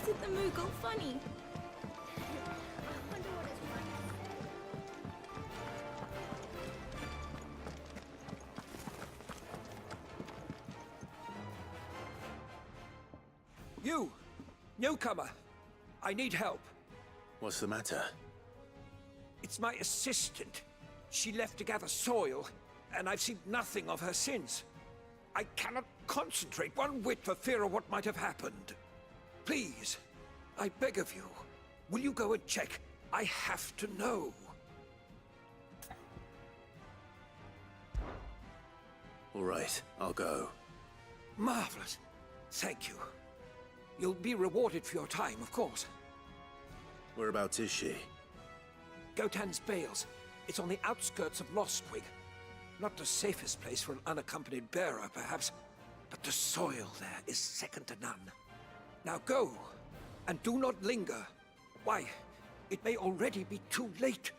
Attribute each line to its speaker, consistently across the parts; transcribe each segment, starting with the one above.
Speaker 1: Did the moo go funny? I wonder what it's like.
Speaker 2: You! Newcomer! I need help.
Speaker 3: What's the matter?
Speaker 2: It's my assistant. She left to gather soil, and I've seen nothing of her since. I cannot concentrate one whit for fear of what might have happened. Please, I beg of you, will you go and check? I have to know.
Speaker 3: All right, I'll go.
Speaker 2: Marvelous. Thank you. You'll be rewarded for your time, of course.
Speaker 3: Whereabouts is she?
Speaker 2: Gotan's Bales. It's on the outskirts of Lostwig. Not the safest place for an unaccompanied bearer, perhaps, but the soil there is second to none. Now go, and do not linger. Why, it may already be too late.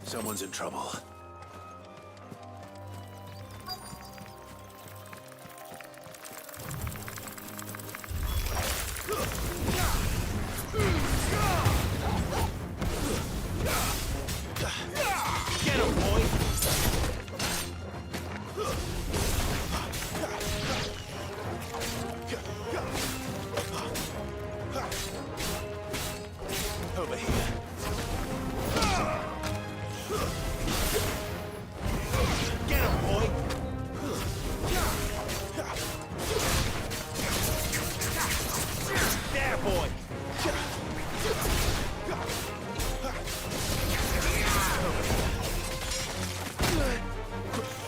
Speaker 3: Someone's in trouble.
Speaker 4: Get him, boy!
Speaker 3: Over here.
Speaker 4: Get him, boy! There, boy!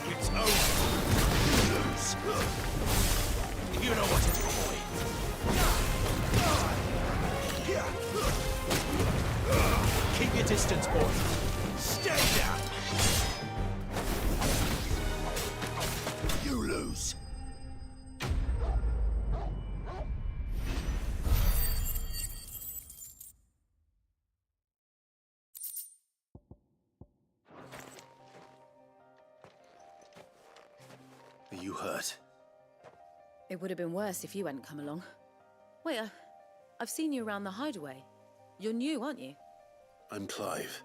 Speaker 4: It's over. You know what to do, boy. Keep your distance, boy. Stay down. You lose.
Speaker 3: Are you hurt?
Speaker 5: It would have been worse if you hadn't come along. Wait, I've seen you around the hideaway. You're new, aren't you?
Speaker 3: I'm Clive.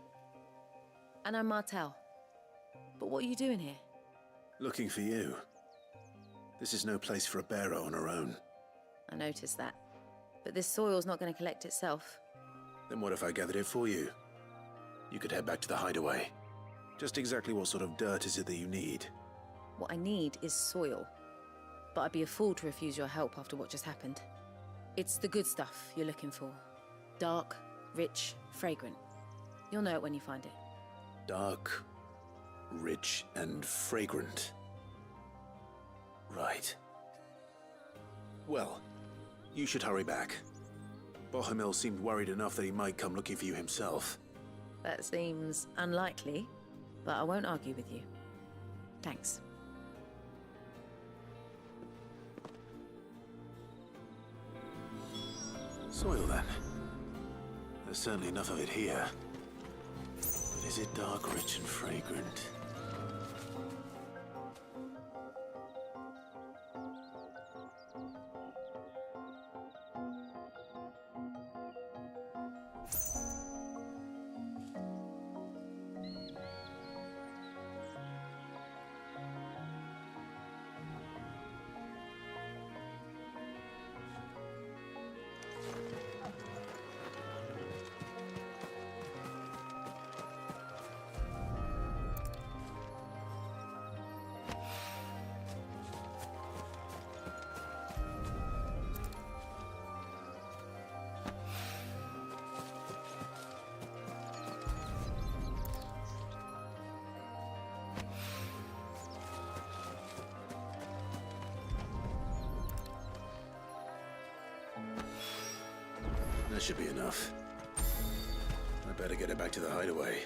Speaker 5: And I'm Martel. But what are you doing here?
Speaker 3: Looking for you. This is no place for a bearer on her own.
Speaker 5: I noticed that. But this soil's not going to collect itself.
Speaker 3: Then what if I gathered it for you? You could head back to the hideaway. Just exactly what sort of dirt is it that you need?
Speaker 5: What I need is soil. But I'd be a fool to refuse your help after what just happened. It's the good stuff you're looking for. Dark, rich, fragrant. You'll know it when you find it.
Speaker 3: Dark, rich, and fragrant. Right. Well, you should hurry back. Bohemil seemed worried enough that he might come looking for you himself.
Speaker 5: That seems unlikely, but I won't argue with you. Thanks.
Speaker 3: Soil, then. There's certainly enough of it here. But is it dark, rich, and fragrant? That should be enough. I better get it back to the hideaway.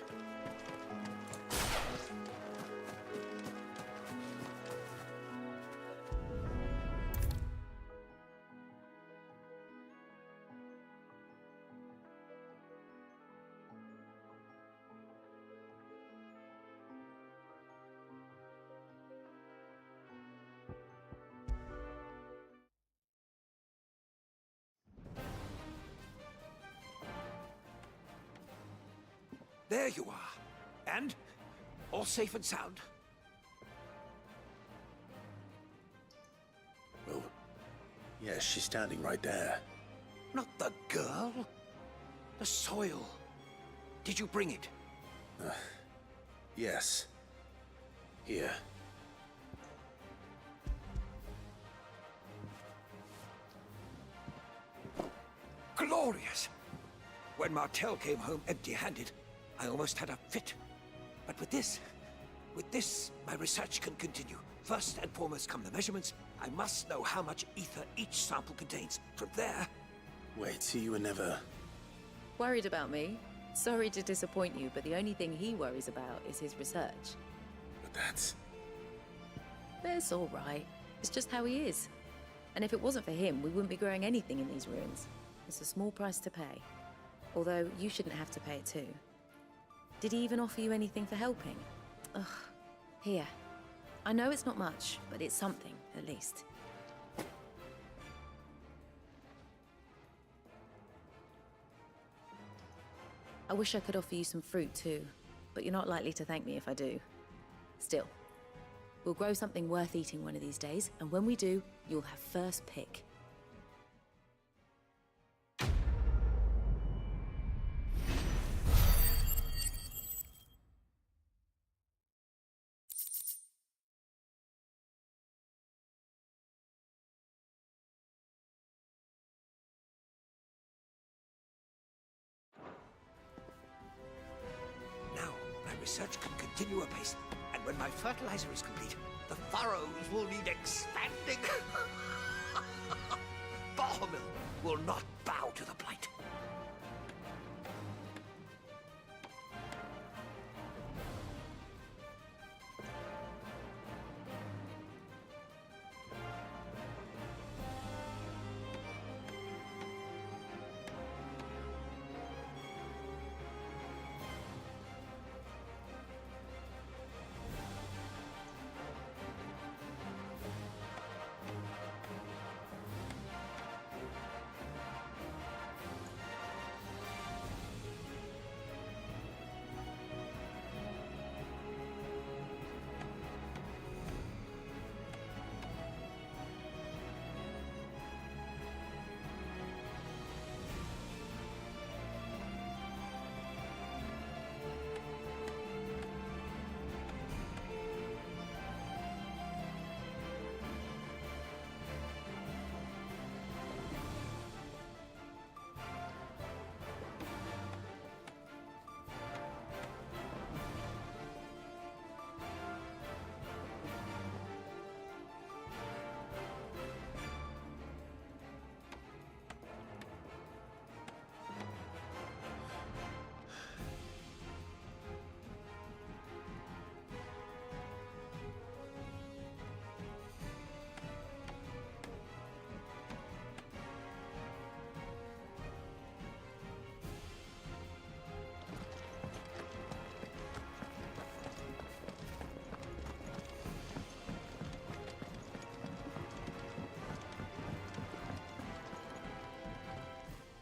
Speaker 2: There you are. And? All safe and sound?
Speaker 3: Well, yes, she's standing right there.
Speaker 2: Not the girl. The soil. Did you bring it?
Speaker 3: Yes. Here.
Speaker 2: Glorious! When Martel came home empty-handed, I almost had a fit. But with this, my research can continue. First and foremost come the measurements. I must know how much ether each sample contains. From there...
Speaker 3: Wait, so you were never...
Speaker 5: Worried about me? Sorry to disappoint you, but the only thing he worries about is his research.
Speaker 3: But that's...
Speaker 5: That's all right. It's just how he is. And if it wasn't for him, we wouldn't be growing anything in these ruins. It's a small price to pay. Although, you shouldn't have to pay it too. Did he even offer you anything for helping? Ugh. Here. I know it's not much, but it's something, at least. I wish I could offer you some fruit too, but you're not likely to thank me if I do. Still, we'll grow something worth eating one of these days, and when we do, you'll have first pick.
Speaker 2: Now, my research can continue apace. And when my fertilizer is complete, the furrows will need expanding. Bohemil will not bow to the blight.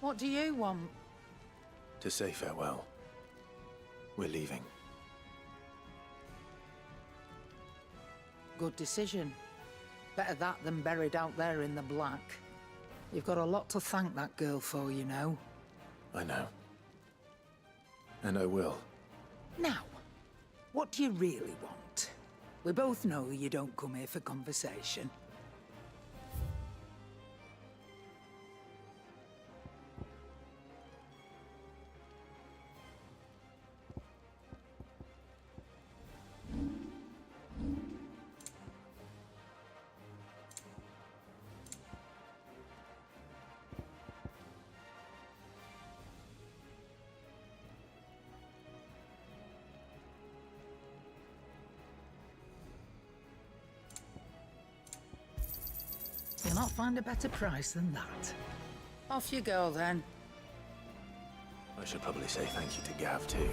Speaker 6: What do you want?
Speaker 3: To say farewell. We're leaving.
Speaker 6: Good decision. Better that than buried out there in the black. You've got a lot to thank that girl for, you know.
Speaker 3: I know. And I will.
Speaker 6: Now, what do you really want? We both know you don't come here for conversation. Can't find a better price than that. Off you go, then.
Speaker 3: I should probably say thank you to Gav, too.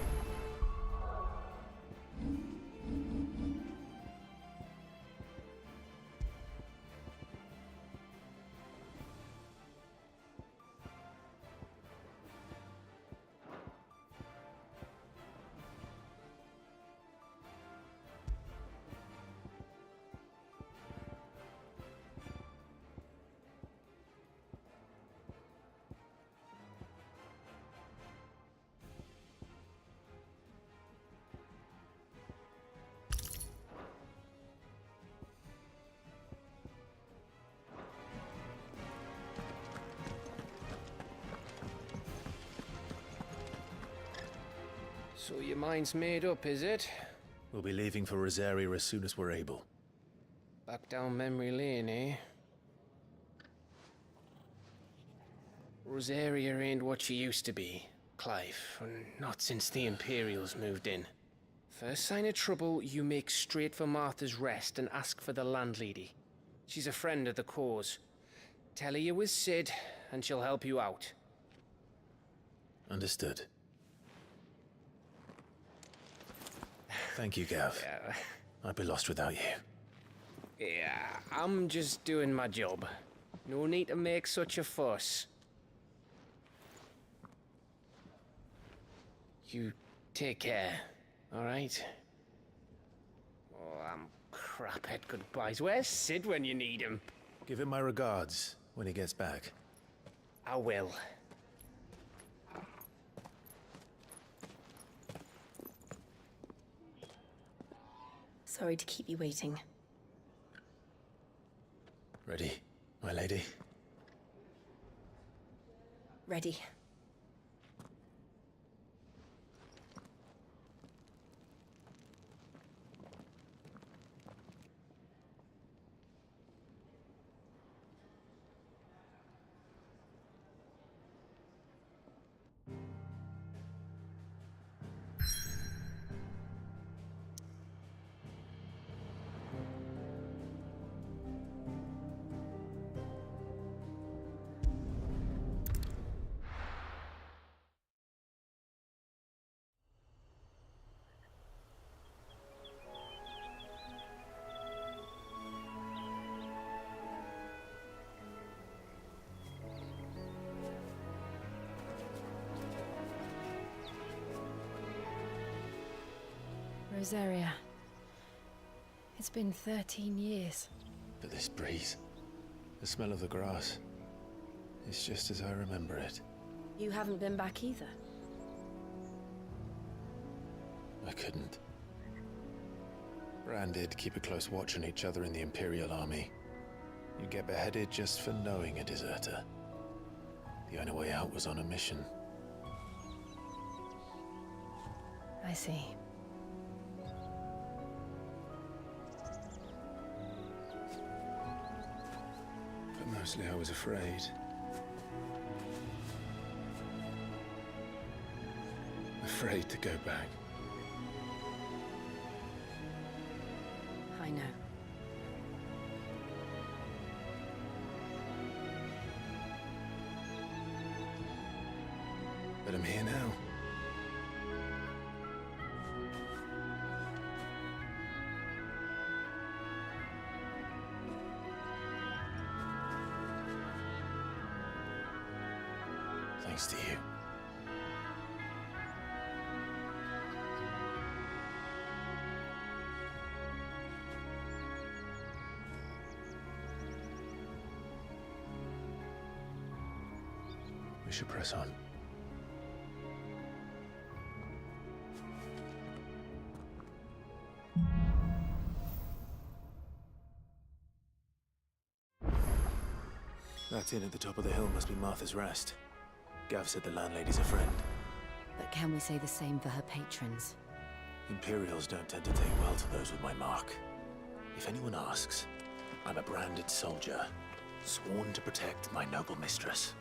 Speaker 7: So your mind's made up, is it?
Speaker 3: We'll be leaving for Rosaria as soon as we're able.
Speaker 7: Back down memory lane, eh? Rosaria ain't what she used to be, Clive. Not since the Imperials moved in. First sign of trouble, you make straight for Martha's Rest and ask for the landlady. She's a friend of the cause. Tell her you was Sid, and she'll help you out.
Speaker 3: Understood. Thank you, Gav.
Speaker 7: Yeah.
Speaker 3: I'd be lost without you.
Speaker 7: Yeah, I'm just doing my job. No need to make such a fuss. You take care, alright? Oh, I'm crap at goodbyes. Where's Sid when you need him?
Speaker 3: Give him my regards when he gets back.
Speaker 7: I will.
Speaker 1: Sorry to keep you waiting.
Speaker 3: Ready, my lady?
Speaker 1: Ready.
Speaker 8: Rosaria. It's been 13 years.
Speaker 3: But this breeze, the smell of the grass, it's just as I remember it.
Speaker 1: You haven't been back either.
Speaker 3: I couldn't. Bran did keep a close watch on each other in the Imperial Army. You get beheaded just for knowing a deserter. The only way out was on a mission.
Speaker 8: I see.
Speaker 3: But mostly I was afraid. Afraid to go back.
Speaker 1: I know.
Speaker 3: But I'm here now. Thanks to you. We should press on. That inn at the top of the hill must be Martha's Rest. Gav said the landlady's a friend.
Speaker 1: But can we say the same for her patrons?
Speaker 3: Imperials don't tend to take well to those with my mark. If anyone asks, I'm a branded soldier, sworn to protect my noble mistress.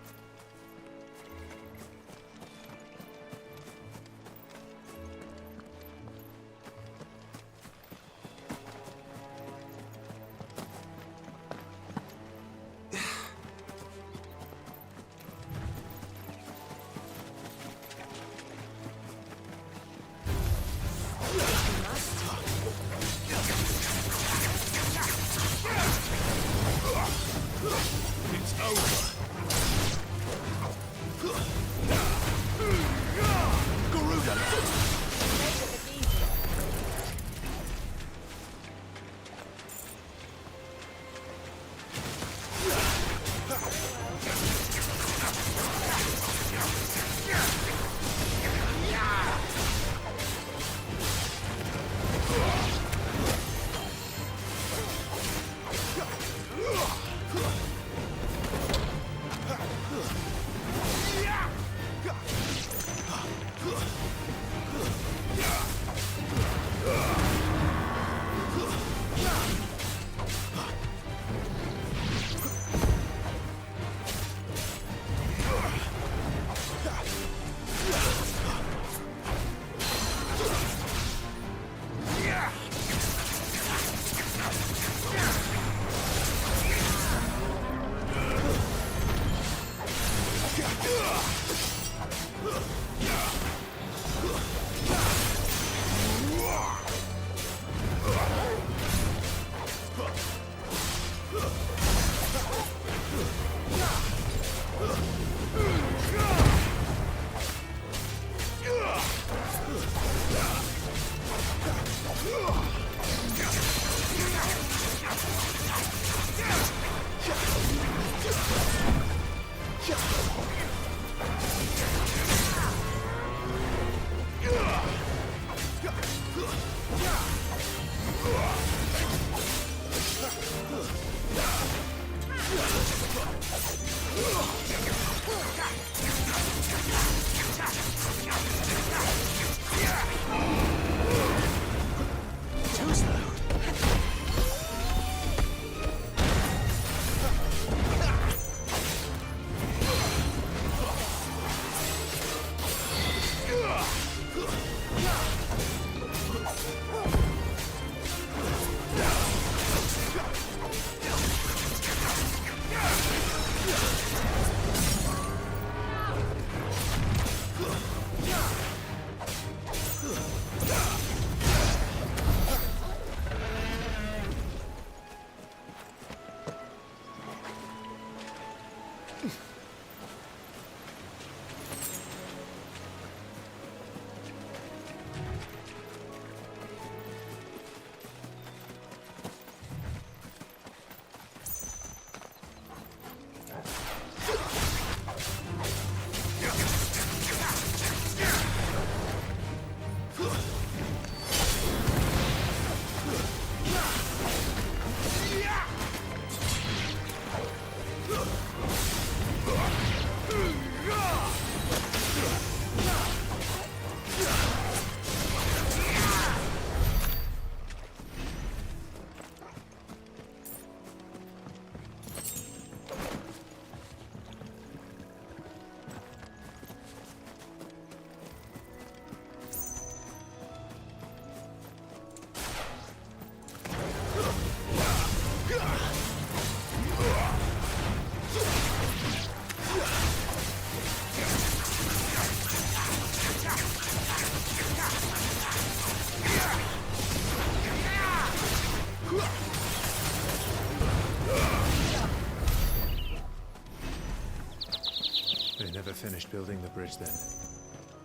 Speaker 9: They never finished building the bridge then.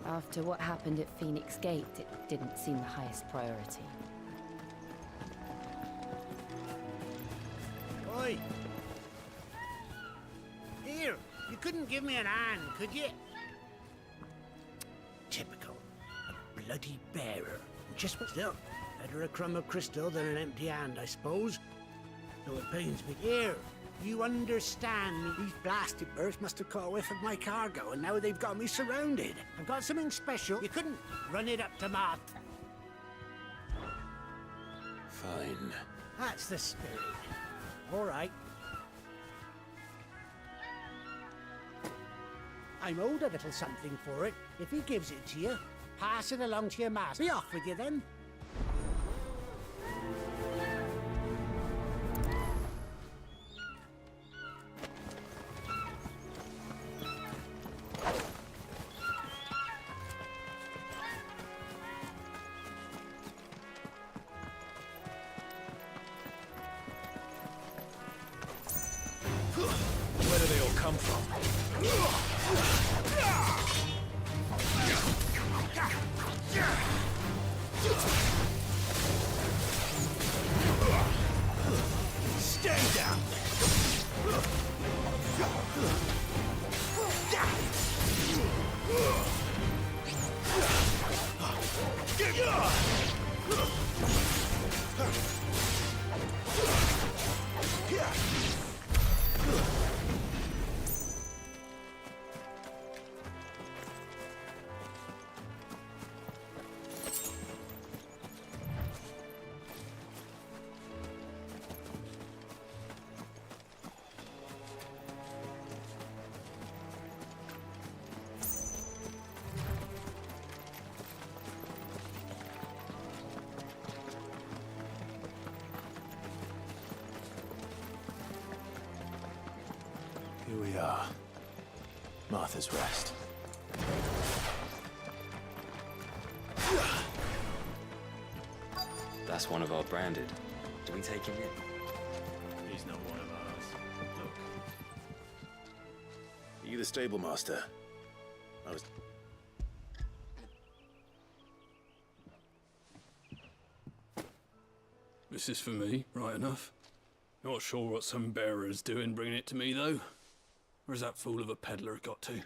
Speaker 8: After what happened at Phoenix Gate, it didn't seem the highest priority.
Speaker 10: Oi! Here, you couldn't give me an hand, could you? Typical. A bloody bearer. Just but still, better a crumb of crystal than an empty hand, I suppose. Though it pains me. Here, you understand me. These blasted birds must have caught a whiff of my cargo, and now they've got me surrounded. I've got something special. You couldn't run it up to Marth.
Speaker 3: Fine.
Speaker 10: That's the spirit. All right. I'm owed a little something for it. If he gives it to you, pass it along to your master. Be off with you then.
Speaker 4: Where do they all come from? Stay down!
Speaker 3: Here we are. Martha's Rest.
Speaker 11: That's one of our branded. Do we take him in?
Speaker 3: He's not one of ours. Look. Are you the stable master? I was...
Speaker 12: This is for me, right enough. Not sure what some bearer's doing bringing it to me, though. Where's that fool of a peddler got to?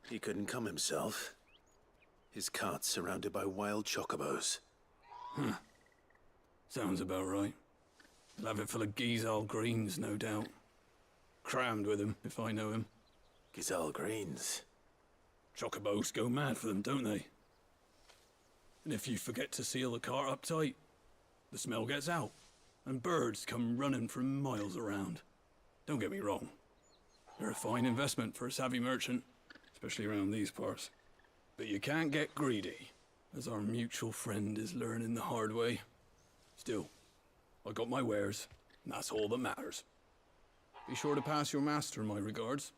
Speaker 3: He couldn't come himself. His cart's surrounded by wild chocobos.
Speaker 12: Huh. Sounds about right. He'll have it full of Gizal greens, no doubt. Crammed with him, if I know him.
Speaker 3: Gizal greens.
Speaker 12: Chocobos go mad for them, don't they? And if you forget to seal the cart up tight, the smell gets out, and birds come running from miles around. Don't get me wrong. They're a fine investment for a savvy merchant, especially around these parts. But you can't get greedy, as our mutual friend is learning the hard way. Still, I got my wares, and that's all that matters. Be sure to pass your master my regards.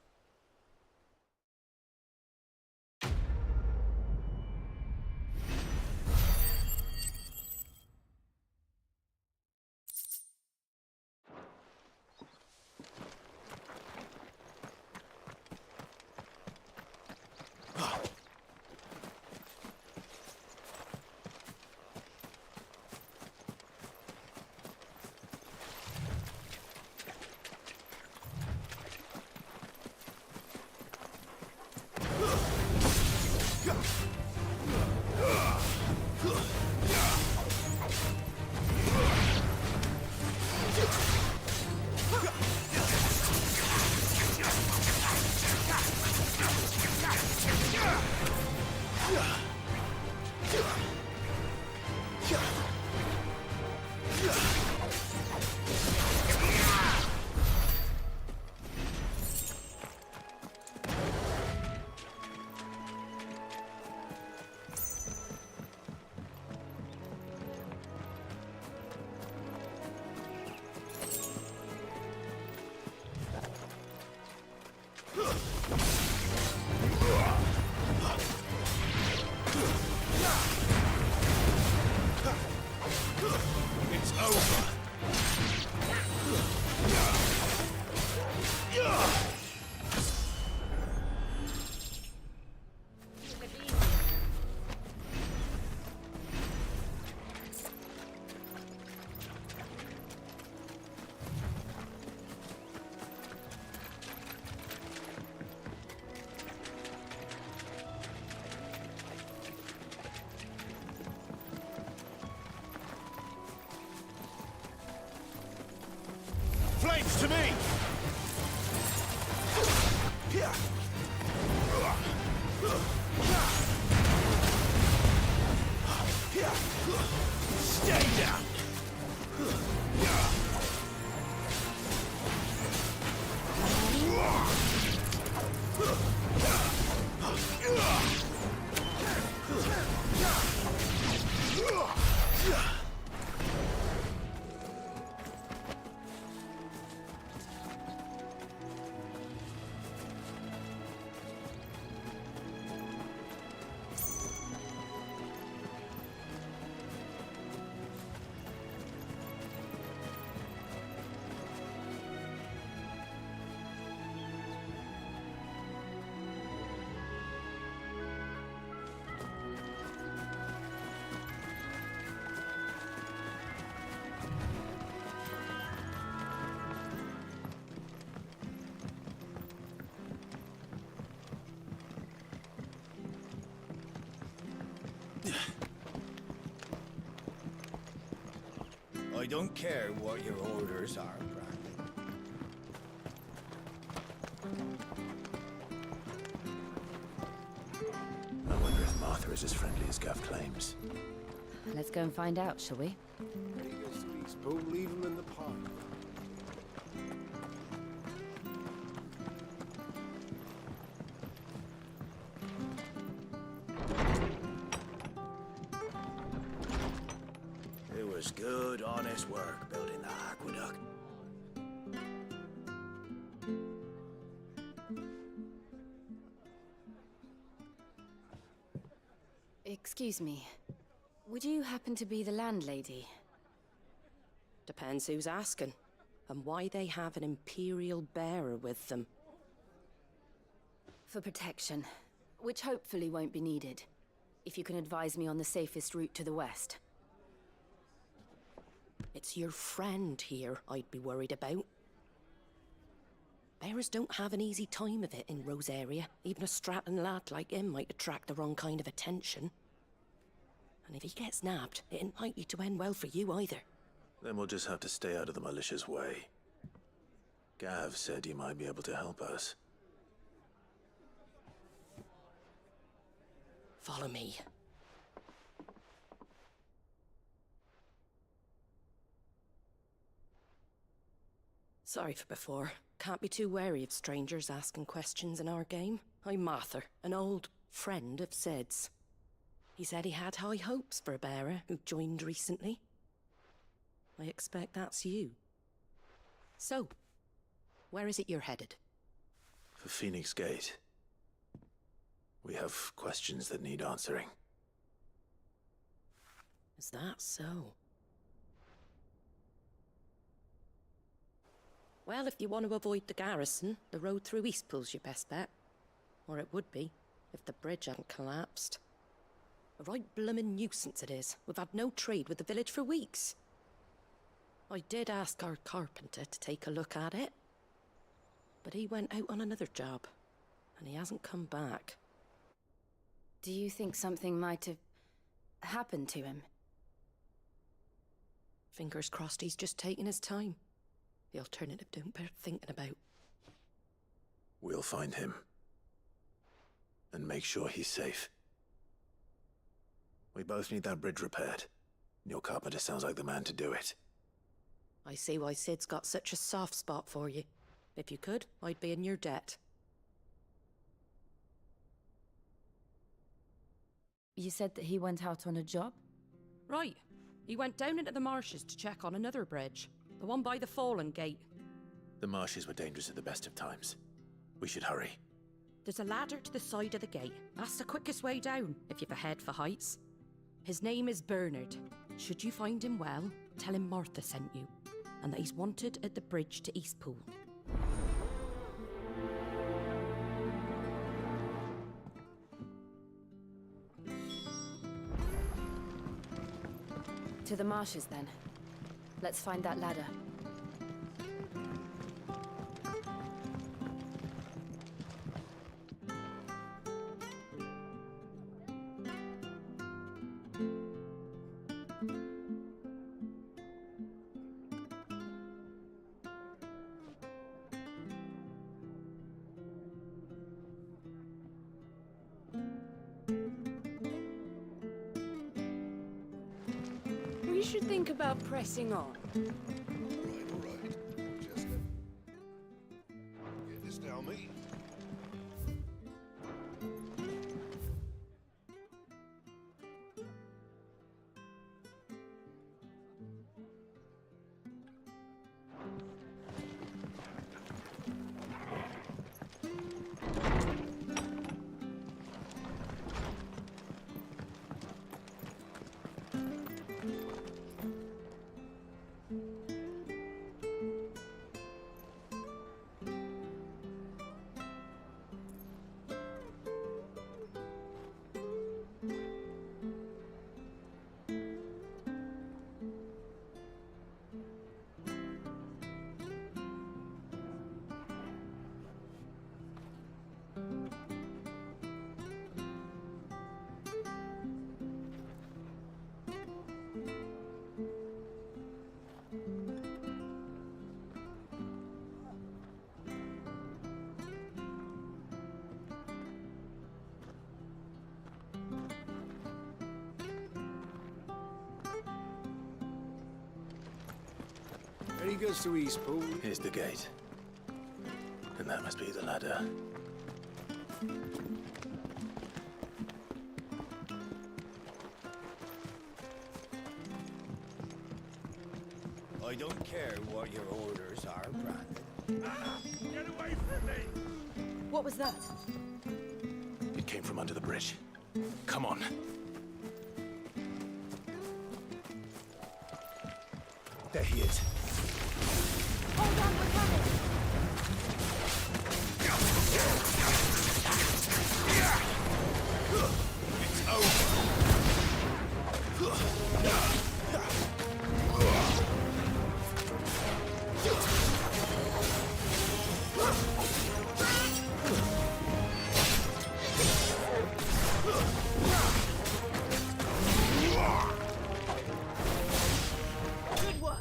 Speaker 4: Flames to me! Stay down! I don't care what your orders are, Brandon.
Speaker 3: I wonder if Martha is as friendly as Gav claims.
Speaker 8: Let's go and find out, shall we?
Speaker 10: Leave him in the park.
Speaker 3: It was good, honest work building the aqueduct.
Speaker 8: Excuse me. Would you happen to be the landlady?
Speaker 13: Depends who's asking, and why they have an Imperial bearer with them.
Speaker 8: For protection, which hopefully won't be needed. If you can advise me on the safest route to the west.
Speaker 13: It's your friend here I'd be worried about. Bearers don't have an easy time of it in Rosaria. Even a Stratton lad like him might attract the wrong kind of attention. And if he gets nabbed, it ain't likely to end well for you either.
Speaker 3: Then we'll just have to stay out of the malicious way. Gav said he might be able to help us.
Speaker 13: Follow me. Sorry for before. Can't be too wary of strangers asking questions in our game. I'm Martha, an old friend of Sid's. He said he had high hopes for a bearer who joined recently. I expect that's you. So, Where is it you're headed?
Speaker 3: For Phoenix Gate. We have questions that need answering.
Speaker 13: Is that so? Well, if you want to avoid the garrison, the road through Eastpool's your best bet. Or it would be, if the bridge hadn't collapsed. A right bloomin' nuisance it is. We've had no trade with the village for weeks. I did ask our carpenter to take a look at it. But he went out on another job, and he hasn't come back.
Speaker 8: Do you think something might have happened to him?
Speaker 13: Fingers crossed he's just taking his time. The alternative don't bear thinking about.
Speaker 3: We'll find him. And make sure he's safe. We both need that bridge repaired. Your carpenter sounds like the man to do it.
Speaker 13: I see why Sid's got such a soft spot for you. If you could, I'd be in your debt.
Speaker 8: You said that he went out on a job?
Speaker 13: Right. He went down into the marshes to check on another bridge. The one by the Fallen Gate.
Speaker 3: The marshes were dangerous at the best of times. We should hurry.
Speaker 13: There's a ladder to the side of the gate. That's the quickest way down, if you've a head for heights. His name is Bernard. Should you find him well, tell him Martha sent you, and that he's wanted at the bridge to Eastpool.
Speaker 8: To the marshes, then. Let's find that ladder.
Speaker 1: We should think about pressing on.
Speaker 14: All right. Just get this down me.
Speaker 2: He goes to Eastpool.
Speaker 3: Here's the gate. And that must be the ladder.
Speaker 10: I don't care what your orders are, Brandon.
Speaker 14: Get away from me!
Speaker 8: What was that?
Speaker 3: It came from under the bridge. Come on. There he is.
Speaker 1: Hold on, we're coming!
Speaker 14: It's over!
Speaker 1: Good work!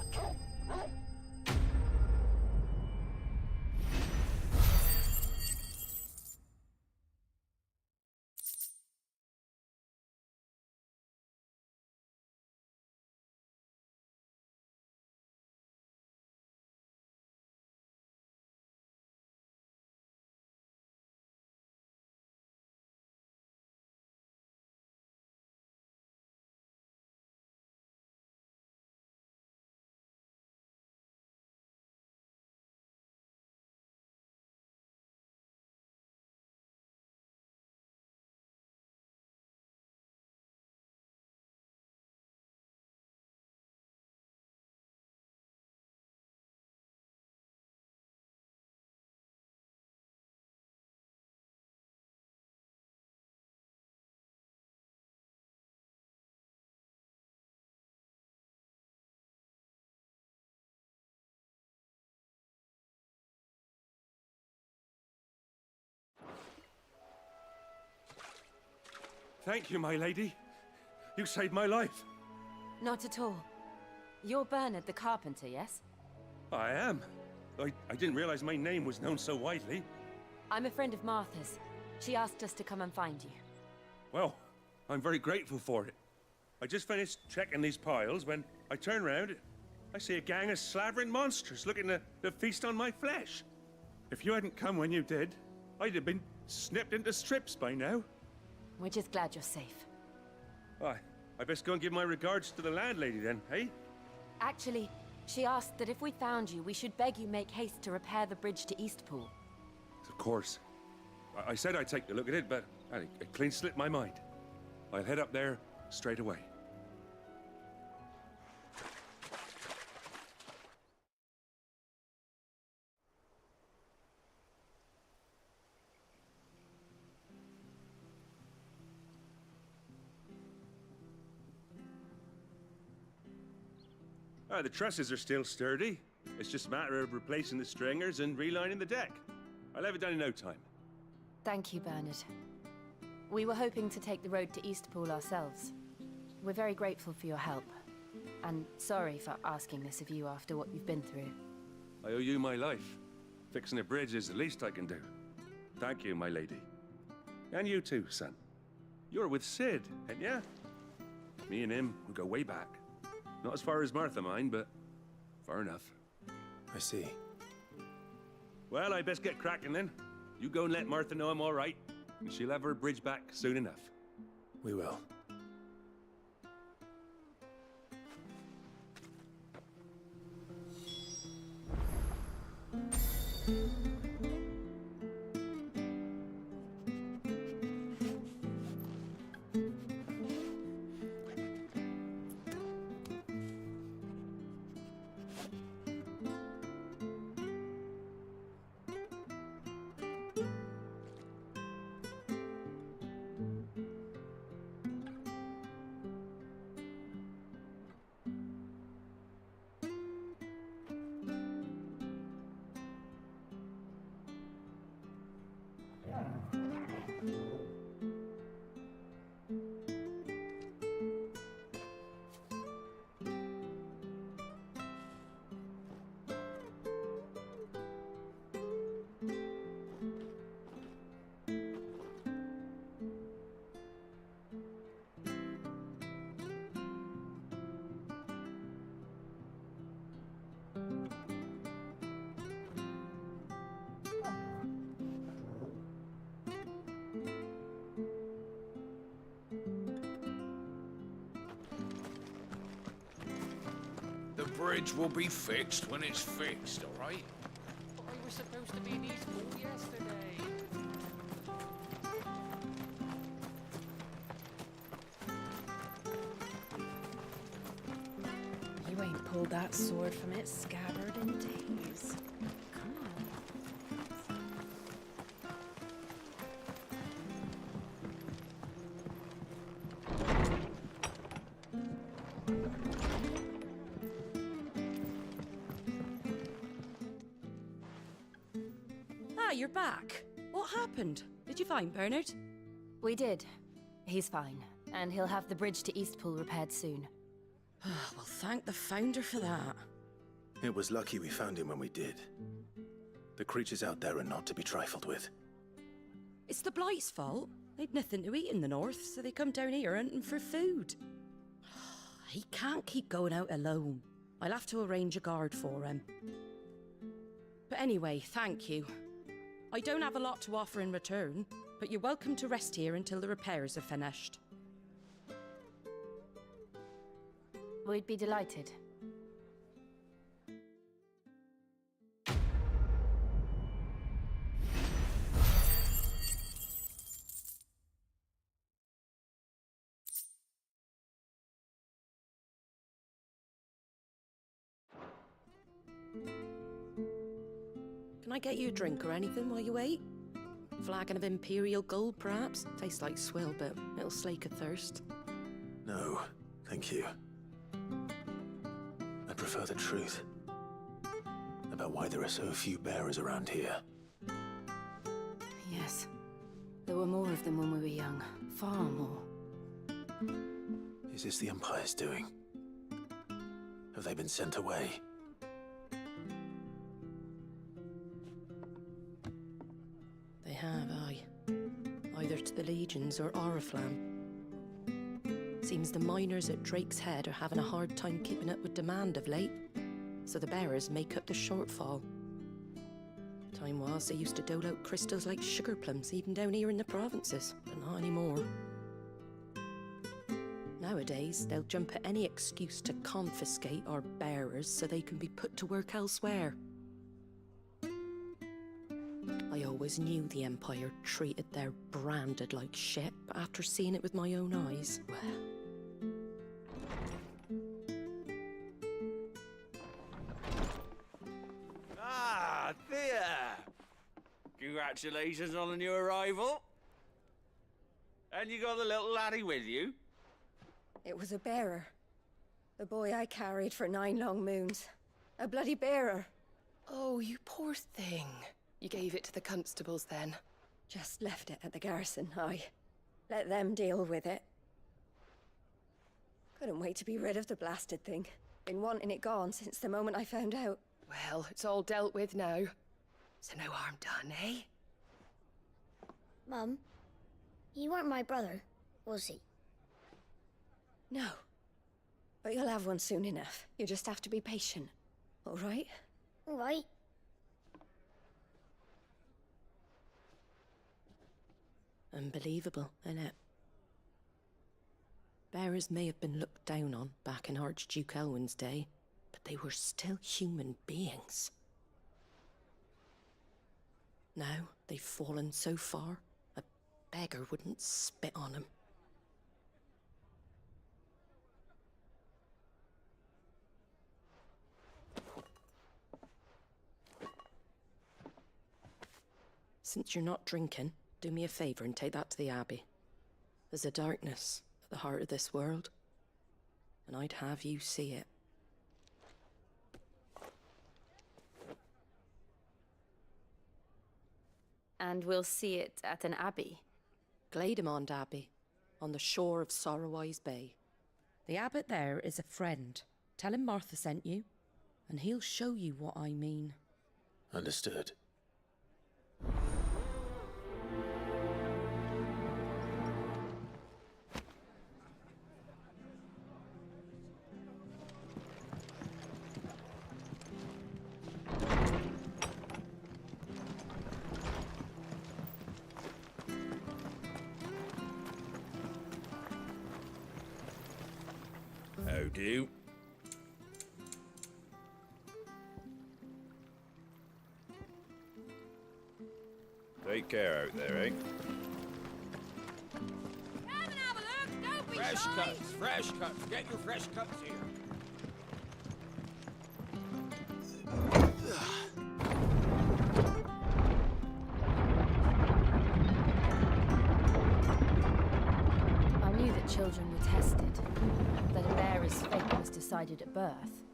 Speaker 15: Thank you, my lady. You saved my life.
Speaker 8: Not at all. You're Bernard the carpenter, yes?
Speaker 15: I am. I didn't realize my name was known so widely.
Speaker 8: I'm a friend of Martha's. She asked us to come and find you.
Speaker 15: Well, I'm very grateful for it. I just finished checking these piles when I turn round. I see a gang of slavering monsters looking to feast on my flesh. If you hadn't come when you did, I'd have been snipped into strips by now.
Speaker 8: We're just glad you're safe.
Speaker 15: I best go and give my regards to the landlady then, hey?
Speaker 8: Actually, she asked that if we found you, we should beg you make haste to repair the bridge to Eastpool.
Speaker 15: Of course. I said I'd take a look at it, but it clean slipped my mind. I'll head up there straight away. The trusses are still sturdy. It's just a matter of replacing the stringers and relining the deck. I'll have it done in no time.
Speaker 8: Thank you, Bernard. We were hoping to take the road to Eastpool ourselves. We're very grateful for your help. And sorry for asking this of you after what you've been through.
Speaker 15: I owe you my life. Fixing a bridge is the least I can do. Thank you, my lady. And you too, son. You're with Sid, ain't ya? Me and him, we go way back. Not as far as Martha, mind, but far enough.
Speaker 3: I see.
Speaker 15: Well, I best get cracking then. You go and let Martha know I'm all right, and she'll have her bridge back soon enough.
Speaker 3: We will.
Speaker 16: The bridge will be fixed when it's fixed, all right?
Speaker 7: But I was supposed to be in Eastpool yesterday.
Speaker 13: You ain't pulled that sword from its scabbard in days. Come on. Ah, you're back. What happened? Did you find Bernard?
Speaker 8: We did. He's fine, and he'll have the bridge to Eastpool repaired soon.
Speaker 13: Well, thank the Founder for that.
Speaker 3: It was lucky we found him when we did. The creatures out there are not to be trifled with.
Speaker 13: It's the Blight's fault. They'd nothing to eat in the north, so they come down here hunting for food. He can't keep going out alone. I'll have to arrange a guard for him. But anyway, thank you. I don't have a lot to offer in return, but you're welcome to rest here until the repairs are finished.
Speaker 8: We'd be delighted.
Speaker 13: Can I get you a drink or anything while you wait? Flagon of Imperial Gold, perhaps? Tastes like swill, but it'll slake a thirst.
Speaker 3: No, thank you. I prefer the truth. About why there are so few bearers around here.
Speaker 8: Yes. There were more of them when we were young. Far more.
Speaker 3: Is this the Empire's doing? Have they been sent away?
Speaker 13: They have, aye. Either to the Legions or Oriflamme. Seems the miners at Drake's Head are having a hard time keeping up with demand of late, so the bearers make up the shortfall. Time was they used to dole out crystals like sugar plums even down here in the provinces, but not anymore. Nowadays, they'll jump at any excuse to confiscate our bearers so they can be put to work elsewhere. I always knew the Empire treated their branded like shit, but after seeing it with my own eyes, well...
Speaker 17: Ah, there! Congratulations on the new arrival. And you got the little laddie with you?
Speaker 1: It was a bearer. The boy I carried for 9 long moons. A bloody bearer.
Speaker 18: Oh, you poor thing. You gave it to the constables then?
Speaker 1: Just left it at the garrison, aye. Let them deal with it. Couldn't wait to be rid of the blasted thing. Been wanting it gone since the moment I found out.
Speaker 18: Well, it's all dealt with now. So no harm done, eh?
Speaker 19: Mum, he weren't my brother, was he?
Speaker 1: No. But you'll have one soon enough. You just have to be patient. All right?
Speaker 19: All right.
Speaker 13: Unbelievable, innit? Bearers may have been looked down on back in Archduke Elwin's day, but they were still human beings. Now they've fallen so far, a beggar wouldn't spit on them. Since you're not drinking, do me a favour and take that to the Abbey. There's a darkness at the heart of this world, and I'd have you see it.
Speaker 8: And we'll see it at an abbey?
Speaker 13: Glademond Abbey, on the shore of Sorrowwise Bay. The abbot there is a friend. Tell him Martha sent you, and he'll show you what I mean.
Speaker 3: Understood.
Speaker 17: How do? Take care out there, eh?
Speaker 1: Come and have a look, don't be
Speaker 16: Fresh
Speaker 1: shy.
Speaker 16: cuts, fresh cuts. Get your fresh cuts here.
Speaker 8: I knew that children were tested, that a bearer's fate was decided at birth.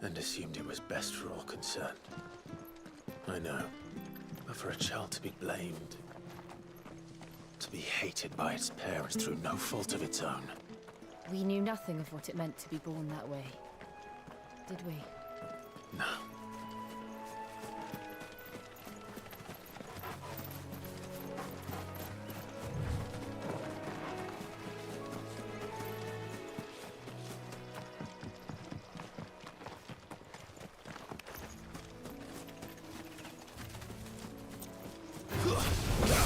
Speaker 3: And assumed it was best for all concerned. I know. But for a child to be blamed, to be hated by its parents through no fault of its own.
Speaker 8: We knew nothing of what it meant to be born that way, did we?
Speaker 3: No.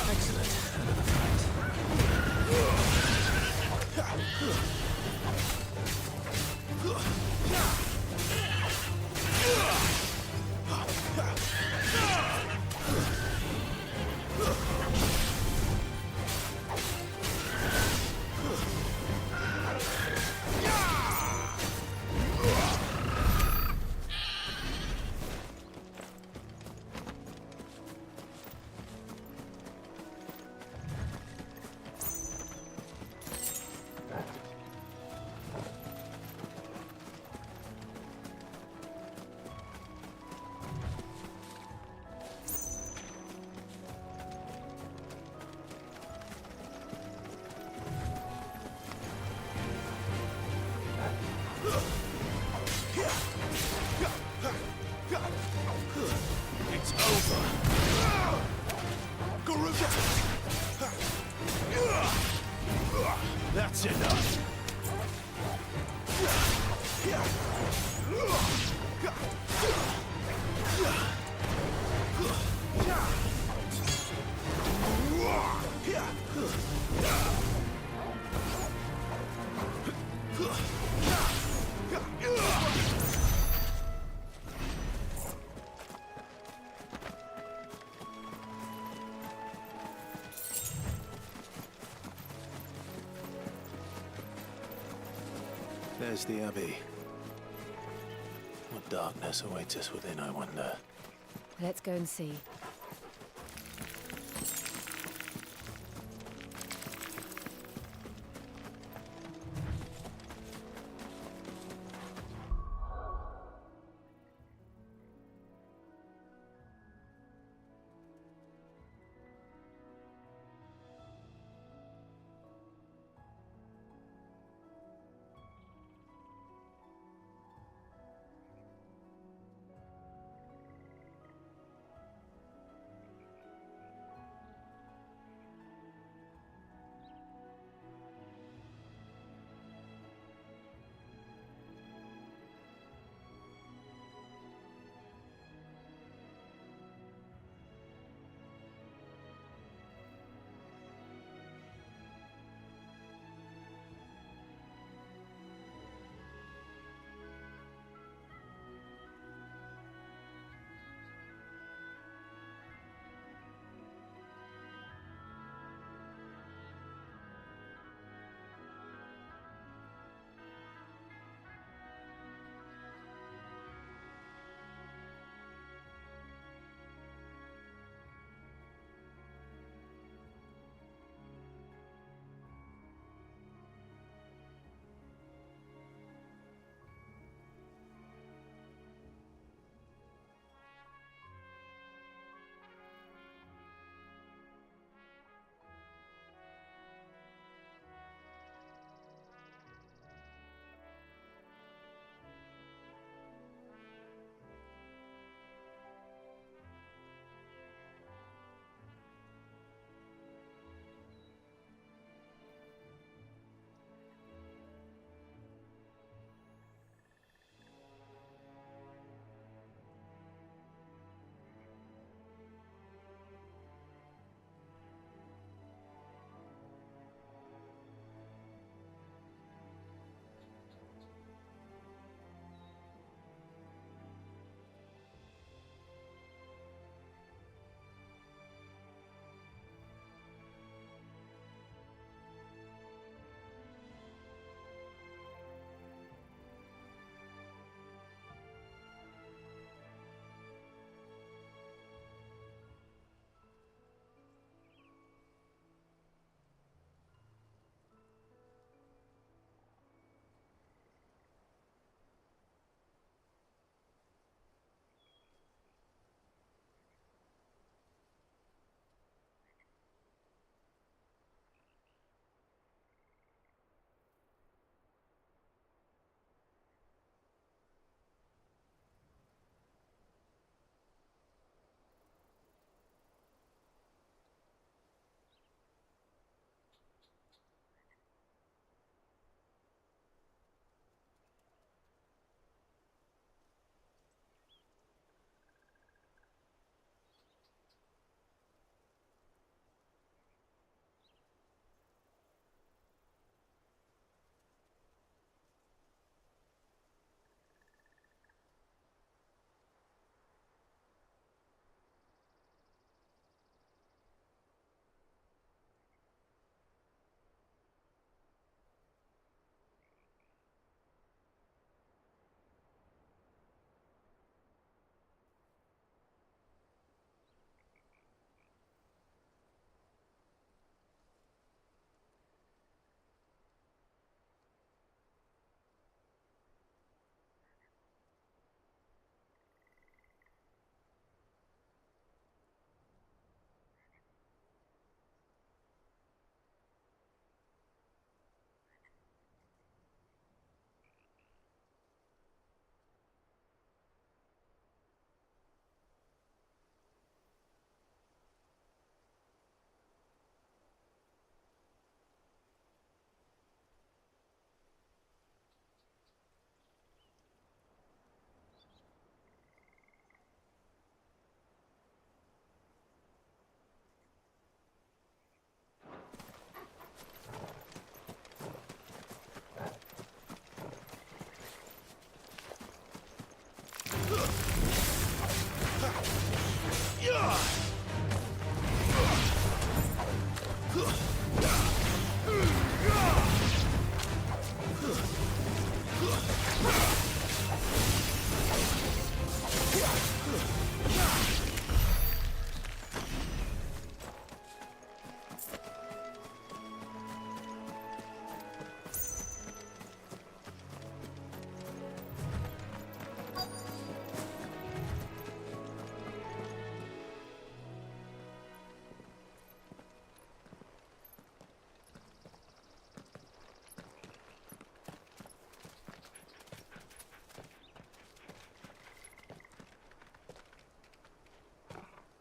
Speaker 14: Excellent.
Speaker 3: That's enough. There's the Abbey. What darkness awaits us within, I wonder?
Speaker 8: Let's go and see.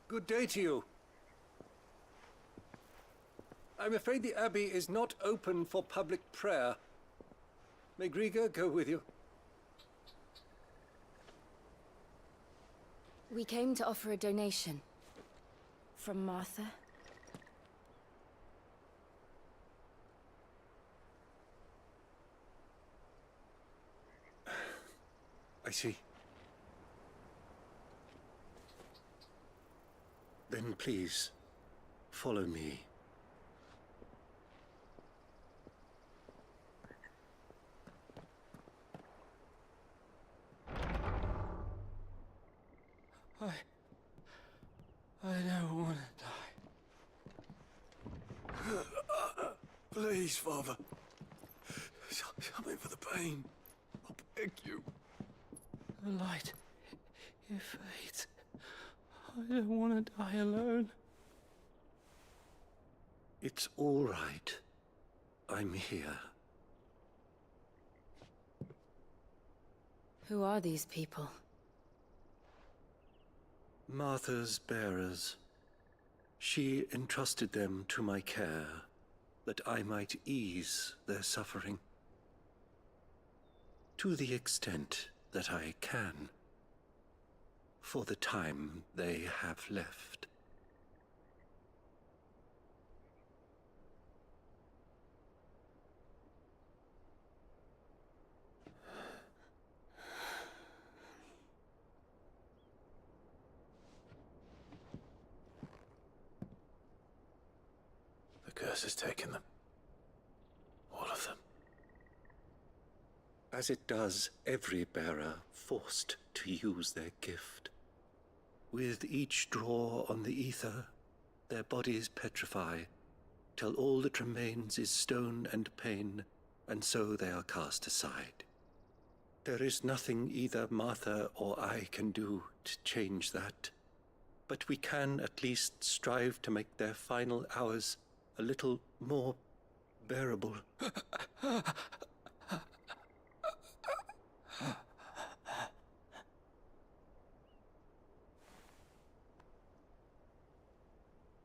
Speaker 2: Good day to you. I'm afraid the Abbey is not open for public prayer. May Griga go with you?
Speaker 8: We came to offer a donation. From Martha.
Speaker 2: I see. Then please, follow me.
Speaker 20: I don't want to die. Please, Father. Something for the pain. I beg you. The light, it fades. I don't want to die alone.
Speaker 2: It's all right. I'm here.
Speaker 8: Who are these people?
Speaker 2: Martha's bearers. She entrusted them to my care, that I might ease their suffering. To the extent that I can. For the time they have left.
Speaker 3: The curse has taken them. All of them.
Speaker 2: As it does every bearer forced to use their gift. With each draw on the ether, their bodies petrify, till all that remains is stone and pain, and so they are cast aside. There is nothing either Martha or I can do to change that, but we can at least strive to make their final hours a little more bearable.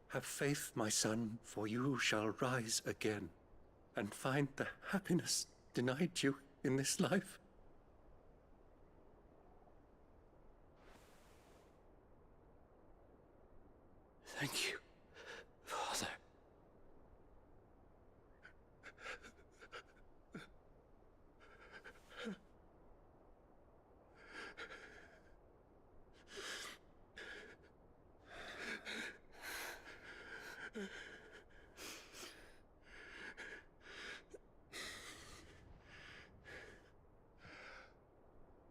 Speaker 2: Have faith, my son, for you shall rise again, and find the happiness denied you in this life.
Speaker 20: Thank you, Father.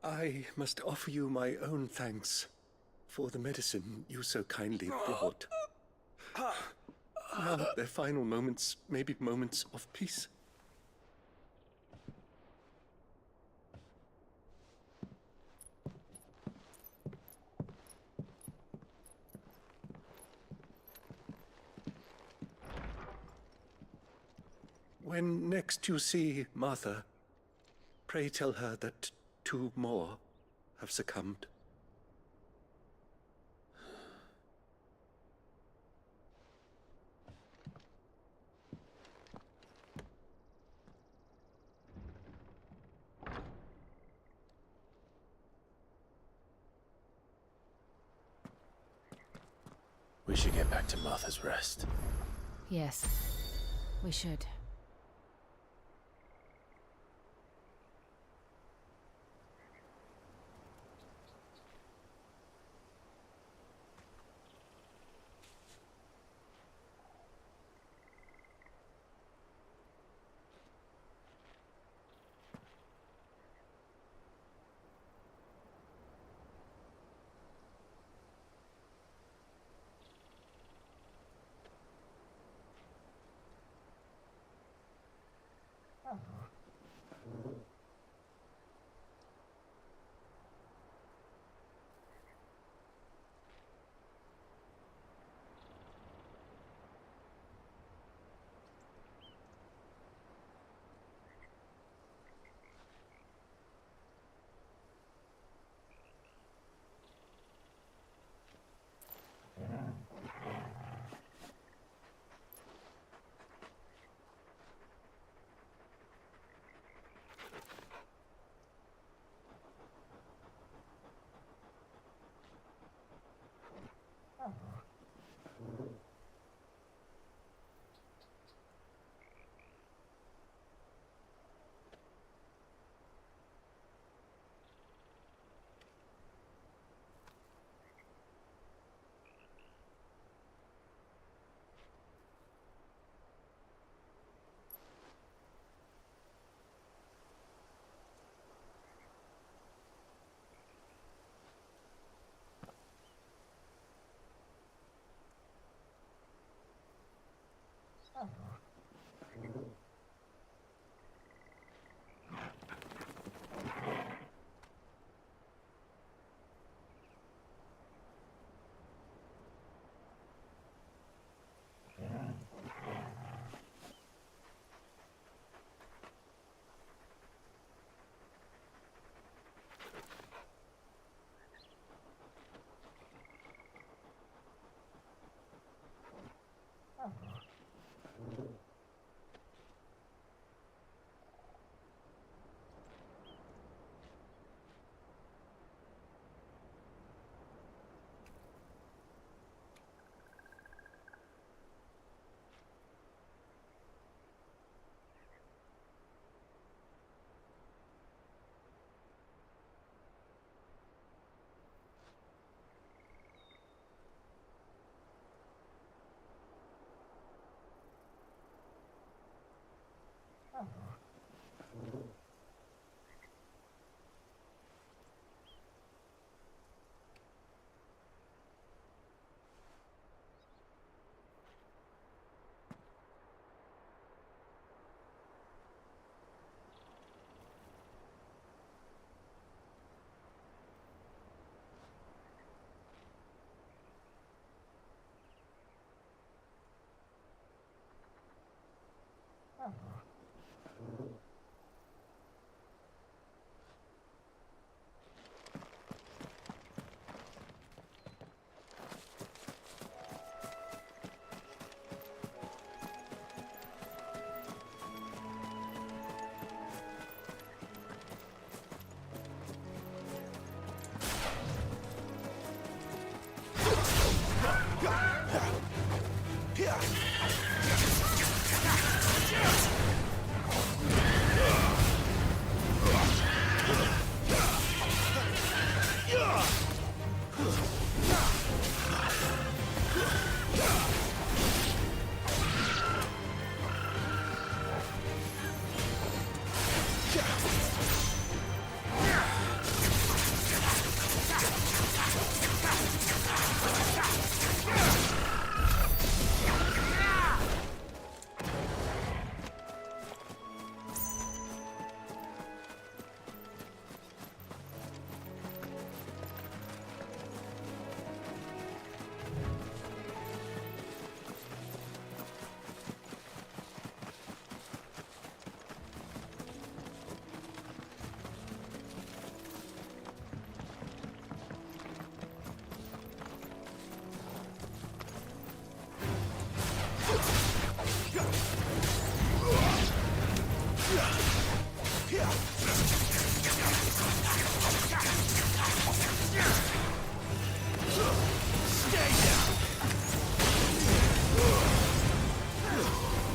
Speaker 2: I must offer you my own thanks for the medicine you so kindly brought. Now their final moments may be moments of peace. When next you see Martha, pray tell her that 2 more have succumbed.
Speaker 3: We should get back to Martha's Rest.
Speaker 8: Yes, we should.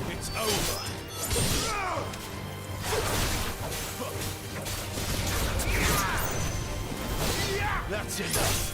Speaker 14: It's over.
Speaker 3: That's enough.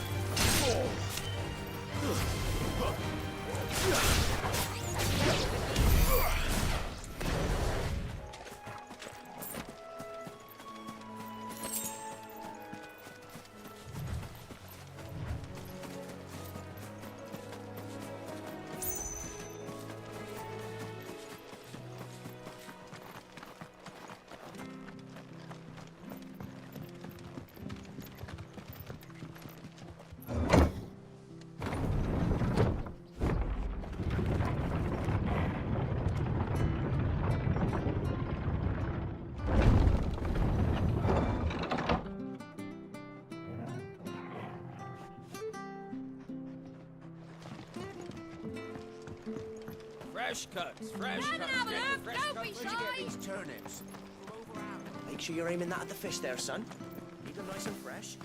Speaker 17: Fresh cuts, fresh
Speaker 21: Come
Speaker 17: cuts.
Speaker 21: and have a
Speaker 17: Get
Speaker 21: look,
Speaker 17: fresh
Speaker 21: don't
Speaker 17: cuts.
Speaker 21: be
Speaker 17: Where'd you
Speaker 21: shy.
Speaker 17: get these turnips?
Speaker 22: Make sure you're aiming that at the fish there, son. Keep them nice and fresh.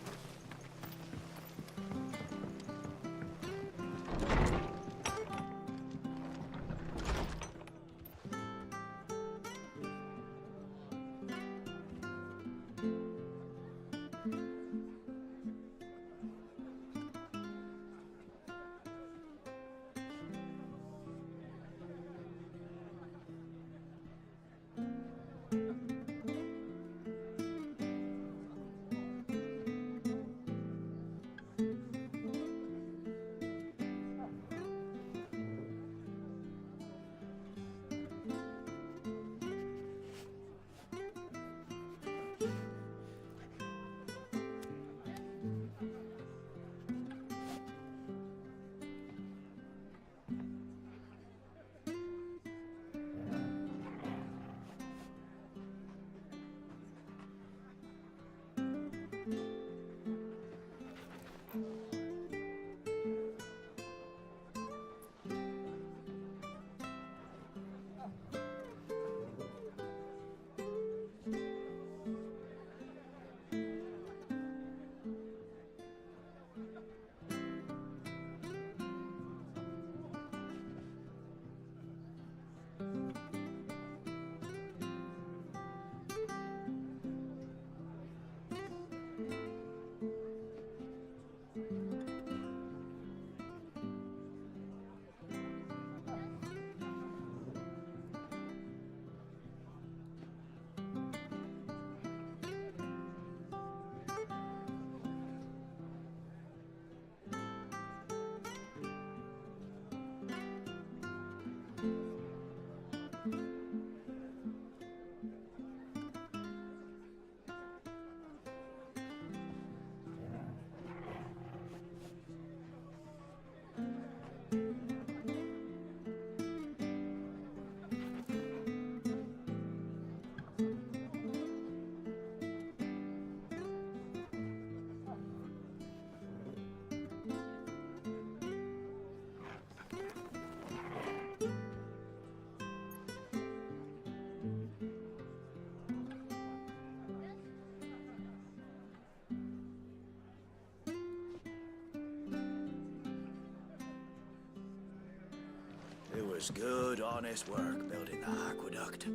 Speaker 5: was good, honest work building the aqueduct.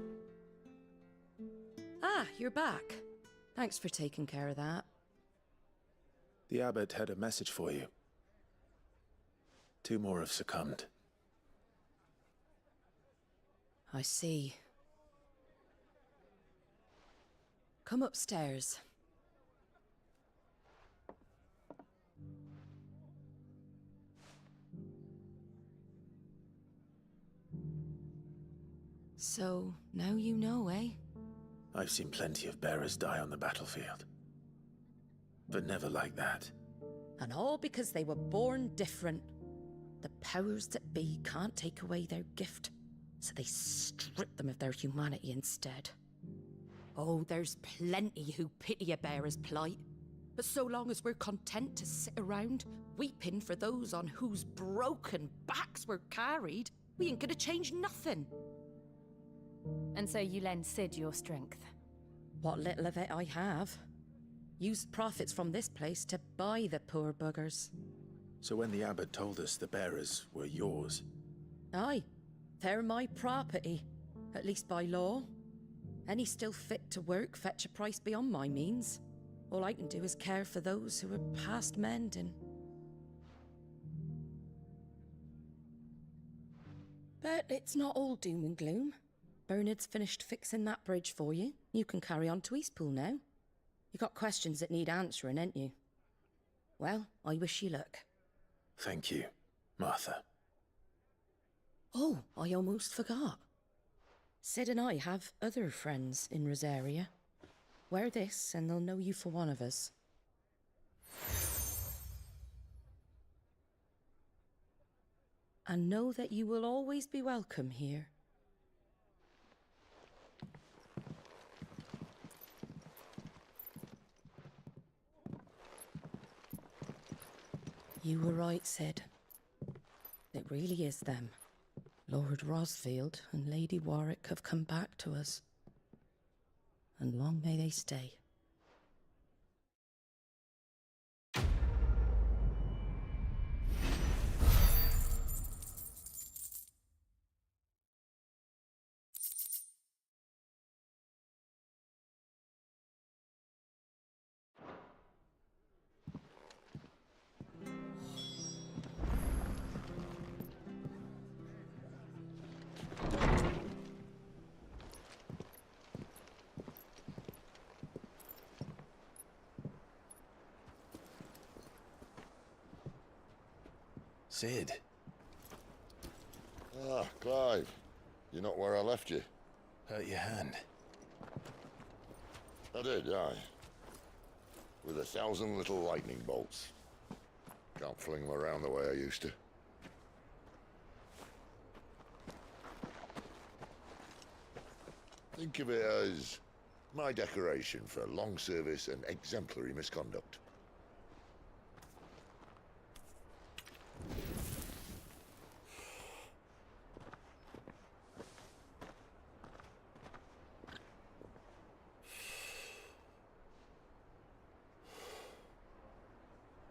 Speaker 13: Ah, you're back. Thanks for taking care of that.
Speaker 3: The abbot had a message for you. 2 more have succumbed.
Speaker 13: I see. Come upstairs. So, now you know, eh?
Speaker 3: I've seen plenty of bearers die on the battlefield. But never like that.
Speaker 13: And all because they were born different. The powers that be can't take away their gift, so they strip them of their humanity instead. Oh, there's plenty who pity a bearer's plight. But so long as we're content to sit around, weeping for those on whose broken backs we're carried, we ain't gonna change nothing.
Speaker 8: And so you lend Sid your strength?
Speaker 13: What little of it I have. Used profits from this place to buy the poor buggers.
Speaker 3: So when the abbot told us the bearers were yours...
Speaker 13: Aye, they're my property, at least by law. Any still fit to work fetch a price beyond my means. All I can do is care for those who are past mending. But it's not all doom and gloom. Bernard's finished fixing that bridge for you. You can carry on to Eastpool now. You got questions that need answering, ain't you? Well, I wish you luck.
Speaker 3: Thank you, Martha.
Speaker 13: Oh, I almost forgot. Sid and I have other friends in Rosaria. Wear this and they'll know you for one of us. And know that you will always be welcome here. You were right, Sid. It really is them. Lord Rosfield and Lady Warwick have come back to us. And long may they stay.
Speaker 3: Sid.
Speaker 14: Ah, Clive. You're not where I left you.
Speaker 3: Hurt your hand.
Speaker 14: I did, aye. With 1,000 little lightning bolts. Can't fling them around the way I used to. Think of it as my decoration for long service and exemplary misconduct.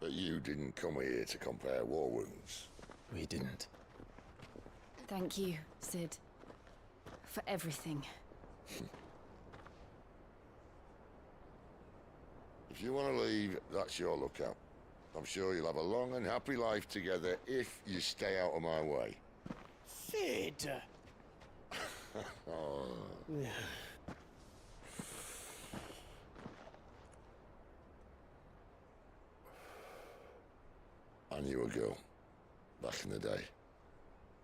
Speaker 14: But you didn't come here to compare war wounds.
Speaker 3: We didn't.
Speaker 8: Thank you, Sid. For everything.
Speaker 14: If you want to leave, that's your lookout. I'm sure you'll have a long and happy life together if you stay out of my way.
Speaker 10: Sid!
Speaker 14: Oh. I knew a girl, back in the day.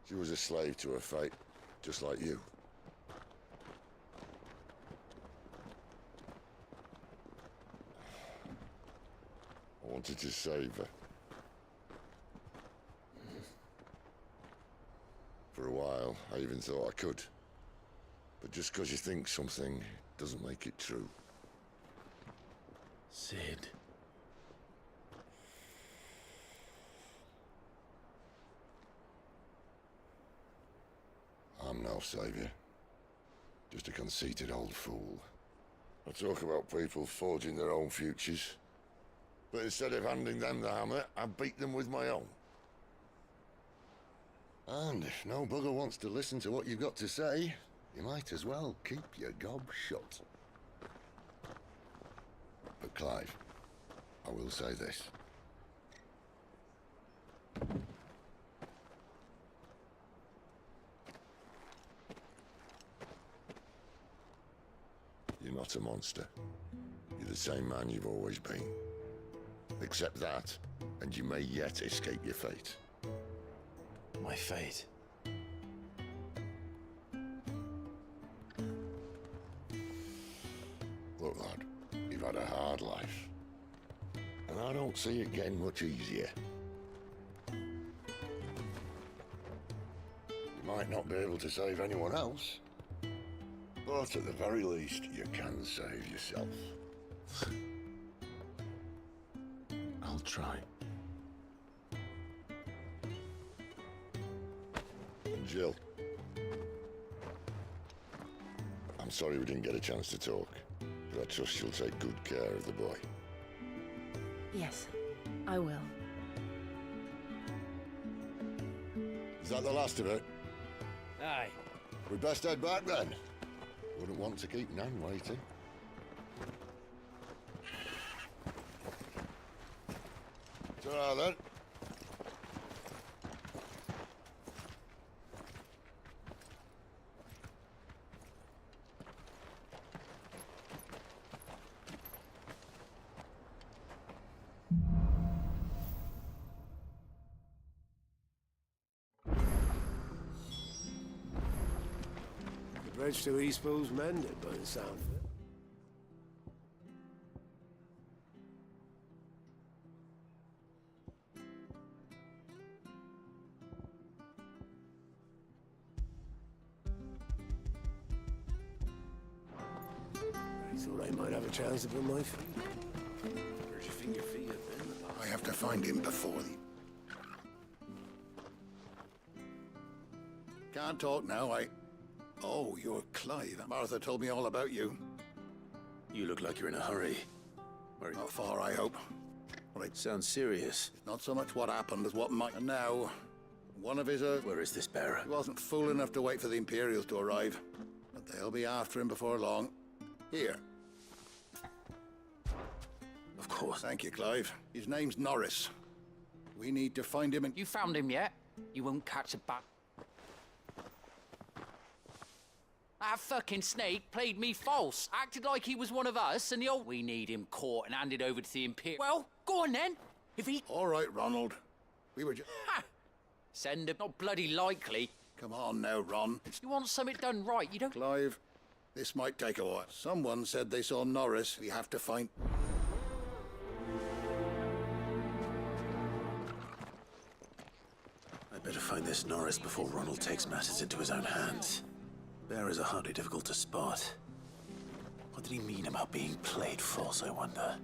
Speaker 14: She was a slave to her fate, just like you. I wanted to save her. For a while, I even thought I could. But just because you think something doesn't make it true.
Speaker 3: Sid.
Speaker 14: I'm no savior. Just a conceited old fool. I talk about people forging their own futures. But instead of handing them the hammer, I beat them with my own. And if no bugger wants to listen to what you've got to say, you might as well keep your gob shut. But Clive, I will say this. You're not a monster. You're the same man you've always been. Accept that, and you may yet escape your fate.
Speaker 3: My fate?
Speaker 14: Look, lad, you've had a hard life. And I don't see it getting much easier. You might not be able to save anyone else, but at the very least, you can save yourself.
Speaker 3: I'll try.
Speaker 14: And Jill, I'm sorry we didn't get a chance to talk, but I trust you'll take good care of the boy.
Speaker 8: Yes, I will.
Speaker 14: Is that the last of it?
Speaker 7: Aye.
Speaker 14: We best head back then. Wouldn't want to keep Nan waiting. Ta-ra then.
Speaker 20: The bridge to Eastpool's mended by the sound of it. I thought I might have a chance to put my feet.
Speaker 16: Where do you think your feet have been?
Speaker 14: I have to find him before the...
Speaker 6: Can't talk now, Oh, you're Clive. Martha told me all about you.
Speaker 3: You look like you're in a hurry.
Speaker 6: Not far, I hope. Well, it
Speaker 3: sounds serious.
Speaker 6: Not so much what happened as what might. And now, one of his...
Speaker 3: Where is this bearer?
Speaker 6: He wasn't fool enough to wait for the Imperials to arrive. But they'll be after him before long. Here.
Speaker 3: Of course.
Speaker 6: Thank you, Clive. His name's Norris. We need to find him and...
Speaker 21: You found him yet? You won't catch a bat. That fucking snake played me false. Acted like he was one of us, and the old... We need him caught and handed over to the Imperial... Well, go on then. If he...
Speaker 6: All right, Ronald. We were just...
Speaker 21: Ha! Send him. Not bloody likely.
Speaker 6: Come on now, Ron.
Speaker 21: You want something done right, you don't...
Speaker 6: Clive, this might take a while. Someone said they saw Norris. We have to find...
Speaker 3: I better find this Norris before Ronald takes matters into his own hands. Bearers are hardly difficult to spot. What did he mean about being played false, I wonder?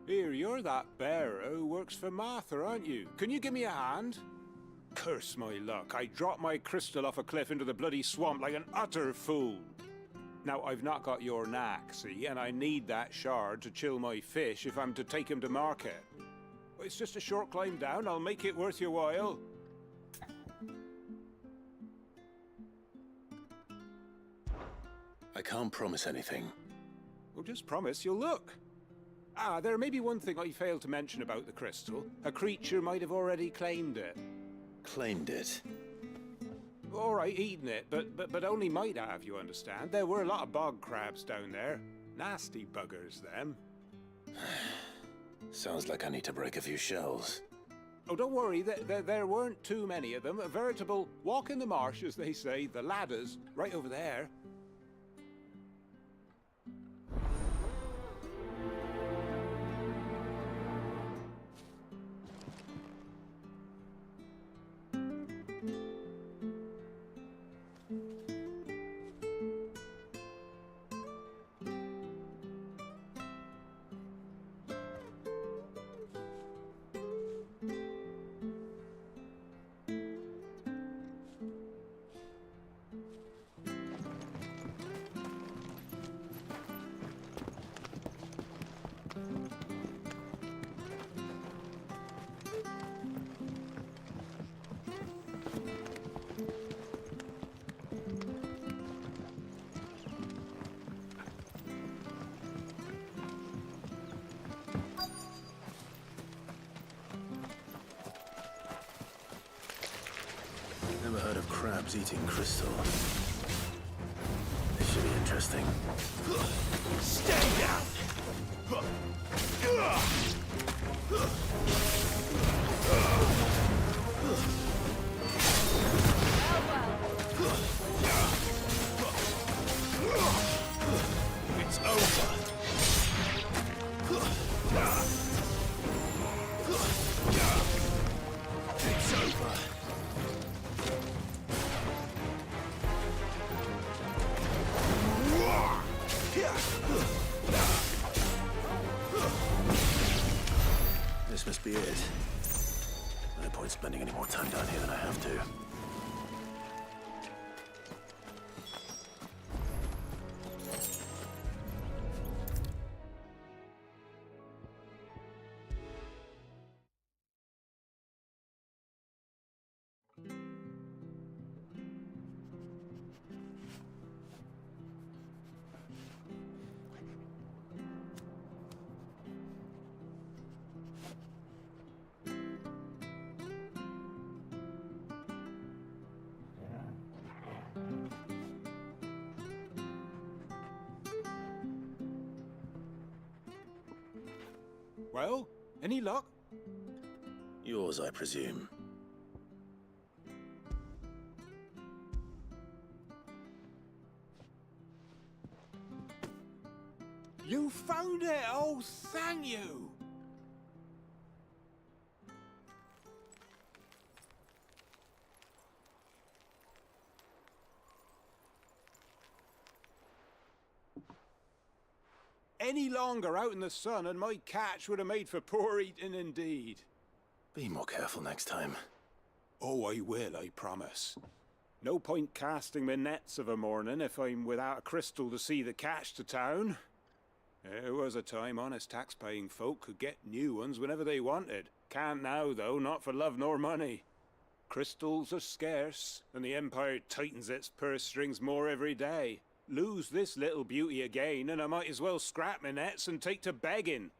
Speaker 23: Here, you're that bearer who works for Martha, aren't you? Can you give me a hand? Curse my luck, I dropped my crystal off a cliff into the bloody swamp like an utter fool. Now, I've not got your knack, see, and I need that shard to chill my fish if I'm to take him to market. It's just a short climb down, I'll make it worth your while.
Speaker 3: I can't promise anything.
Speaker 23: Well, just promise you'll look. Ah, there may be one thing I failed to mention about the crystal. A creature might have already claimed it.
Speaker 3: Claimed it?
Speaker 23: All right, eaten it, but only might have, you understand. There were a lot of bog crabs down there. Nasty buggers, them.
Speaker 3: Sounds like I need to break a few shells.
Speaker 23: Oh, don't worry, there weren't too many of them. A veritable walk in the marsh, as they say, the ladders, right over there.
Speaker 3: Never heard of crabs eating crystal. This should be interesting.
Speaker 16: Stay down! It's over. It's over.
Speaker 3: This must be it. No point spending any more time down here than I have to.
Speaker 23: Well, any luck?
Speaker 3: Yours, I presume.
Speaker 23: You found it! Oh, thank you! Any longer out in the sun and my catch would have made for poor eating indeed.
Speaker 3: Be more careful next time.
Speaker 23: Oh, I will, I promise. No point casting my nets of a morning if I'm without a crystal to see the catch to town. There was a time honest tax-paying folk could get new ones whenever they wanted. Can't now, though, not for love nor money. Crystals are scarce, and the Empire tightens its purse strings more every day. Lose this little beauty again, and I might as well scrap my nets and take to begging.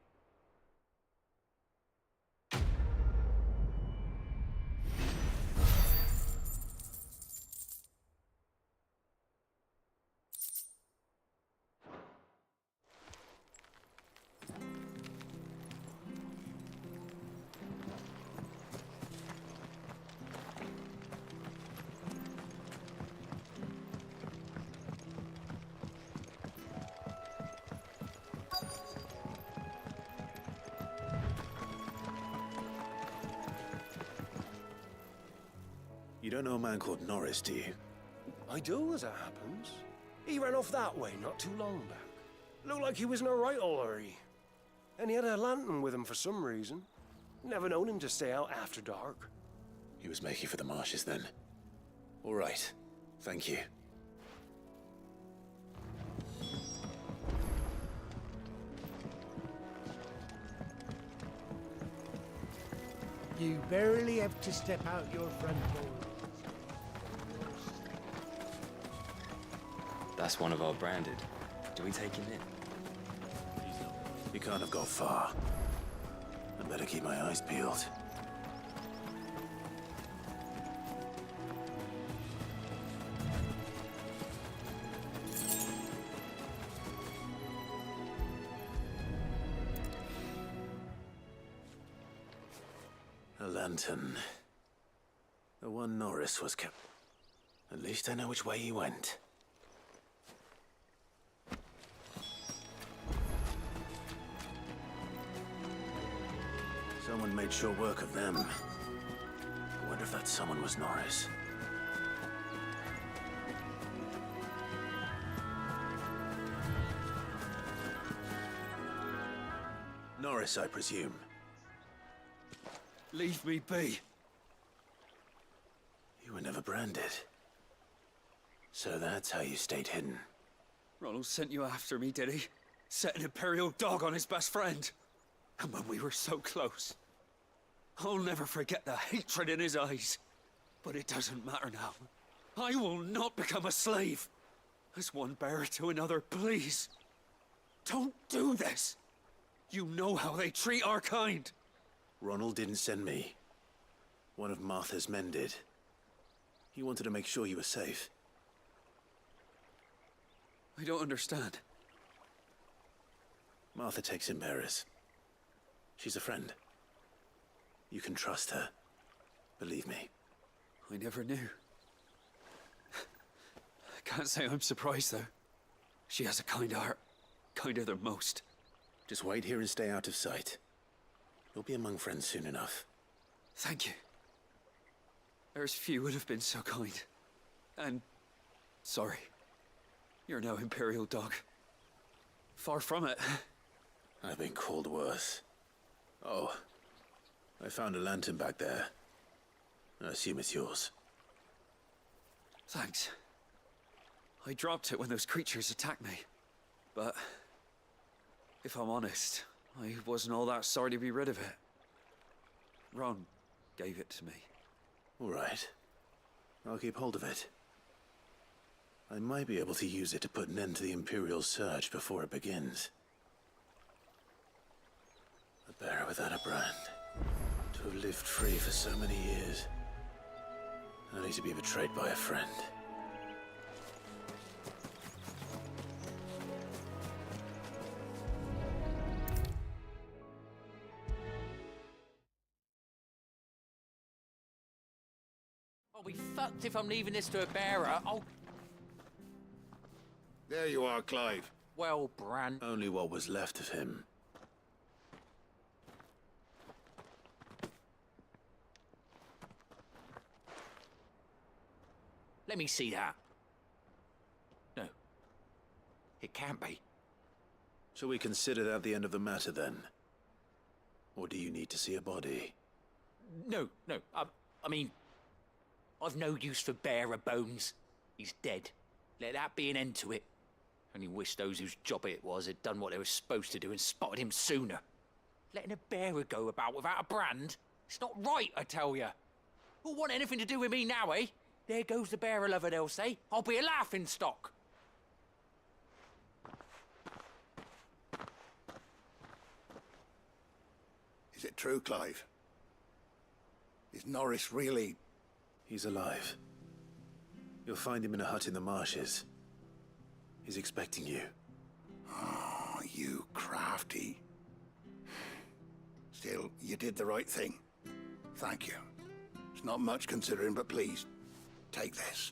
Speaker 3: You don't know a man called Norris, do you?
Speaker 9: I do, as it happens. He ran off that way not too long back. Looked like he was in a right old hurry. And he had a lantern with him for some reason. Never known him to stay out after dark.
Speaker 3: He was making for the marshes then. All right. Thank you.
Speaker 10: You barely have to step out your front door.
Speaker 11: That's one of our branded. Do we take him in?
Speaker 3: He can't have gone far. I better keep my eyes peeled. A lantern. The one Norris was kept. At least I know which way he went. Someone made sure work of them. I wonder if that someone was Norris. Norris, I presume.
Speaker 9: Leave me be.
Speaker 3: You were never branded. So that's how you stayed hidden.
Speaker 9: Ronald sent you after me, did he? Set an Imperial dog on his best friend. And when we were so close. I'll never forget the hatred in his eyes. But it doesn't matter now. I will not become a slave. As one bearer to another, please. Don't do this. You know how they treat our kind.
Speaker 3: Ronald didn't send me. One of Martha's men did. He wanted to make sure you were safe.
Speaker 9: I don't understand.
Speaker 3: Martha takes in bearers. She's a friend. You can trust her. Believe me.
Speaker 9: I never knew. I can't say I'm surprised, though. She has a kind heart. Kinder than most.
Speaker 3: Just wait here and stay out of sight. You'll be among friends soon enough.
Speaker 9: Thank you. There's few would have been so kind. And sorry. You're no Imperial dog. Far from it.
Speaker 3: I've been called worse. Oh, I found a lantern back there. I assume it's yours.
Speaker 9: Thanks. I dropped it when those creatures attacked me. But if I'm honest, I wasn't all that sorry to be rid of it. Ron gave it to me.
Speaker 3: All right. I'll keep hold of it. I might be able to use it to put an end to the Imperial surge before it begins. A bearer without a brand. To have lived free for so many years. Only to be betrayed by a friend.
Speaker 21: I'll be fucked if I'm leaving this to a bearer. Oh,
Speaker 6: There you are, Clive.
Speaker 21: well, Bran.
Speaker 3: Only what was left of him.
Speaker 21: Let me see that. No. It can't be.
Speaker 3: Shall we consider that the end of the matter, then? Or do you need to see a body?
Speaker 21: No. I mean, I've no use for bearer bones. He's dead. Let that be an end to it. Only wish those whose job it was had done what they were supposed to do and spotted him sooner. Letting a bearer go about without a brand? It's not right, I tell you. Who'll want anything to do with me now, eh? There goes the bearer lover, they'll say. I'll be a laughingstock.
Speaker 6: Is it true, Clive? Is Norris really...
Speaker 3: He's alive. You'll find him in a hut in the marshes. He's expecting you.
Speaker 6: Oh, you crafty. Still, you did the right thing. Thank you. It's not much considering, but please, take this.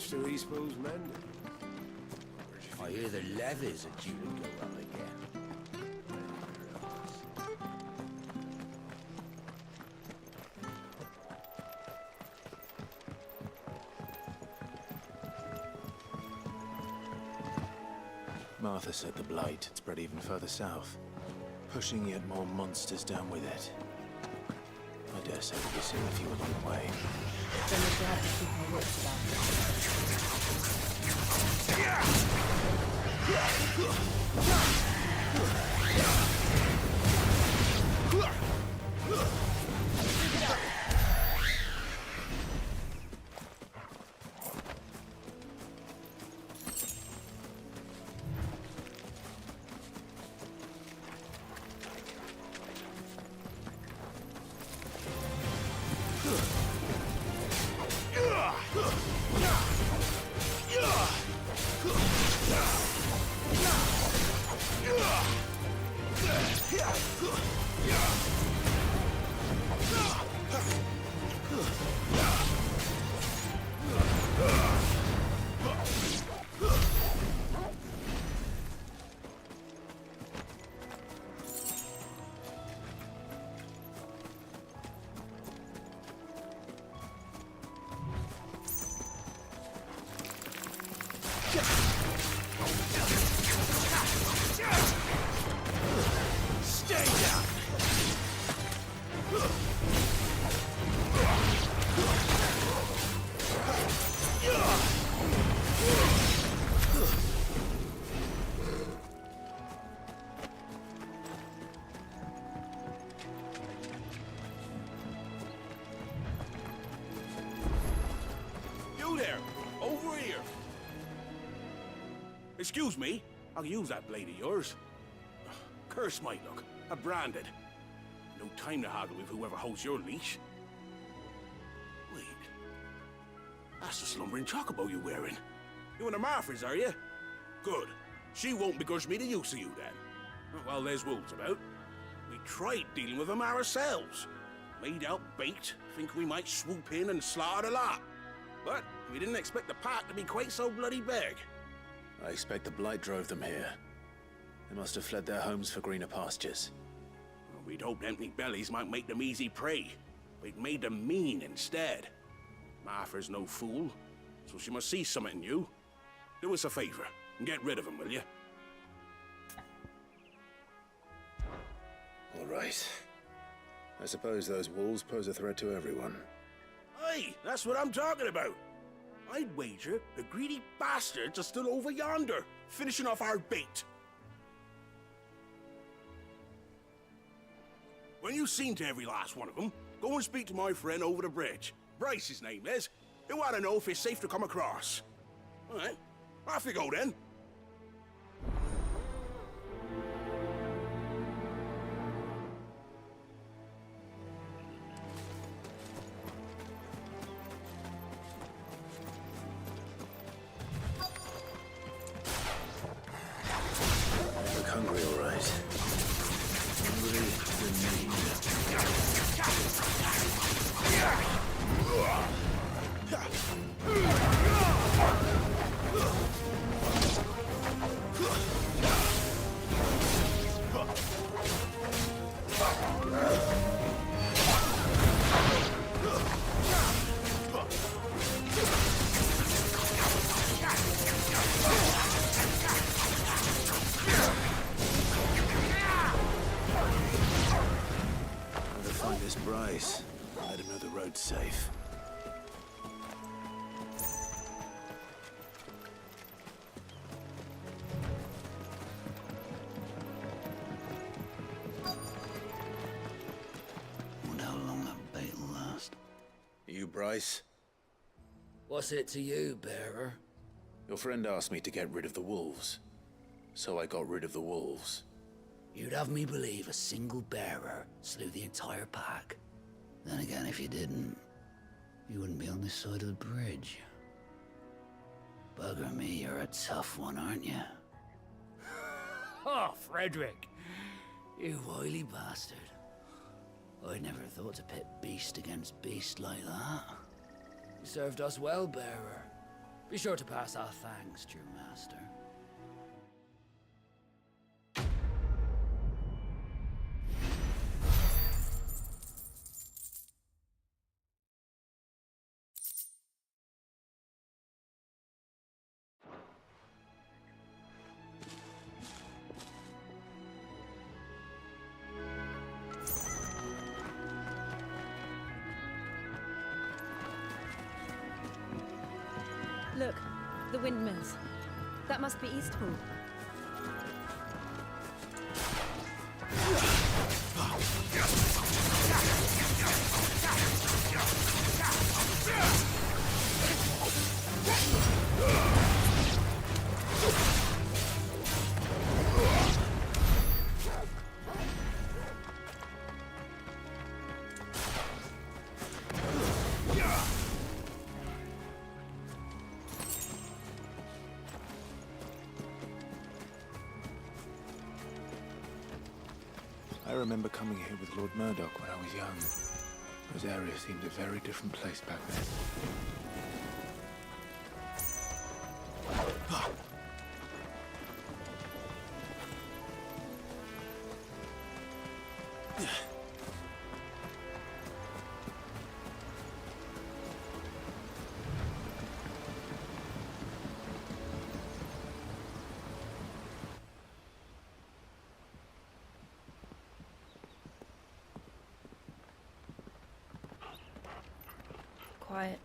Speaker 20: much do these fools mend?
Speaker 5: I hear the levies are due to go up again.
Speaker 3: Martha said the blight had spread even further south, pushing yet more monsters down with it. I dare say we'll be seeing a few along the way.
Speaker 8: Then we should have to keep our wits
Speaker 4: Excuse me, I'll use that blade of yours. Curse my luck, I'm branded. No time to haggle with whoever holds your leash. Wait, that's the slumbering chocobo you're wearing. You and the Marthas, are you? Good. She won't begrudge me the use of you then. Well, there's wolves about. We tried dealing with them ourselves. Made out bait, think we might swoop in and slaughter the lot. But we didn't expect the pack to be quite so bloody big.
Speaker 3: I expect the blight drove them here. They must have fled their homes for greener pastures.
Speaker 4: Well, we'd hoped empty bellies might make them easy prey. We'd made them mean instead. Martha's no fool, so she must see something in you. Do us a favor and get rid of them, will you?
Speaker 3: All right. I suppose those wolves pose a threat to everyone.
Speaker 4: Aye, that's what I'm talking about. I'd wager the greedy bastards are still over yonder, finishing off our bait. When you've seen to every last one of them, go and speak to my friend over the bridge. Bryce, his name is. He'll want to know if it's safe to come across. All right, off you go then.
Speaker 3: Hungry, all right. Hungry Bryce. Let him know the road's safe.
Speaker 5: Wonder how long that bait will last.
Speaker 3: You, Bryce?
Speaker 5: What's it to you, bearer?
Speaker 3: Your friend asked me to get rid of the wolves. So I got rid of the wolves.
Speaker 5: You'd have me believe a single bearer slew the entire pack. Then again, if you didn't, you wouldn't be on this side of the bridge. Bugger me, you're a tough one, aren't you? Oh, Frederick! You wily bastard. I'd never thought to pit beast against beast like that. You served us well, bearer. Be sure to pass our thanks to your master.
Speaker 8: Look, the windmills. That must be Eastpool.
Speaker 3: I remember coming here with Lord Murdoch when I was young. Rosaria seemed a very different place back then.
Speaker 1: Quiet,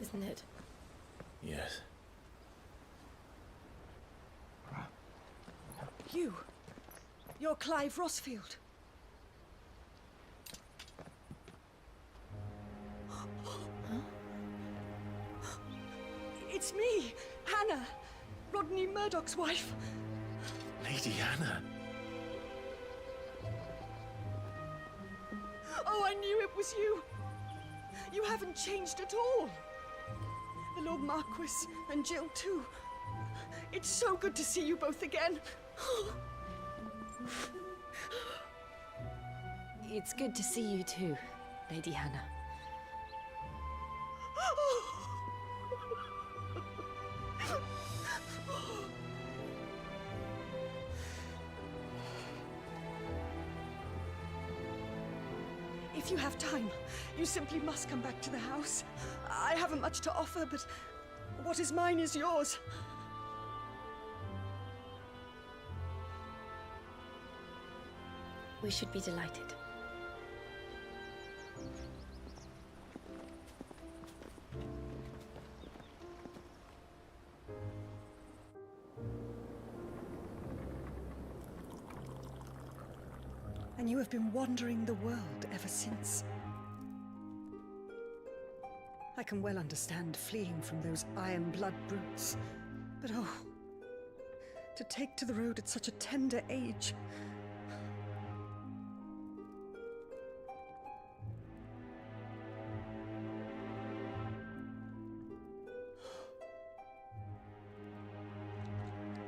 Speaker 1: isn't it?
Speaker 3: Yes.
Speaker 12: You're Clive Rossfield. It's me, Hannah, Rodney Murdoch's wife.
Speaker 3: Lady Hannah.
Speaker 12: Oh, I knew it was you. You haven't changed at all. The Lord Marquis and Jill too. It's so good to see you both again.
Speaker 8: It's good to see you too, Lady Hannah.
Speaker 12: If you have time, you simply must come back to the house. I haven't much to offer, but what is mine is yours.
Speaker 1: We should be delighted.
Speaker 12: And you have been wandering the world ever since. I can well understand fleeing from those iron blood brutes, but oh, to take to the road at such a tender age.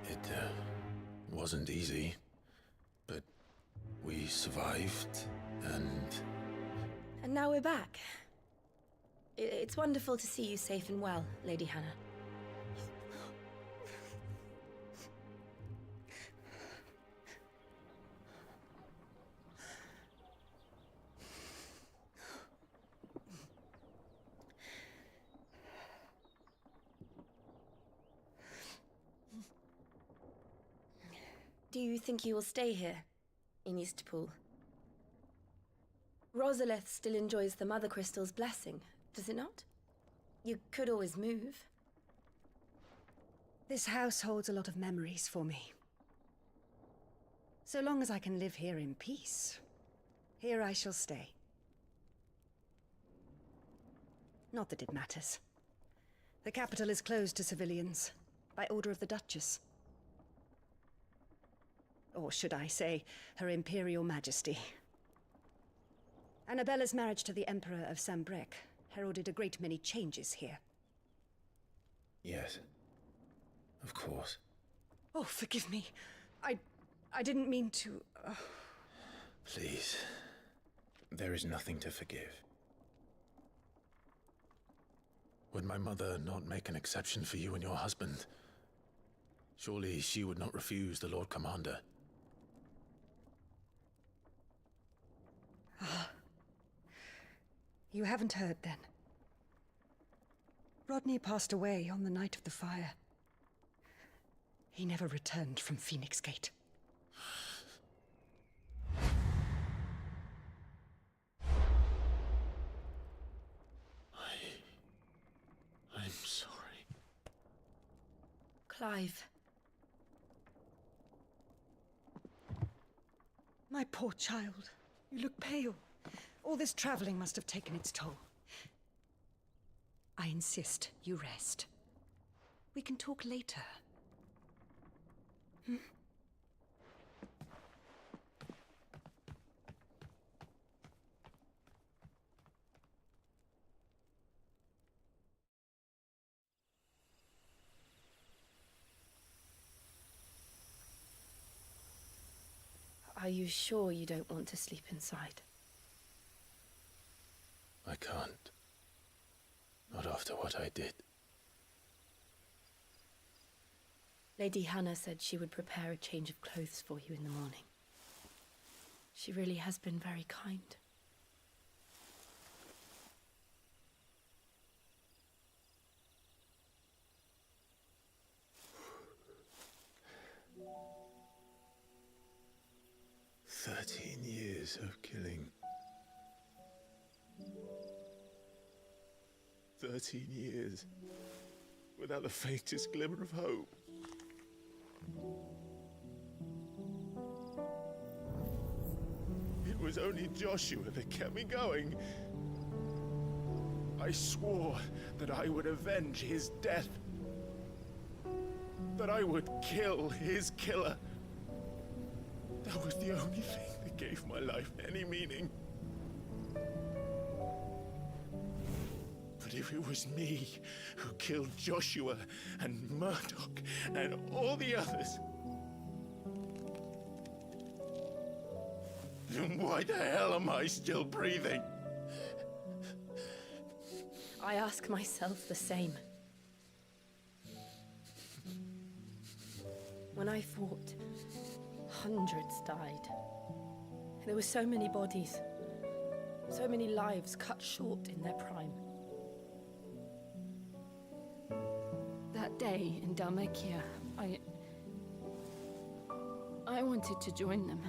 Speaker 3: It wasn't easy, but we survived, and...
Speaker 1: And now we're back. It's wonderful to see you safe and well, Lady Hannah. Do you think you will stay here, in Eastpool? Rosalith still enjoys the Mother Crystal's blessing, does it not? You could always move.
Speaker 12: This house holds a lot of memories for me. So long as I can live here in peace, here I shall stay. Not that it matters. The capital is closed to civilians, by order of the Duchess. Or should I say, Her Imperial Majesty. Annabella's marriage to the Emperor of Sambrec heralded a great many changes here.
Speaker 3: Yes. Of course.
Speaker 12: Oh, forgive me. I didn't mean to...
Speaker 3: Please. There is nothing to forgive. Would my mother not make an exception for you and your husband? Surely she would not refuse the Lord Commander.
Speaker 15: You haven't heard, then. Rodney passed away on the night of the fire. He never returned from Phoenix Gate.
Speaker 3: I'm sorry.
Speaker 1: Clive.
Speaker 15: My poor child. You look pale. All this traveling must have taken its toll. I insist you rest. We can talk later. Hmm?
Speaker 1: Are you sure you don't want to sleep inside?
Speaker 3: I can't. Not after what I did.
Speaker 1: Lady Hannah said she would prepare a change of clothes for you in the morning. She really has been very kind.
Speaker 3: Years of killing. 13 years without the faintest glimmer of hope. It was only Joshua that kept me going. I swore that I would avenge his death. That I would kill his killer. That was the only thing that gave my life any meaning. But if it was me who killed Joshua and Murdoch and all the others, then why the hell am I still breathing?
Speaker 1: I ask myself the same. When I fought, hundreds died. There were so many bodies, so many lives cut short in their prime. That day in Dalmekia, I wanted to join them.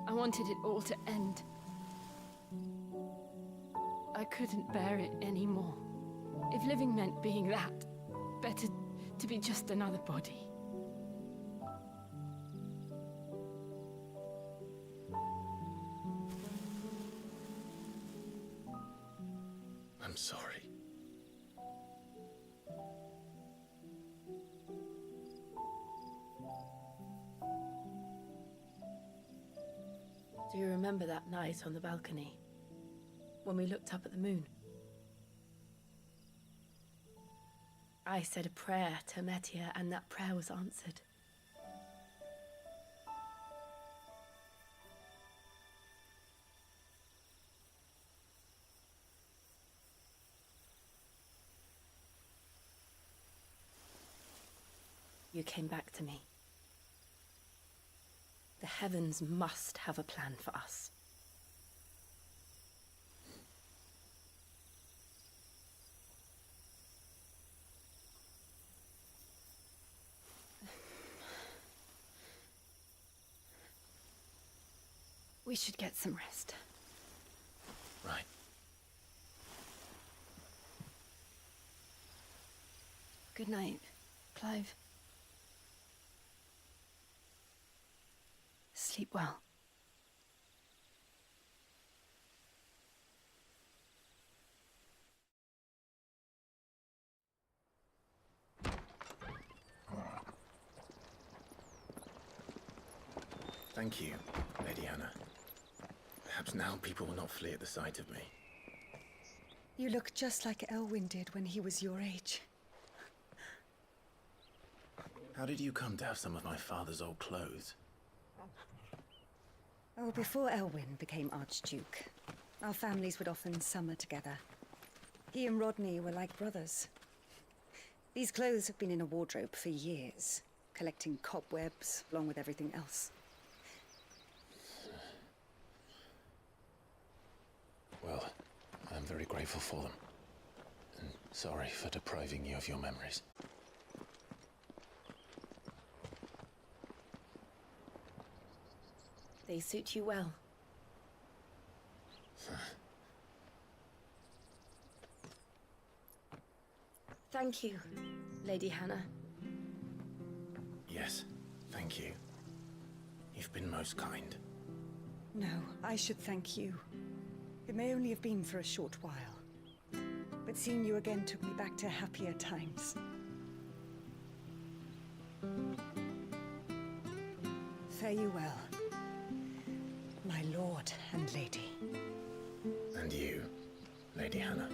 Speaker 1: I wanted it all to end. I couldn't bear it anymore. If living meant being that, better to be just another body.
Speaker 3: I'm sorry.
Speaker 1: Do you remember that night on the balcony, when we looked up at the moon? I said a prayer to Metia, and that prayer was answered. You came back to me. The heavens must have a plan for us. We should get some rest.
Speaker 3: Right.
Speaker 1: Good night, Clive. Sleep well.
Speaker 3: Thank you, Lady Hannah. Perhaps now people will not flee at the sight of me.
Speaker 15: You look just like Elwyn did when he was your age.
Speaker 3: How did you come to have some of my father's old clothes?
Speaker 15: Oh, before Elwyn became Archduke, our families would often summer together. He and Rodney were like brothers. These clothes have been in a wardrobe for years, collecting cobwebs along with everything else.
Speaker 3: Well, I'm very grateful for them. And sorry for depriving you of your memories.
Speaker 1: They suit you well. Thank you, Lady Hannah.
Speaker 3: Yes, thank you. You've been most kind.
Speaker 15: No, I should thank you. It may only have been for a short while, but seeing you again took me back to happier times. Fare you well, my lord and lady.
Speaker 3: And you, Lady Hannah.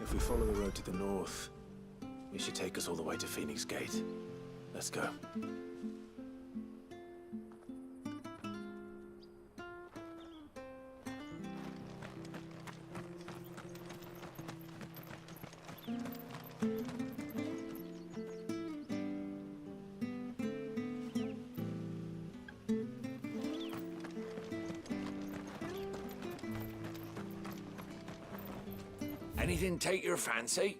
Speaker 3: If we follow the road to the north, it should take us all the way to Phoenix Gate. Let's go.
Speaker 16: Anything take your fancy?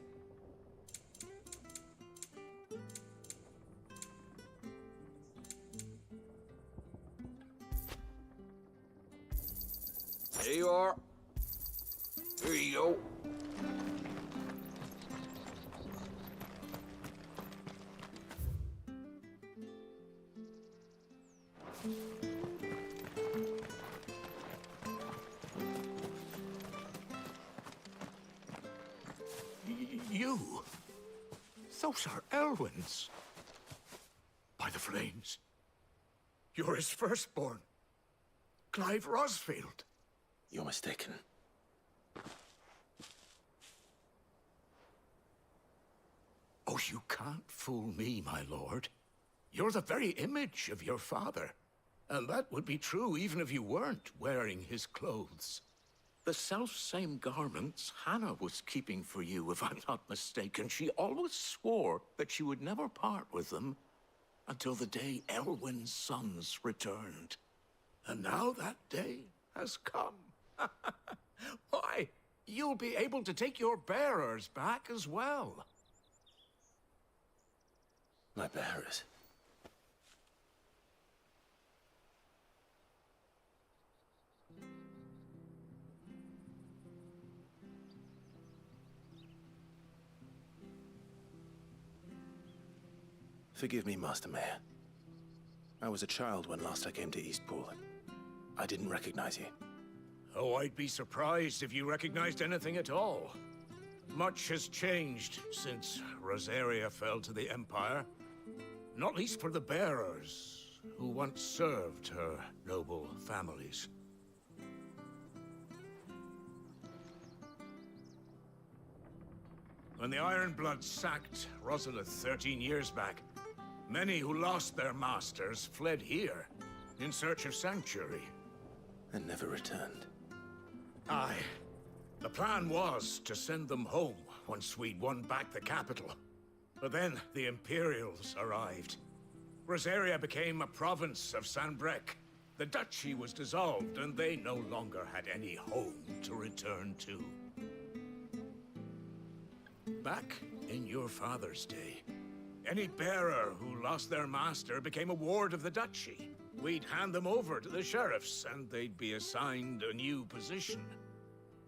Speaker 16: There you are. Here you go.
Speaker 2: You? Those are Elwyn's. By the flames. You're his firstborn. Clive Rosfield.
Speaker 3: You're mistaken.
Speaker 2: Oh, you can't fool me, my lord. You're the very image of your father. And that would be true even if you weren't wearing his clothes. The self-same garments Hannah was keeping for you, if I'm not mistaken. She always swore that she would never part with them until the day Elwyn's sons returned. And now that day has come. Why, you'll be able to take your bearers back as well.
Speaker 3: My bearers? Forgive me, Master Mayor. I was a child when last I came to Eastpool. I didn't recognize you.
Speaker 2: Oh, I'd be surprised if you recognized anything at all. Much has changed since Rosaria fell to the Empire. Not least for the bearers, who once served her noble families. When the Ironbloods sacked Rosalith 13 years back, many who lost their masters fled here in search of sanctuary.
Speaker 3: And never returned.
Speaker 2: Aye. The plan was to send them home once we'd won back the capital. But then the Imperials arrived. Rosaria became a province of Sanbreque. The duchy was dissolved, and they no longer had any home to return to. Back in your father's day, any bearer who lost their master became a ward of the duchy. We'd hand them over to the sheriffs, and they'd be assigned a new position.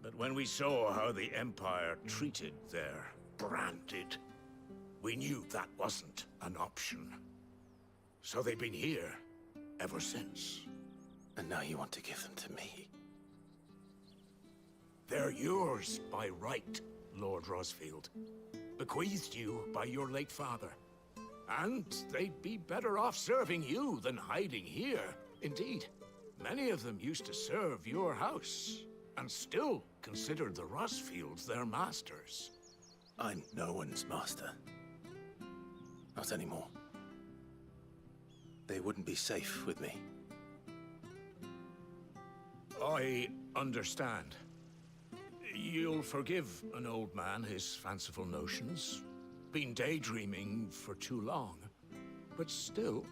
Speaker 2: But when we saw how the Empire treated their branded, we knew that wasn't an option. So they've been here ever since.
Speaker 3: And now you want to give them to me?
Speaker 2: They're yours by right, Lord Rosfield. Bequeathed you by your late father. And they'd be better off serving you than hiding here. Indeed, many of them used to serve your house, and still considered the Rosfields their masters.
Speaker 3: I'm no one's master. Not anymore. They wouldn't be safe with me.
Speaker 2: I understand. You'll forgive an old man his fanciful notions. Been daydreaming for too long. But still,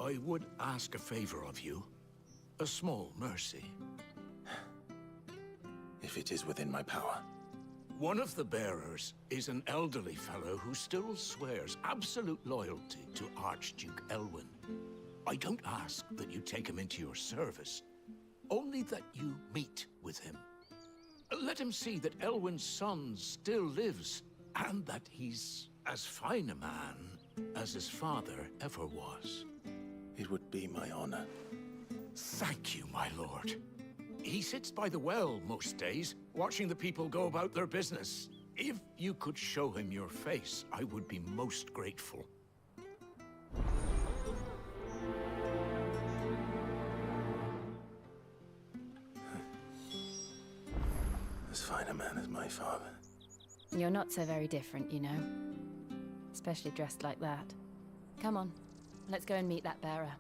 Speaker 2: I would ask a favor of you. A small mercy.
Speaker 3: If it is within my power.
Speaker 2: One of the bearers is an elderly fellow who still swears absolute loyalty to Archduke Elwyn. I don't ask that you take him into your service, only that you meet with him. Let him see that Elwyn's son still lives, and that he's as fine a man as his father ever was.
Speaker 3: It would be my honor.
Speaker 2: Thank you, my lord. He sits by the well most days, watching the people go about their business. If you could show him your face, I would be most grateful.
Speaker 3: As fine a man as my father.
Speaker 8: You're not so very different, you know. Especially dressed like that. Come on, let's go and meet that bearer.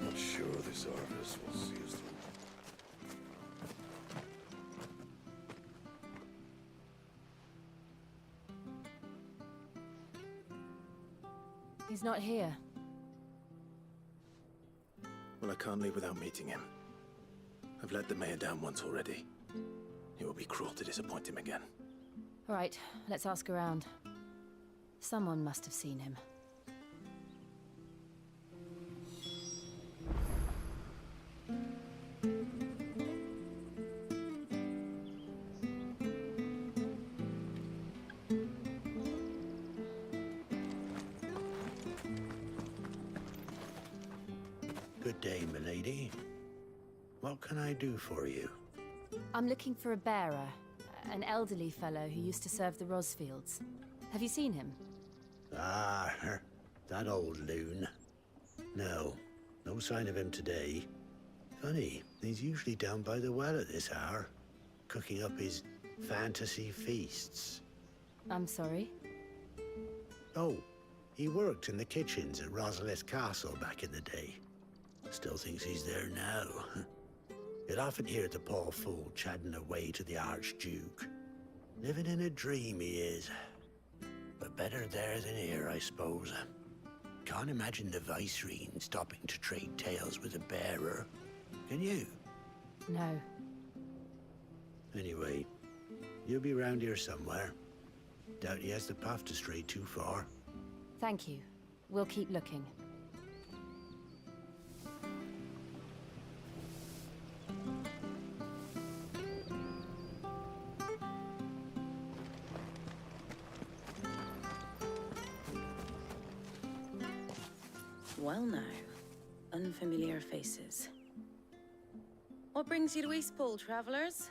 Speaker 14: Not sure this harvest will see us through.
Speaker 8: He's not here.
Speaker 3: Well, I can't leave without meeting him. I've let the mayor down once already. It would be cruel to disappoint him again.
Speaker 8: All right, let's ask around. Someone must have seen him.
Speaker 10: Good day, milady. What can I do for you?
Speaker 8: I'm looking for a bearer, an elderly fellow who used to serve the Rosfields. Have you seen him?
Speaker 10: Ah, that old loon. No, no sign of him today. Funny, he's usually down by the well at this hour, cooking up his fantasy feasts.
Speaker 8: I'm sorry?
Speaker 10: Oh, he worked in the kitchens at Rosalith Castle back in the day. Still thinks he's there now. You'd often hear the poor fool chatting away to the Archduke. Living in a dream he is. But better there than here, I suppose. Can't imagine the Vicereine stopping to trade tales with a bearer. Can you?
Speaker 8: No.
Speaker 10: Anyway, you'll be round here somewhere. Doubt he has the path to stray too far.
Speaker 8: Thank you. We'll keep looking.
Speaker 17: Well now, unfamiliar faces. What brings you to Eastpool, travelers?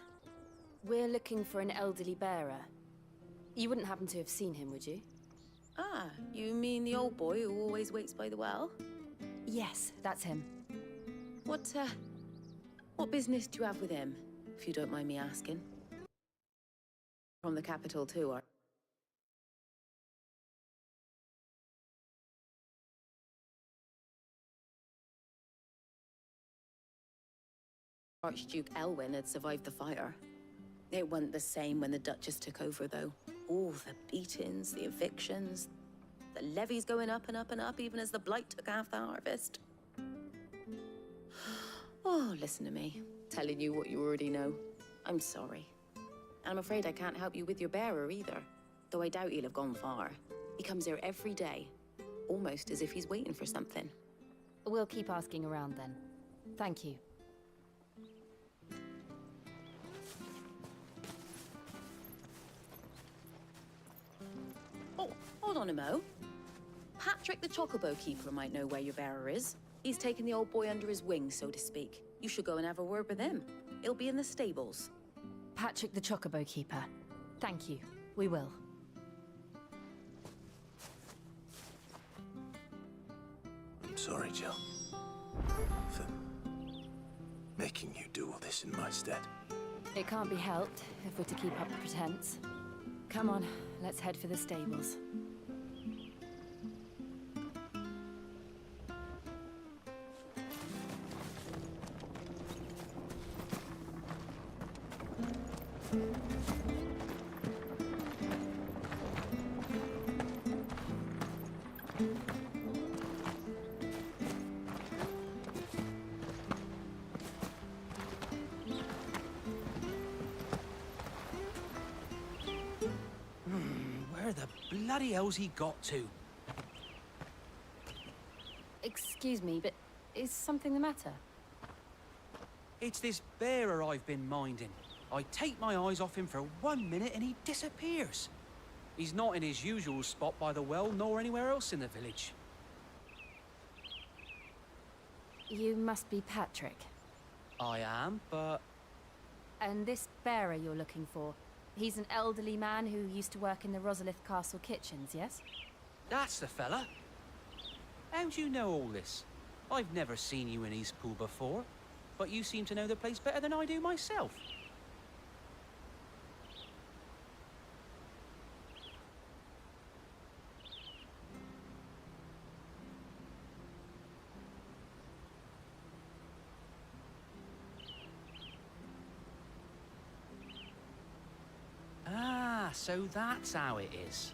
Speaker 8: We're looking for an elderly bearer. You wouldn't happen to have seen him, would you?
Speaker 17: Ah, you mean the old boy who always waits by the well?
Speaker 8: Yes, that's him.
Speaker 17: What business do you have with him, if you don't mind me asking? From the capital too, are... Archduke Elwyn had survived the fire. It wasn't the same when the Duchess took over, though. All the beatings, the evictions, the levies going up and up and up, even as the Blight took half the harvest. Oh, listen to me, telling you what you already know. I'm sorry. And I'm afraid I can't help you with your bearer either, though I doubt he'll have gone far. He comes here every day, almost as if he's waiting for something.
Speaker 8: We'll keep asking around then. Thank you.
Speaker 17: Oh, hold on a mo. Patrick the Chocobo Keeper might know where your bearer is. He's taken the old boy under his wing, so to speak. You should go and have a word with him. He'll be in the stables.
Speaker 8: Patrick the Chocobo Keeper. Thank you. We will.
Speaker 3: I'm sorry, Jill. For making you do all this in my stead.
Speaker 8: It can't be helped if we're to keep up the pretense. Come on, let's head for the stables.
Speaker 9: Where the bloody hell's he got to?
Speaker 8: Excuse me, but is something the matter?
Speaker 9: It's this bearer I've been minding. I take my eyes off him for 1 minute and he disappears. He's not in his usual spot by the well, nor anywhere else in the village.
Speaker 8: You must be Patrick.
Speaker 9: I am, but...
Speaker 8: And this bearer you're looking for, he's an elderly man who used to work in the Rosalith Castle kitchens, yes?
Speaker 9: That's the fella. How do you know all this? I've never seen you in Eastpool before, but you seem to know the place better than I do myself. Ah, so that's how it is.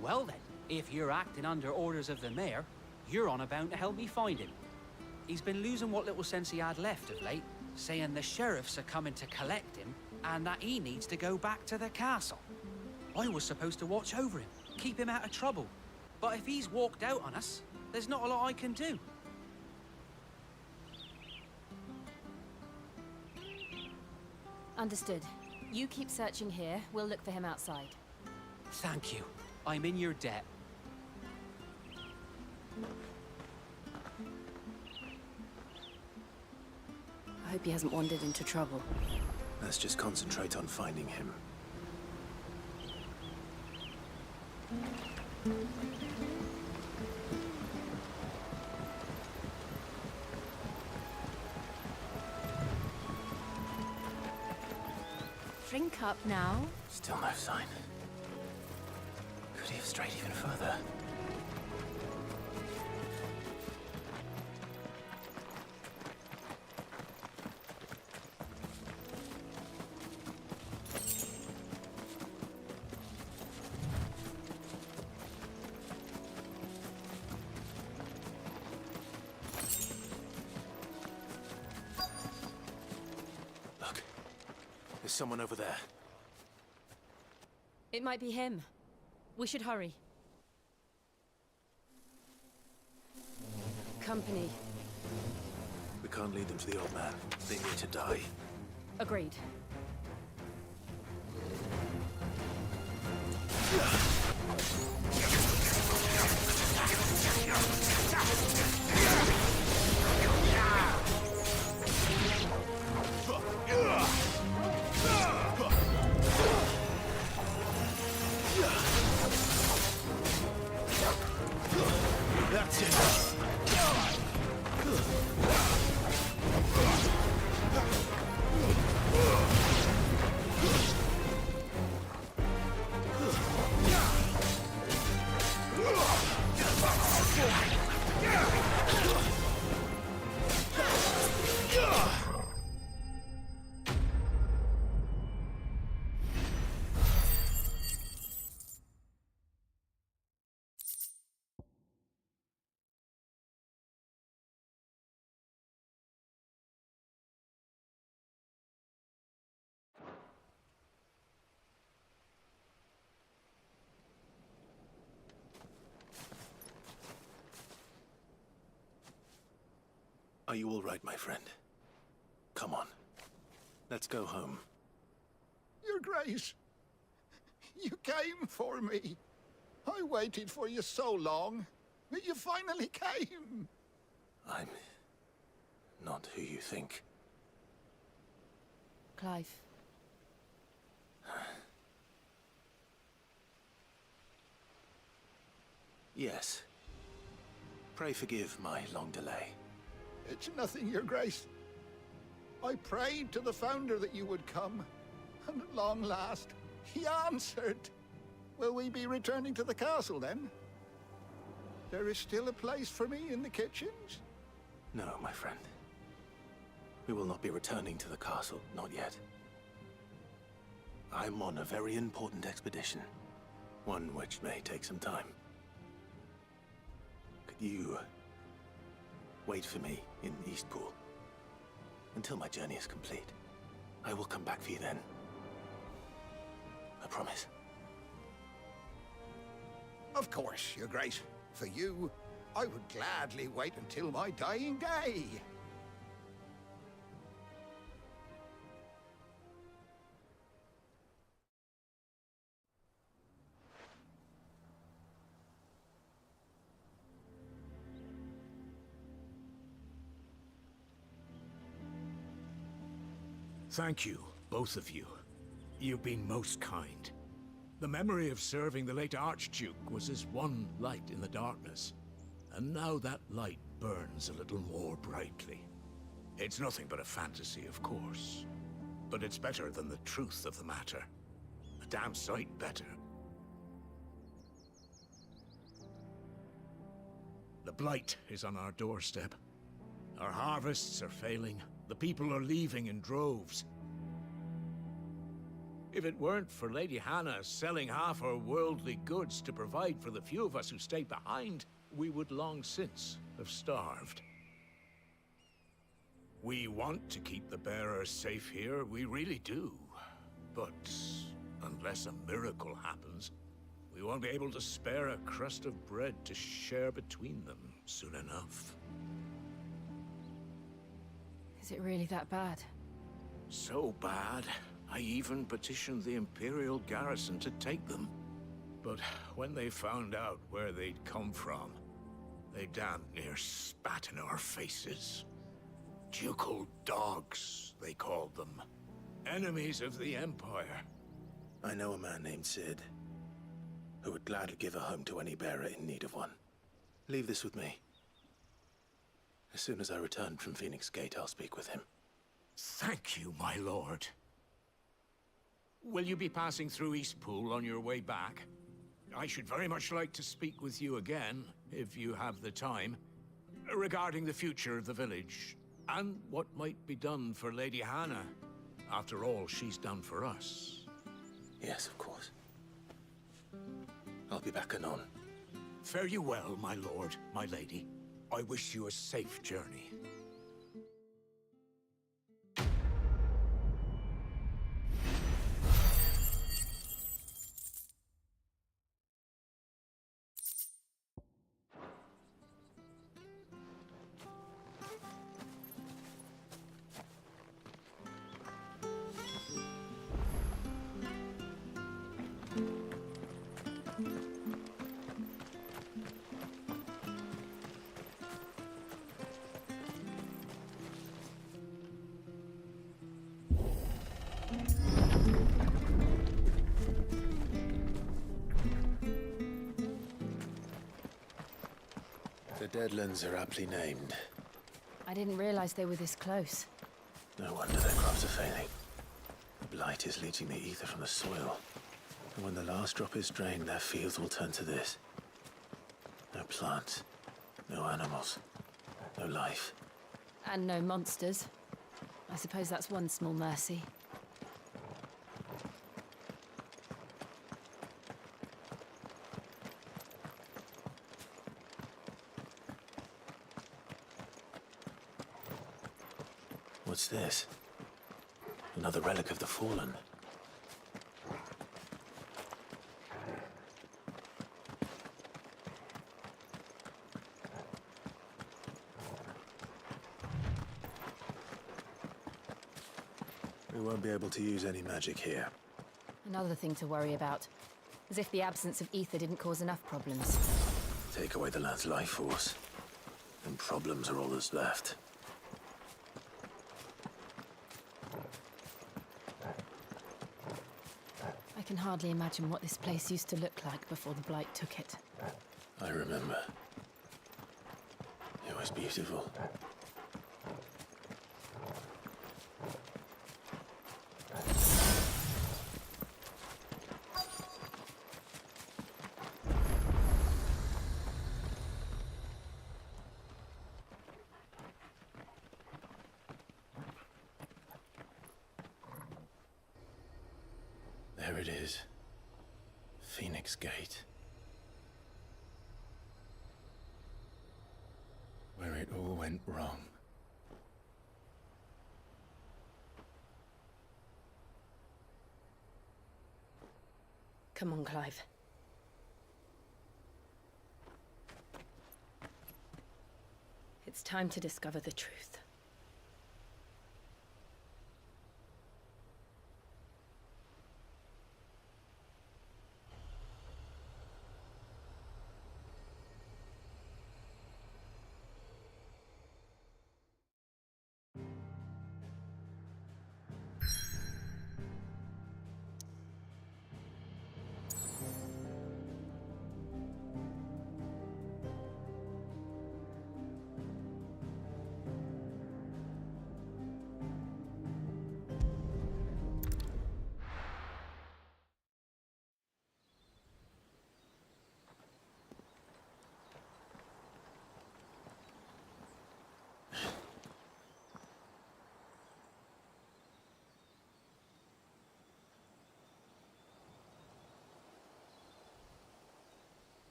Speaker 9: Well then, if you're acting under orders of the mayor, you're on about to help me find him. He's been losing what little sense he had left of late, saying the sheriffs are coming to collect him and that he needs to go back to the castle. I was supposed to watch over him, keep him out of trouble. But if he's walked out on us, there's not a lot I can do.
Speaker 8: Understood. You keep searching here, we'll look for him outside.
Speaker 9: Thank you. I'm in your debt.
Speaker 13: I hope he hasn't wandered into trouble.
Speaker 3: Let's just concentrate on finding him.
Speaker 8: Drink up now.
Speaker 3: Still no sign. Could he have strayed even further? someone over there.
Speaker 8: It might be him. We should hurry. Company.
Speaker 3: We can't lead them to the old man. They need to die.
Speaker 8: Agreed.
Speaker 3: That's it. Are you all right, my friend? Come on. Let's go home.
Speaker 6: Your Grace, you came for me. I waited for you so long, but you finally came.
Speaker 3: I'm not who you think.
Speaker 8: Clive.
Speaker 3: Yes. Pray forgive my long delay.
Speaker 6: It's nothing, Your Grace. I prayed to the Founder that you would come, and at long last, he answered. Will we be returning to the castle, then? There is still a place for me in the kitchens?
Speaker 3: No, my friend. We will not be returning to the castle, not yet. I'm on a very important expedition, one which may take some time. Could you wait for me in Eastpool until my journey is complete? I will come back for you then. I promise.
Speaker 6: Of course, Your Grace. For you, I would gladly wait until my dying day.
Speaker 2: Thank you, both of you. You've been most kind. The memory of serving the late Archduke was as one light in the darkness, and now that light burns a little more brightly. It's nothing but a fantasy, of course, but it's better than the truth of the matter. A damn sight better. The blight is on our doorstep. Our harvests are failing. The people are leaving in droves. If it weren't for Lady Hannah selling half her worldly goods to provide for the few of us who stayed behind, we would long since have starved. We want to keep the bearers safe here, we really do. But unless a miracle happens, we won't be able to spare a crust of bread to share between them soon enough.
Speaker 8: Is it really that bad?
Speaker 2: So bad, I even petitioned the Imperial garrison to take them. But when they found out where they'd come from, they damn near spat in our faces. Ducal dogs, they called them. Enemies of the Empire.
Speaker 3: I know a man named Sid, who would gladly give a home to any bearer in need of one. Leave this with me. As soon as I return from Phoenix Gate, I'll speak with him.
Speaker 2: Thank you, my lord. Will you be passing through Eastpool on your way back? I should very much like to speak with you again, if you have the time, regarding the future of the village, and what might be done for Lady Hannah, after all she's done for us.
Speaker 3: Yes, of course. I'll be back anon.
Speaker 2: Fare you well, my lord, my lady. I wish you a safe journey.
Speaker 3: The Deadlands are aptly named.
Speaker 8: I didn't realize they were this close.
Speaker 3: No wonder their crops are failing. The blight is leaching the ether from the soil. And when the last drop is drained, their fields will turn to this. No plants, no animals, no life.
Speaker 8: And no monsters. I suppose that's one small mercy.
Speaker 3: What's this? Another relic of the Fallen. We won't be able to use any magic here.
Speaker 8: Another thing to worry about. As if the absence of ether didn't cause enough problems.
Speaker 3: Take away the land's life force, and problems are all that's left.
Speaker 8: I can hardly imagine what this place used to look like before the Blight took it.
Speaker 3: I remember. It was beautiful. There it is. Phoenix Gate. Where it all went wrong.
Speaker 1: Come on, Clive. It's time to discover the truth.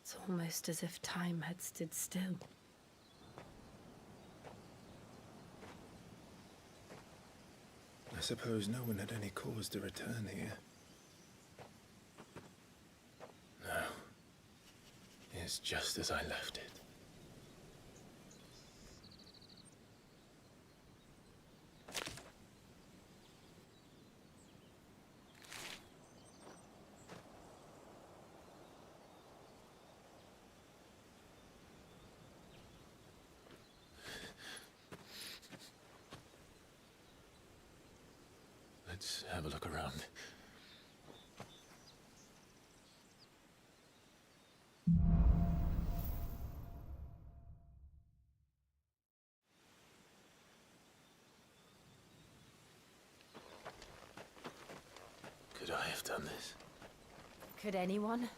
Speaker 1: It's almost as if time had stood still.
Speaker 3: I suppose no one had any cause to return here. No. It's just as I left it. Let's have a look around. Could I have done this?
Speaker 8: Could anyone?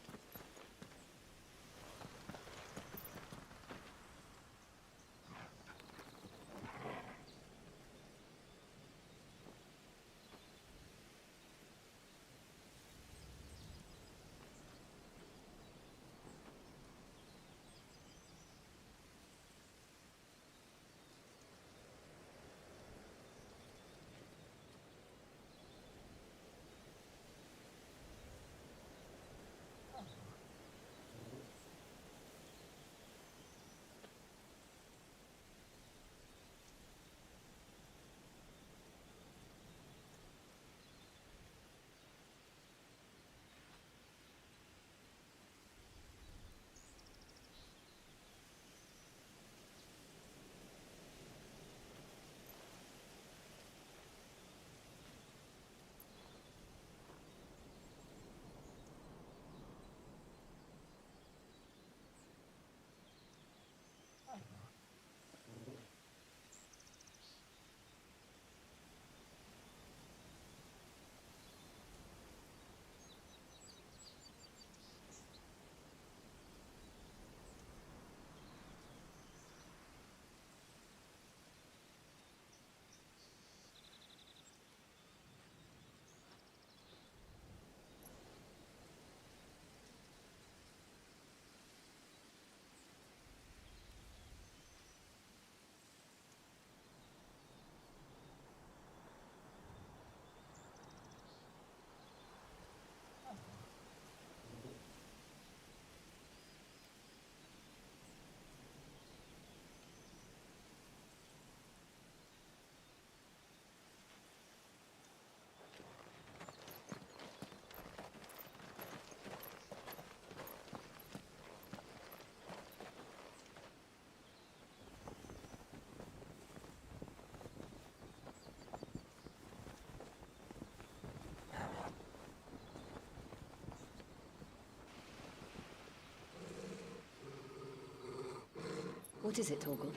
Speaker 8: What is it, Torgal?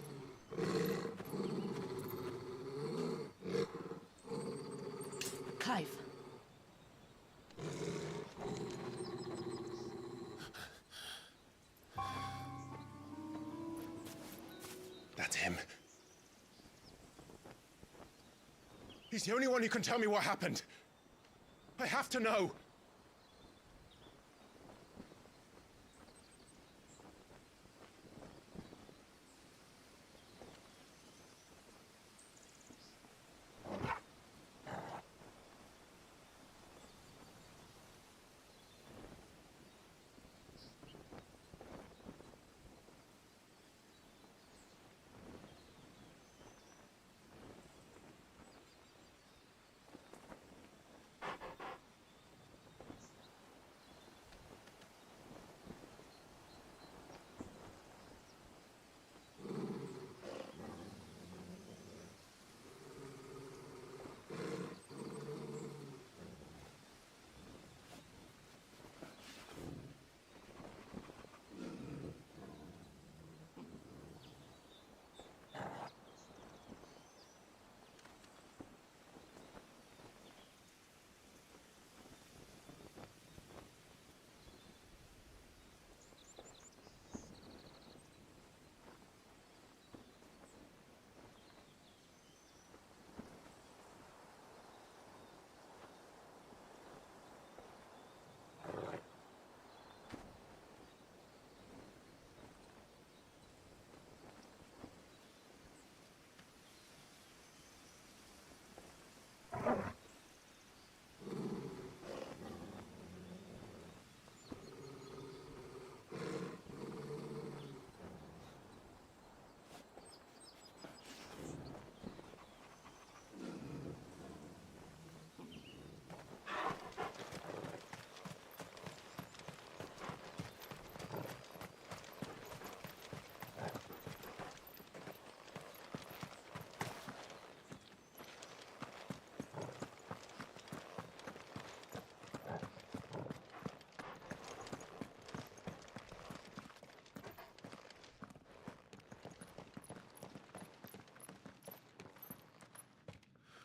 Speaker 8: Clive.
Speaker 3: That's him. He's the only one who can tell me what happened. I have to know.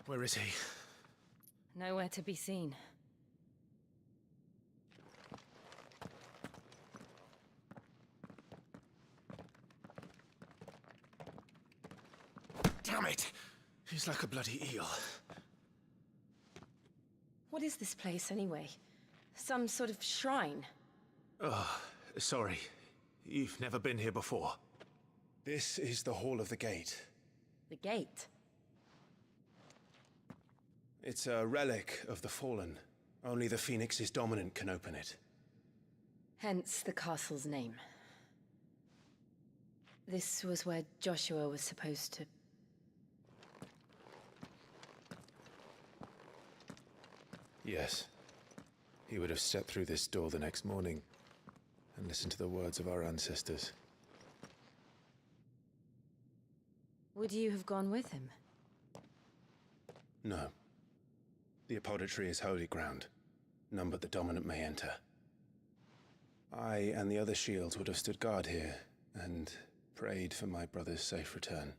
Speaker 3: Where is he?
Speaker 8: Nowhere to be seen.
Speaker 3: Damn it! He's like a bloody eel.
Speaker 1: What is this place, anyway? Some sort of shrine?
Speaker 3: Oh, sorry. You've never been here before. This is the Hall of the Gate.
Speaker 1: The gate?
Speaker 3: It's a relic of the Fallen. Only the Phoenix's dominant can open it.
Speaker 1: Hence the castle's name. This was where Joshua was supposed to...
Speaker 3: Yes. He would have stepped through this door the next morning and listened to the words of our ancestors.
Speaker 1: Would you have gone with him?
Speaker 3: No. The apodatory is holy ground. None but the dominant may enter. I and the other shields would have stood guard here and prayed for my brother's safe return.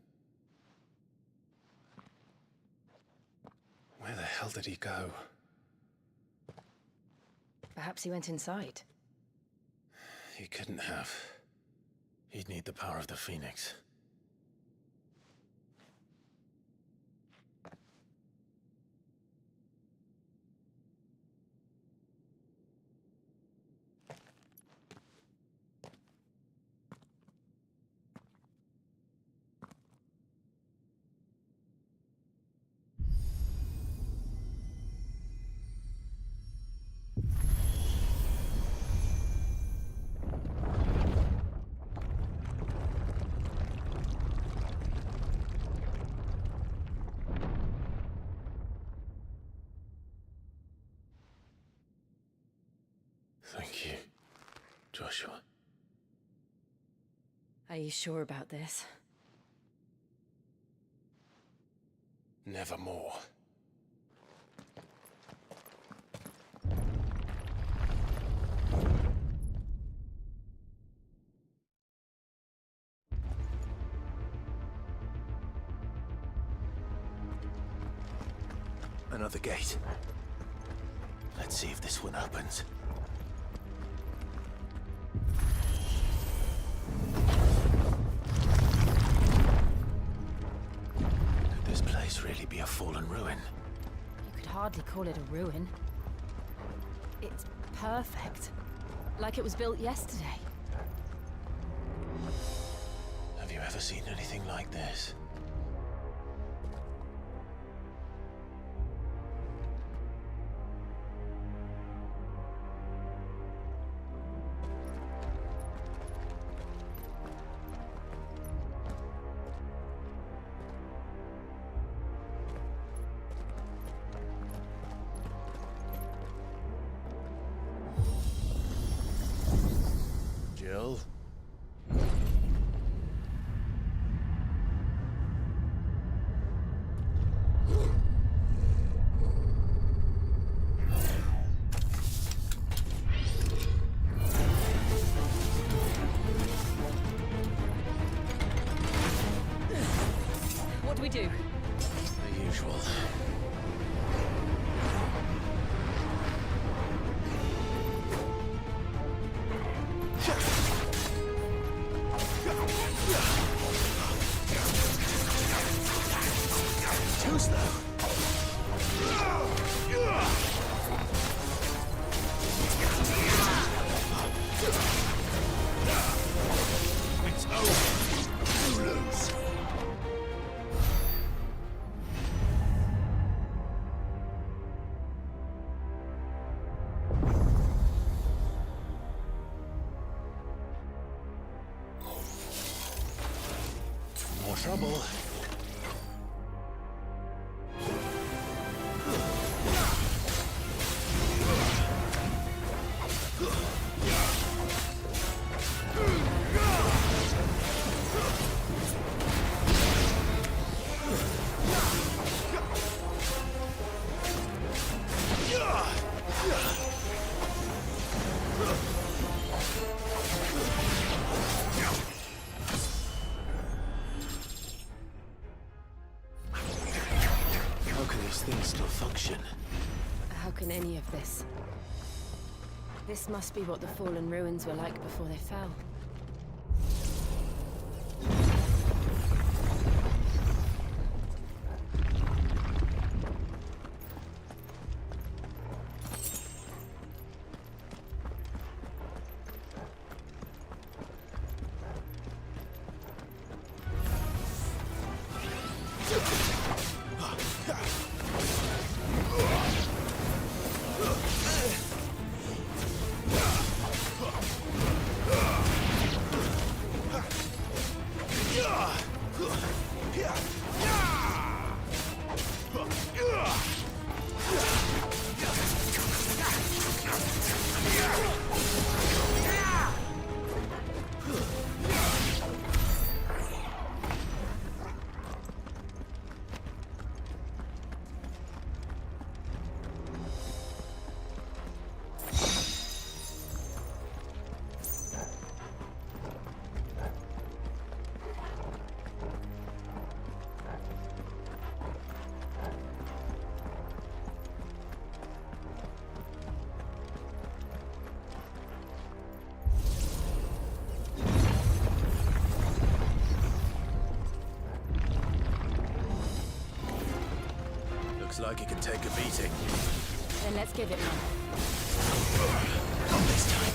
Speaker 3: Where the hell did he go?
Speaker 1: Perhaps he went inside.
Speaker 3: He couldn't have. He'd need the power of the Phoenix. Thank you, Joshua.
Speaker 1: Are you sure about this?
Speaker 3: Nevermore. Another gate. Let's see if this one opens. Could this place really be a fallen ruin?
Speaker 8: You could hardly call it a ruin. It's perfect. Like it was built yesterday.
Speaker 3: Have you ever seen anything like this? Jill?
Speaker 8: What do we do?
Speaker 3: The usual. Too slow. It's over. You lose. More trouble. How can these things still function?
Speaker 8: How can any of this? This must be what the fallen ruins were like before they fell.
Speaker 3: Looks like it can take a beating.
Speaker 8: Then let's give it one.
Speaker 3: Not this time.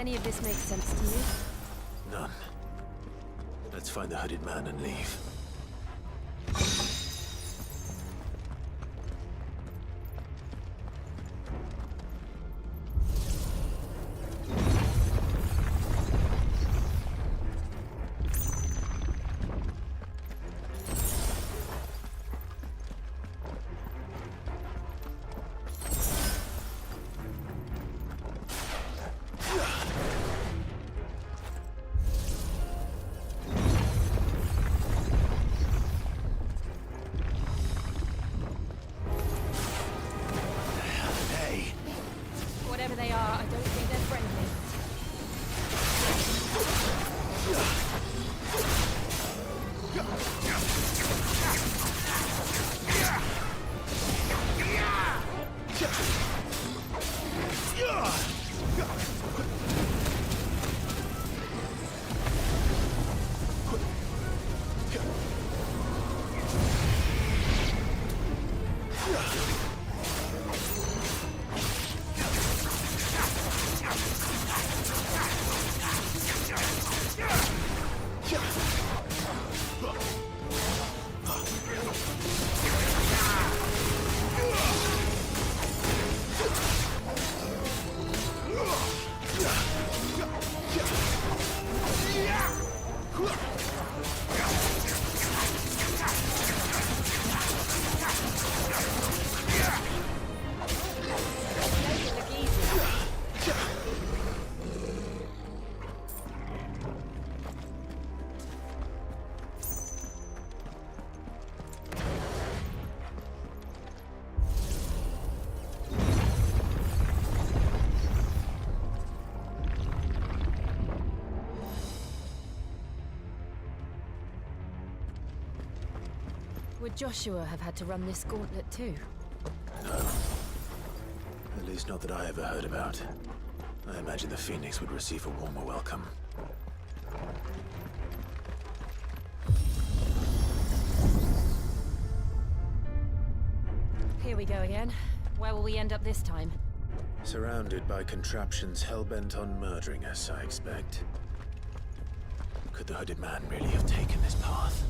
Speaker 8: any of this make sense to you?
Speaker 3: None. Let's find the hooded man and leave.
Speaker 8: Whatever they are, I don't think they're friendly. Would Joshua have had to run this gauntlet too?
Speaker 3: No. At least not that I ever heard about. I imagine the Phoenix would receive a warmer welcome.
Speaker 8: Here we go again. Where will we end up this time?
Speaker 3: Surrounded by contraptions hell-bent on murdering us, I expect. Could the hooded man really have taken this path?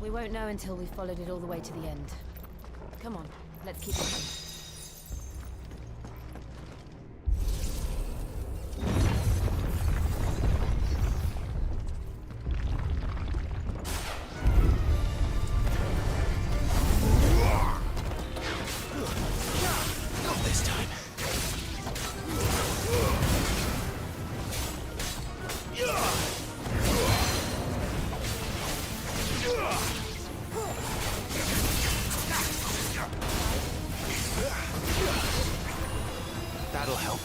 Speaker 8: We won't know until we've followed it all the way to the end. Come on, let's keep moving.
Speaker 3: Not this time. That'll help.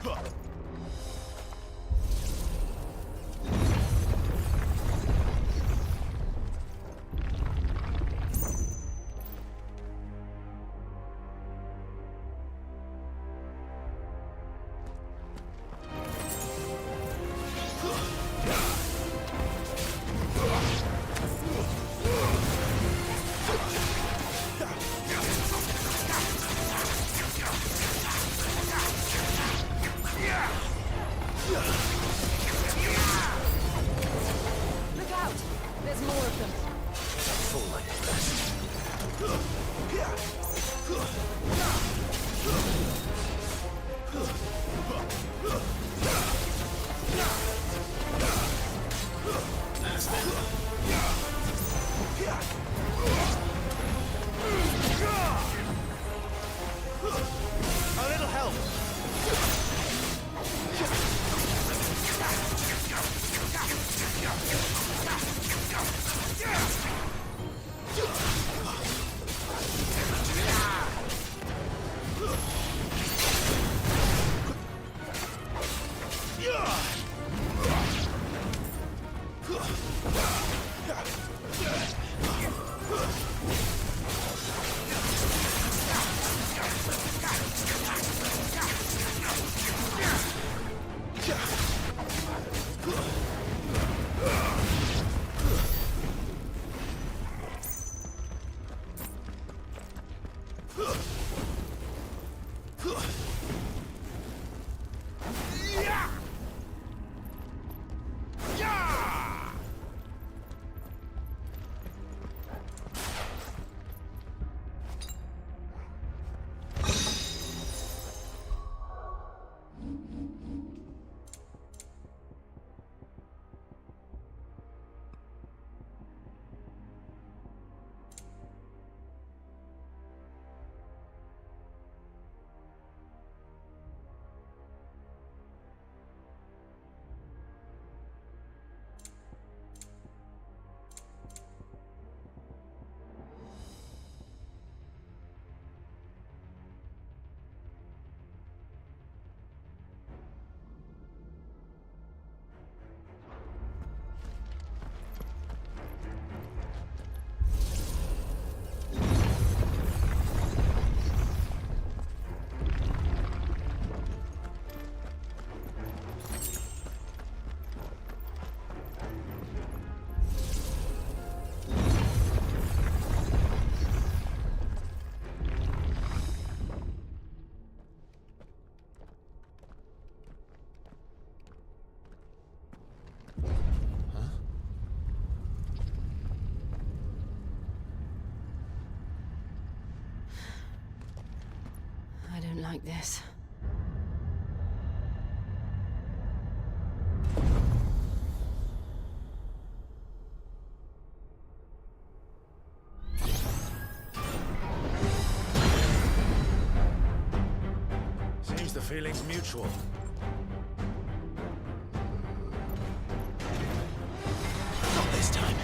Speaker 8: Look out! There's more of them.
Speaker 3: Full like
Speaker 18: A little help.
Speaker 1: I don't like this.
Speaker 18: Seems the feeling's mutual.
Speaker 3: Not this time.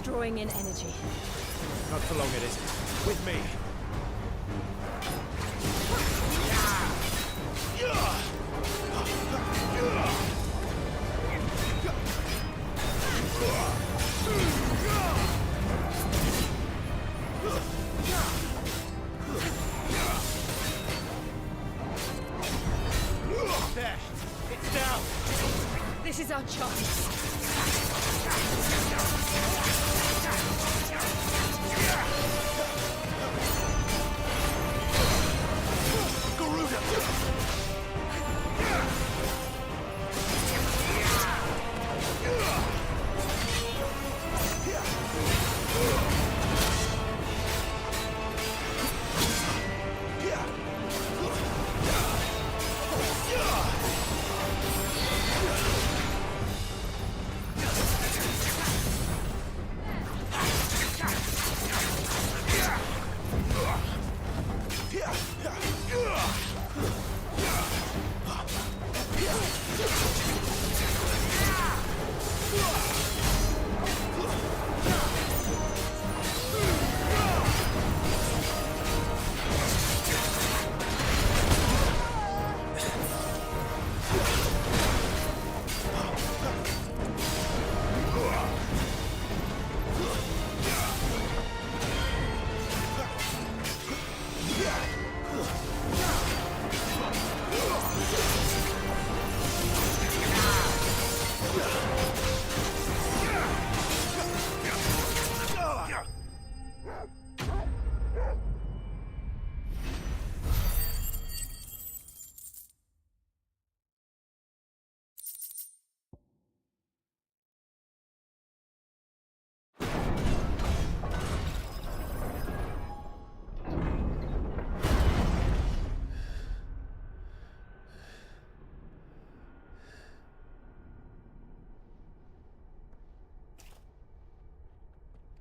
Speaker 1: Drawing in energy.
Speaker 18: Not for long it isn't. With me.
Speaker 3: Yeah!
Speaker 18: There! It's down!
Speaker 1: This is our chance.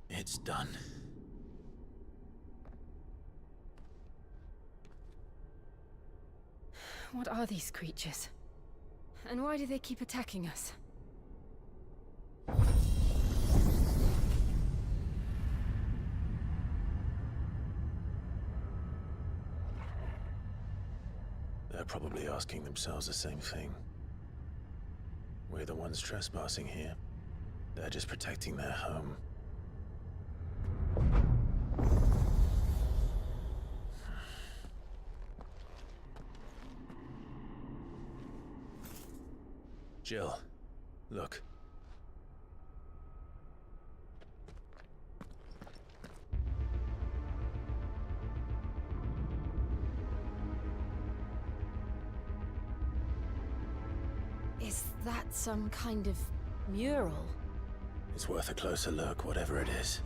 Speaker 3: It's done.
Speaker 8: What are these creatures? And why do they keep attacking us?
Speaker 3: They're probably asking themselves the same thing. We're the ones trespassing here. They're just protecting their home. Jill, look.
Speaker 8: Is that some kind of mural?
Speaker 3: It's worth a closer look, whatever it is.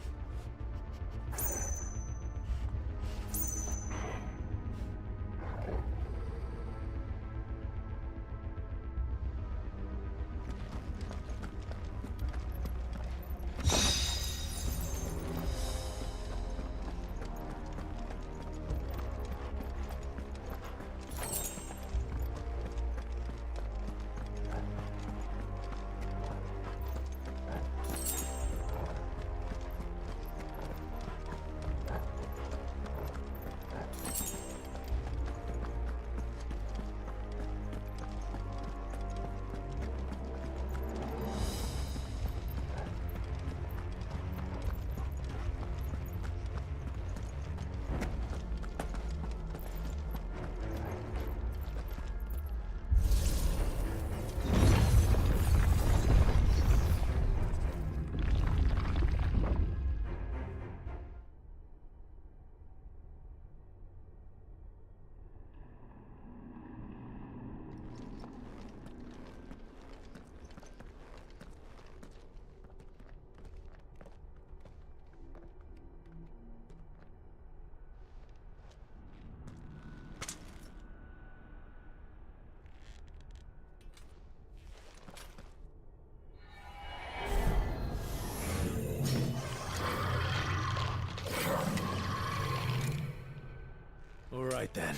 Speaker 3: All right then.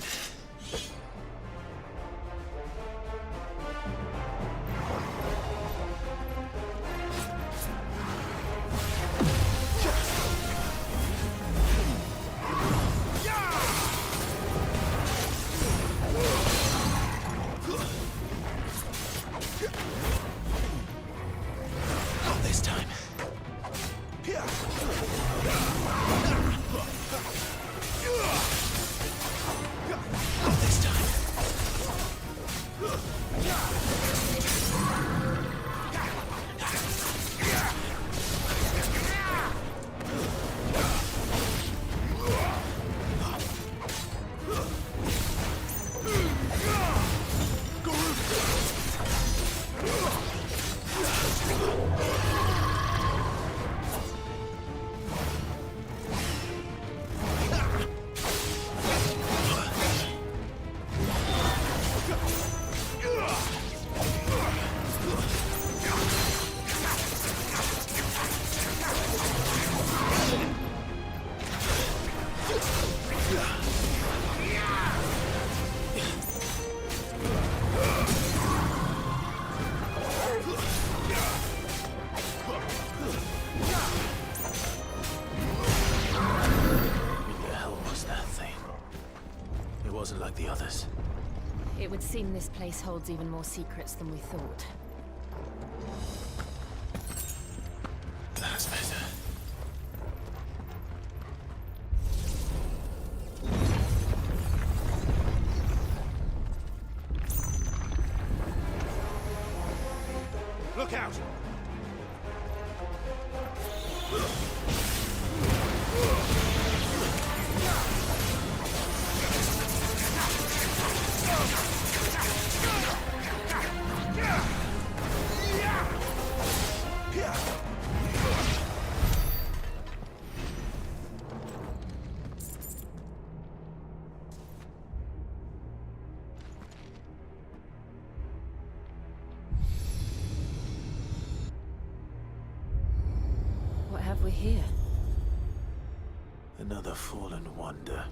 Speaker 3: Not this time. Like the others.
Speaker 8: It would seem this place holds even more secrets than we thought.
Speaker 3: That's better.
Speaker 23: Look out!
Speaker 8: What have we here?
Speaker 3: Another fallen wonder.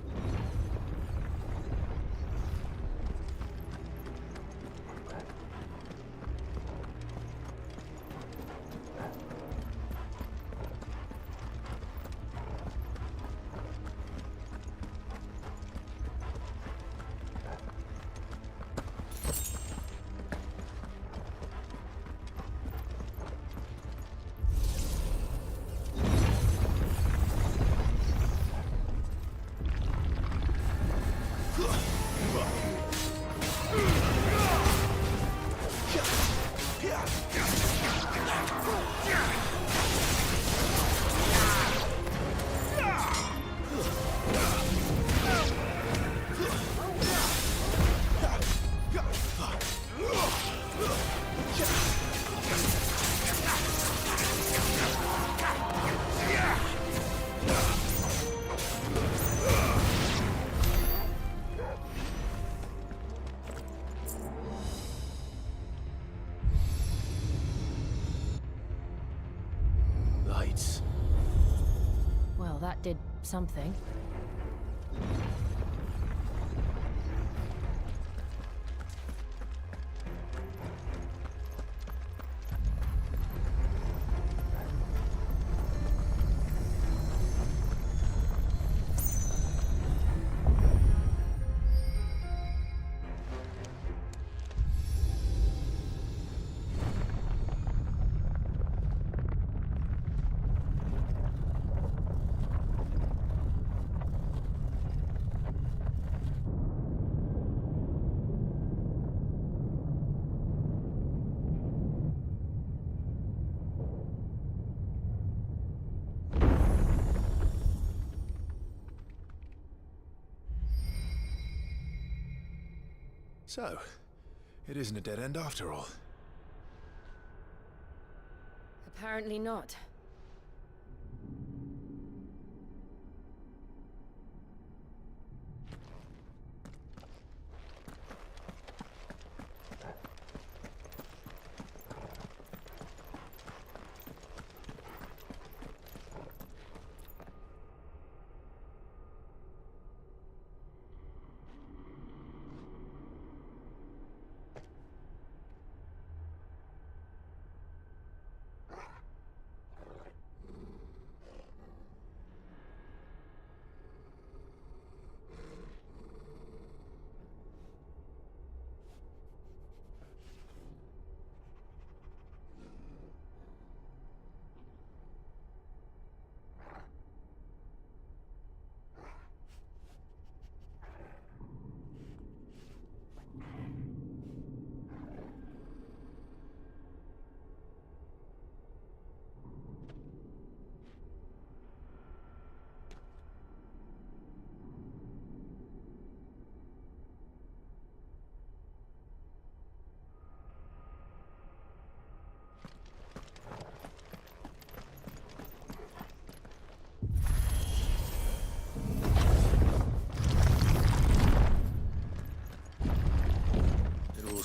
Speaker 3: Lights.
Speaker 8: Well, that did something.
Speaker 18: So, it isn't a dead end after all.
Speaker 8: Apparently not.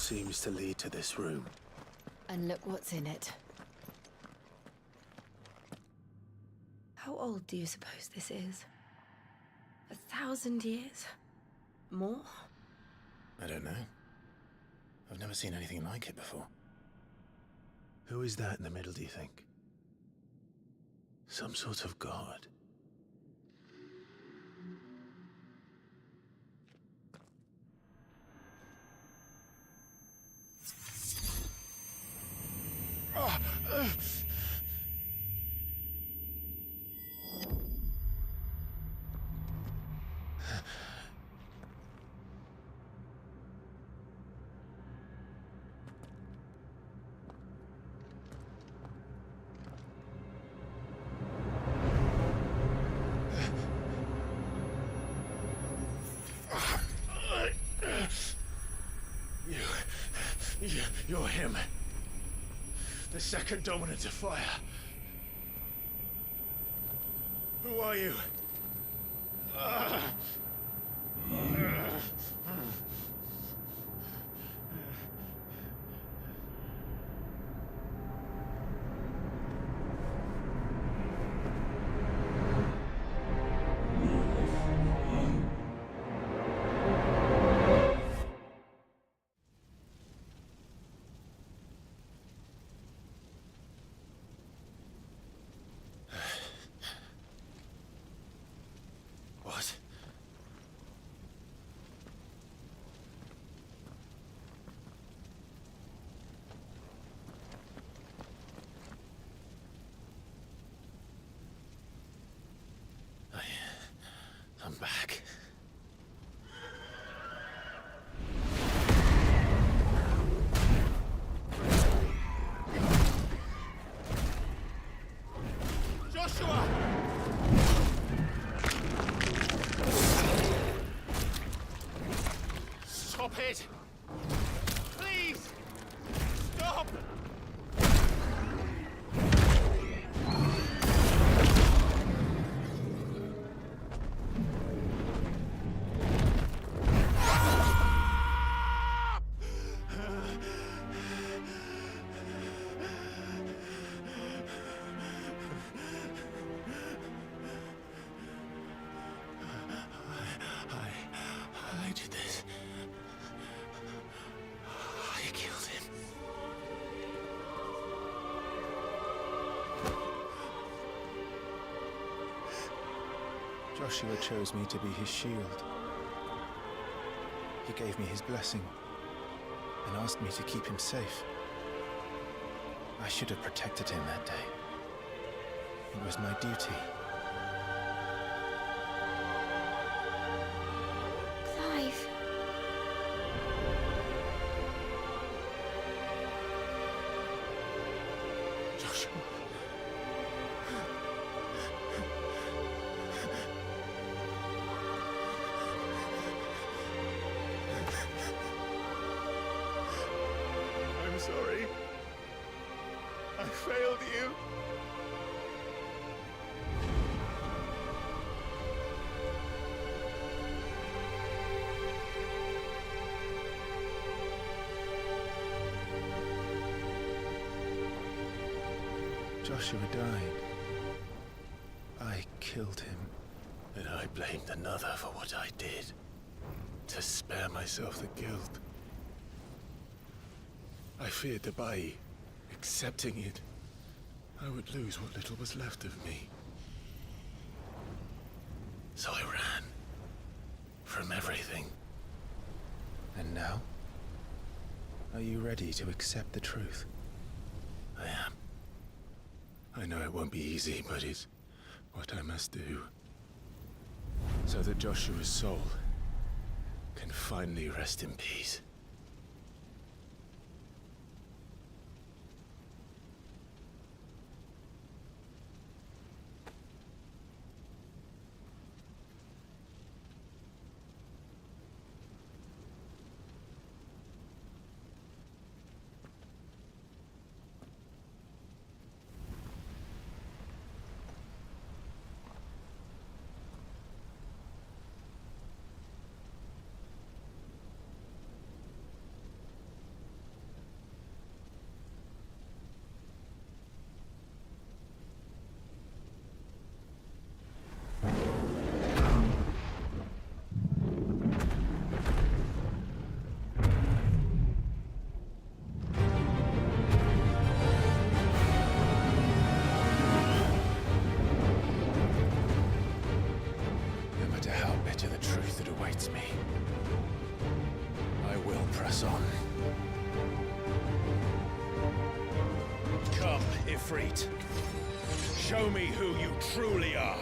Speaker 3: seems to lead to this room.
Speaker 8: And look what's in it.
Speaker 1: How old do you suppose this is? 1,000 years? More?
Speaker 18: I don't know. I've never seen anything like it before.
Speaker 3: Who is that in the middle, do you think? Some sort of god?
Speaker 18: You're him. The second dominant of fire. Who are you? What? I'm back.
Speaker 20: Joshua! Stop it! Please! Stop!
Speaker 3: I did this. I killed him.
Speaker 18: Joshua chose me to be his shield. He gave me his blessing and asked me to keep him safe. I should have protected him that day. It was my duty.
Speaker 7: Clive.
Speaker 18: Joshua.
Speaker 20: I'm sorry. I failed you.
Speaker 18: Joshua died. I killed him.
Speaker 3: And I blamed another for what I did. To spare myself the guilt. I feared that by accepting it, I would lose what little was left of me. So I ran. From everything.
Speaker 18: And now? Are you ready to accept the truth?
Speaker 3: I am. I know it won't be easy, but it's what I must do. So that Joshua's soul can finally rest in peace.
Speaker 16: Ifrit. Show me who you truly are.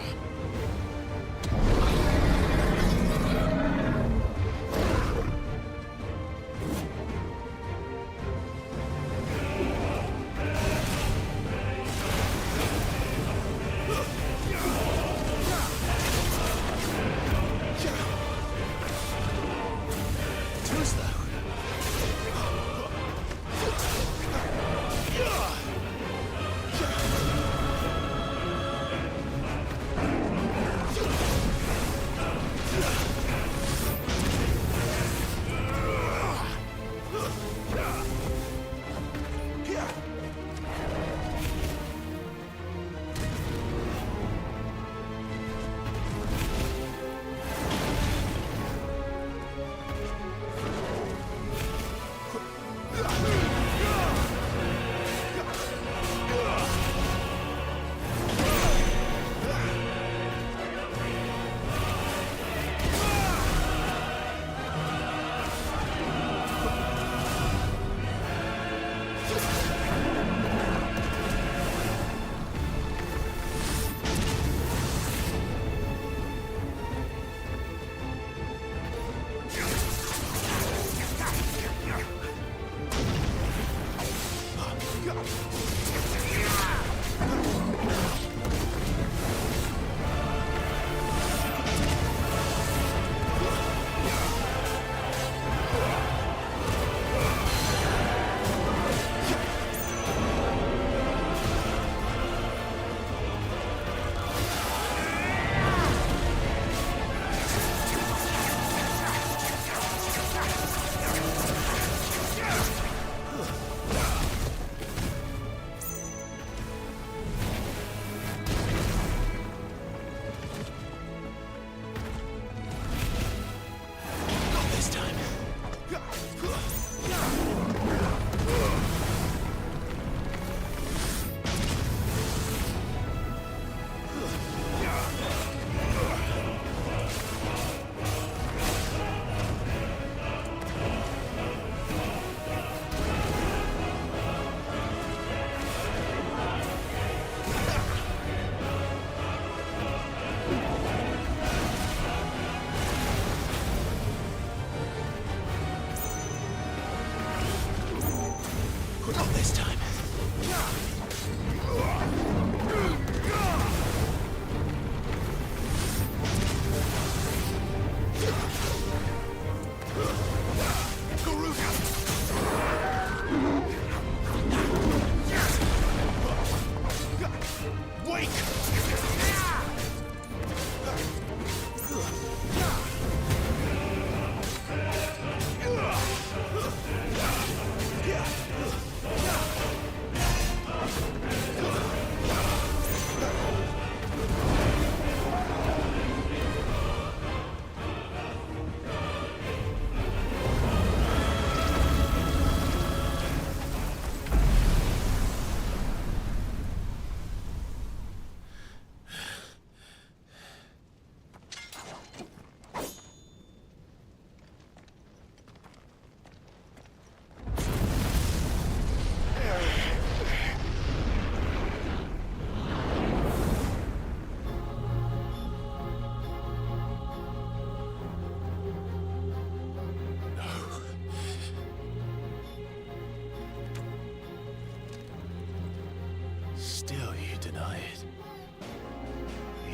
Speaker 3: Still you deny it.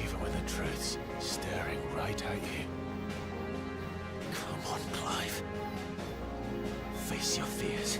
Speaker 3: Even when the truth's staring right at you. Come on, Clive. Face your fears.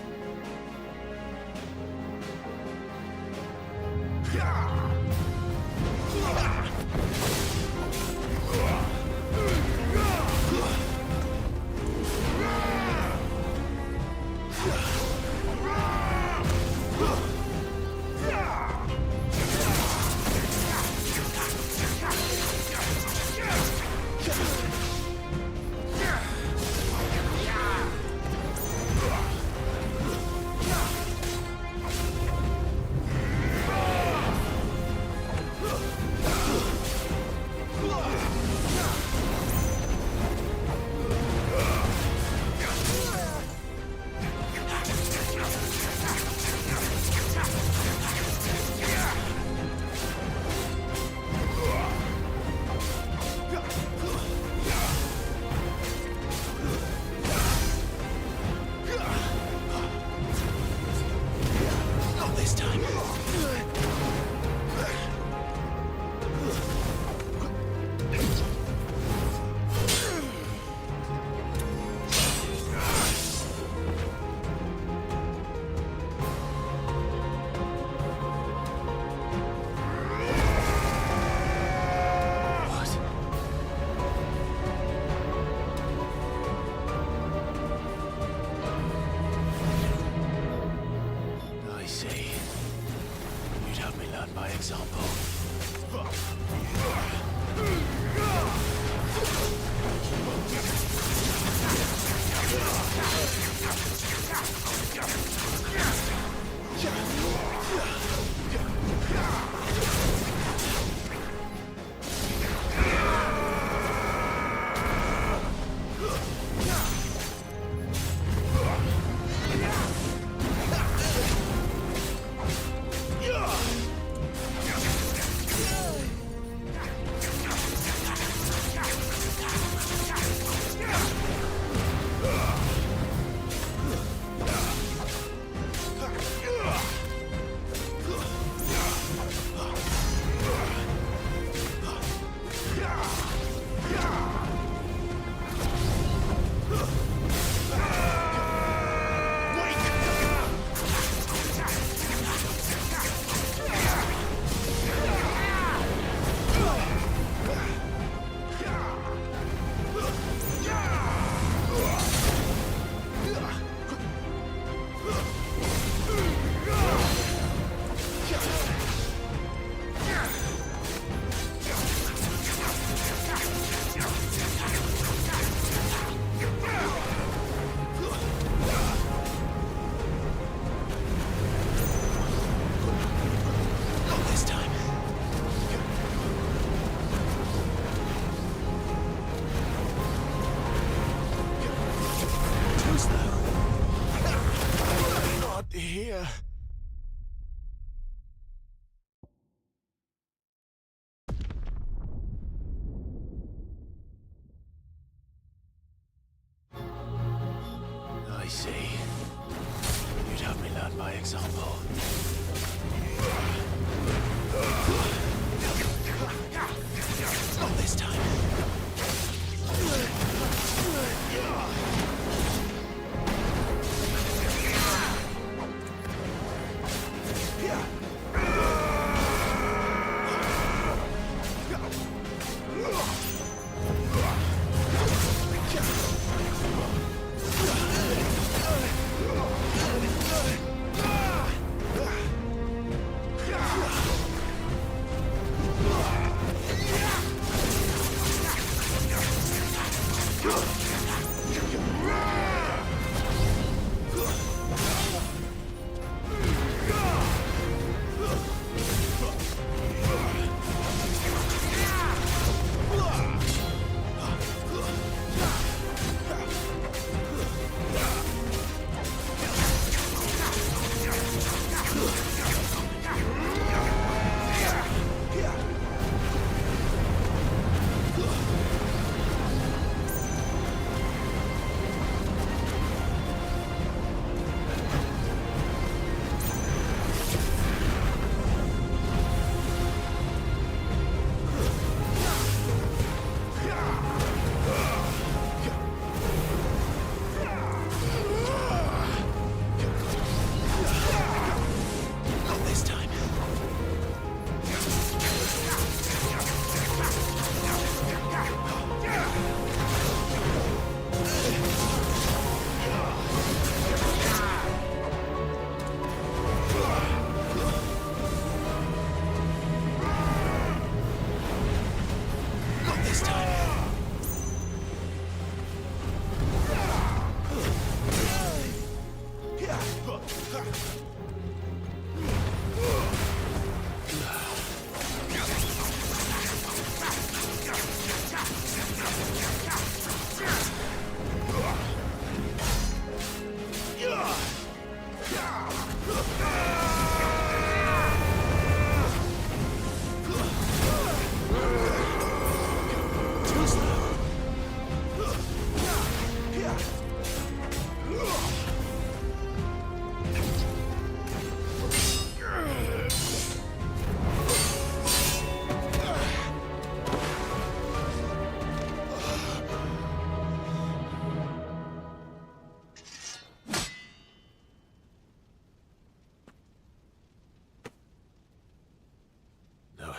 Speaker 3: example.
Speaker 20: Here.
Speaker 3: I see. You'd have me learn by example. Not this time.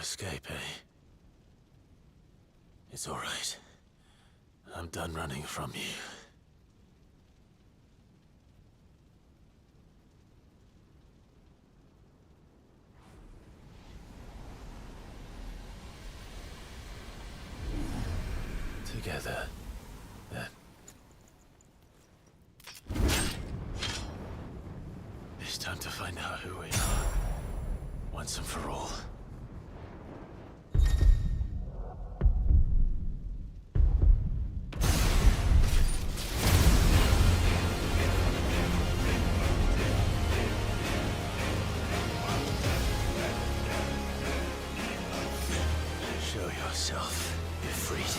Speaker 3: Escape, eh? It's all right. I'm done running from you. together, then. It's time to find out who we are, once and for all. Show yourself, Ifrit.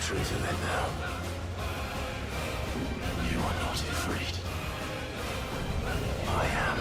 Speaker 3: Truth of it now. You are not afraid. I am.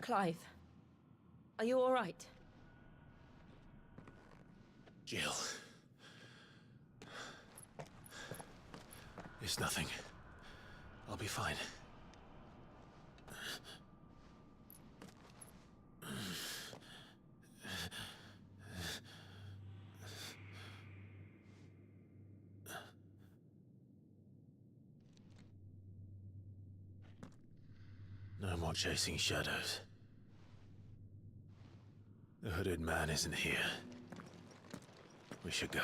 Speaker 1: Clive, are you all right?
Speaker 3: Jill. It's nothing. I'll be fine. No more chasing shadows. The hooded man isn't here. We should go.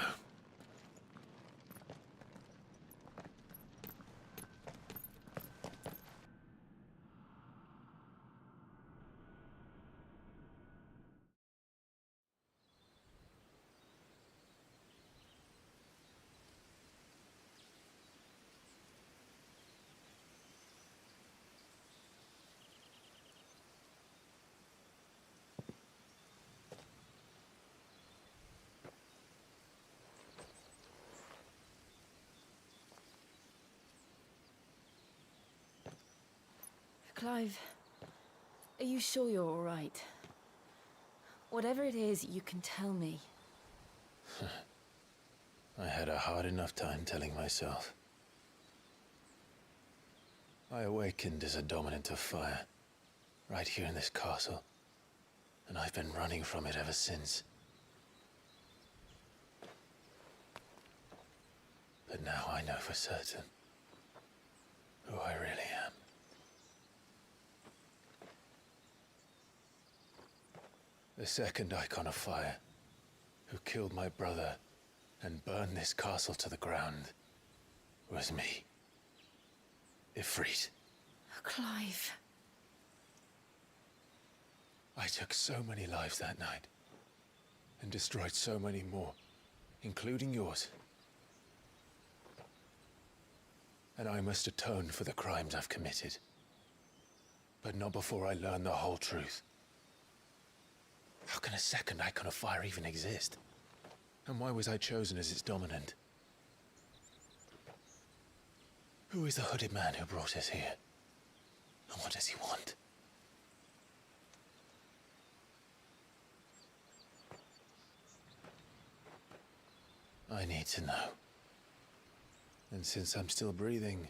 Speaker 8: Clive, are you sure you're all right? Whatever it is, you can tell me.
Speaker 3: I had a hard enough time telling myself. I awakened as a dominant of fire, right here in this castle, and I've been running from it ever since. But now I know for certain who I really am. The second icon of fire, who killed my brother and burned this castle to the ground, was me. Ifrit.
Speaker 8: Clive.
Speaker 3: I took so many lives that night, and destroyed so many more, including yours. And I must atone for the crimes I've committed. But not before I learn the whole truth. How can a second icon of fire even exist? And why was I chosen as its dominant? Who is the hooded man who brought us here? And what does he want? I need to know. And since I'm still breathing,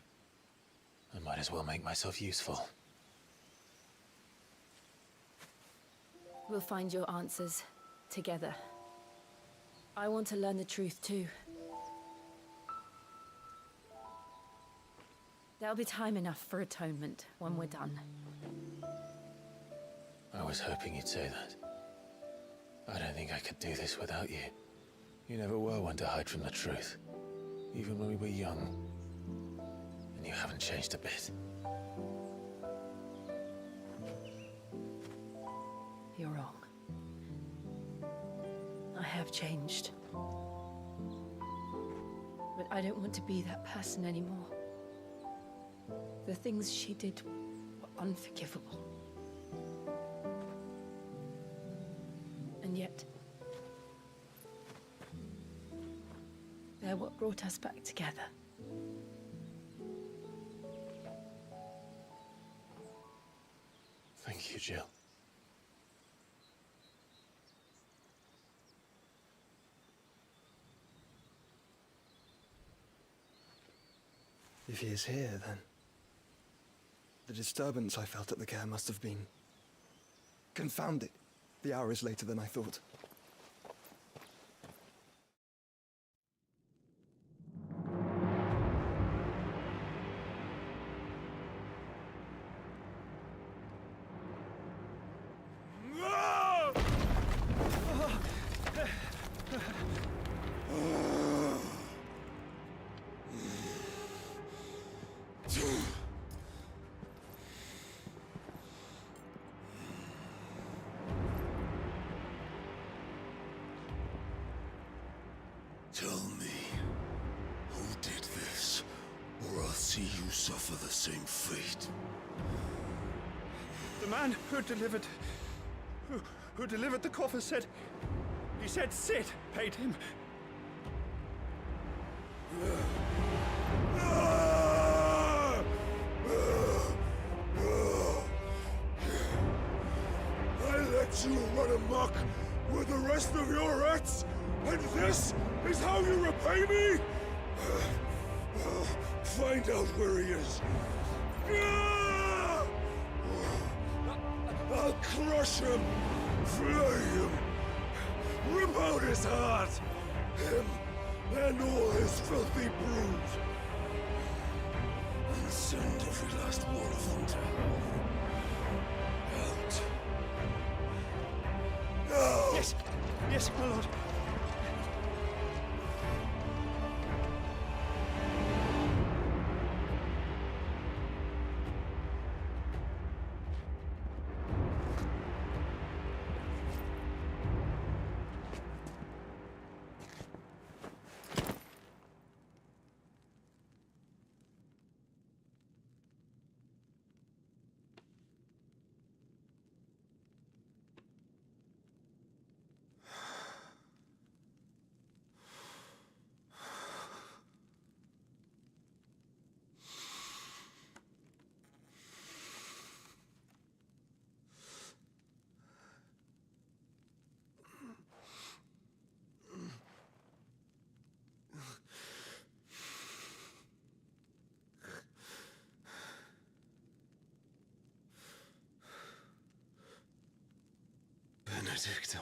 Speaker 3: I might as well make myself useful.
Speaker 8: We'll find your answers together. I want to learn the truth too. There'll be time enough for atonement when we're done.
Speaker 3: I was hoping you'd say that. I don't think I could do this without you. You never were one to hide from the truth, even when we were young. And you haven't changed a bit.
Speaker 8: You're wrong. I have changed. But I don't want to be that person anymore. The things she did were unforgivable. And yet, they're what brought us back together.
Speaker 3: Thank you, Jill.
Speaker 7: If he is here, then the disturbance I felt at the care must have been confounded. The hour is later than I thought.
Speaker 19: Tell me, who did this, or I'll see you suffer the same fate.
Speaker 6: The man who delivered the coffer said... He said Sid paid him.
Speaker 19: I let you run amok with the rest of your rats, and this is how you repay me? Find out where he is. I'll crush him, flay him, rip out his heart, him and all his filthy brood, and send every last one of them to hell.
Speaker 20: Yes. Yes, my lord. Benedicto.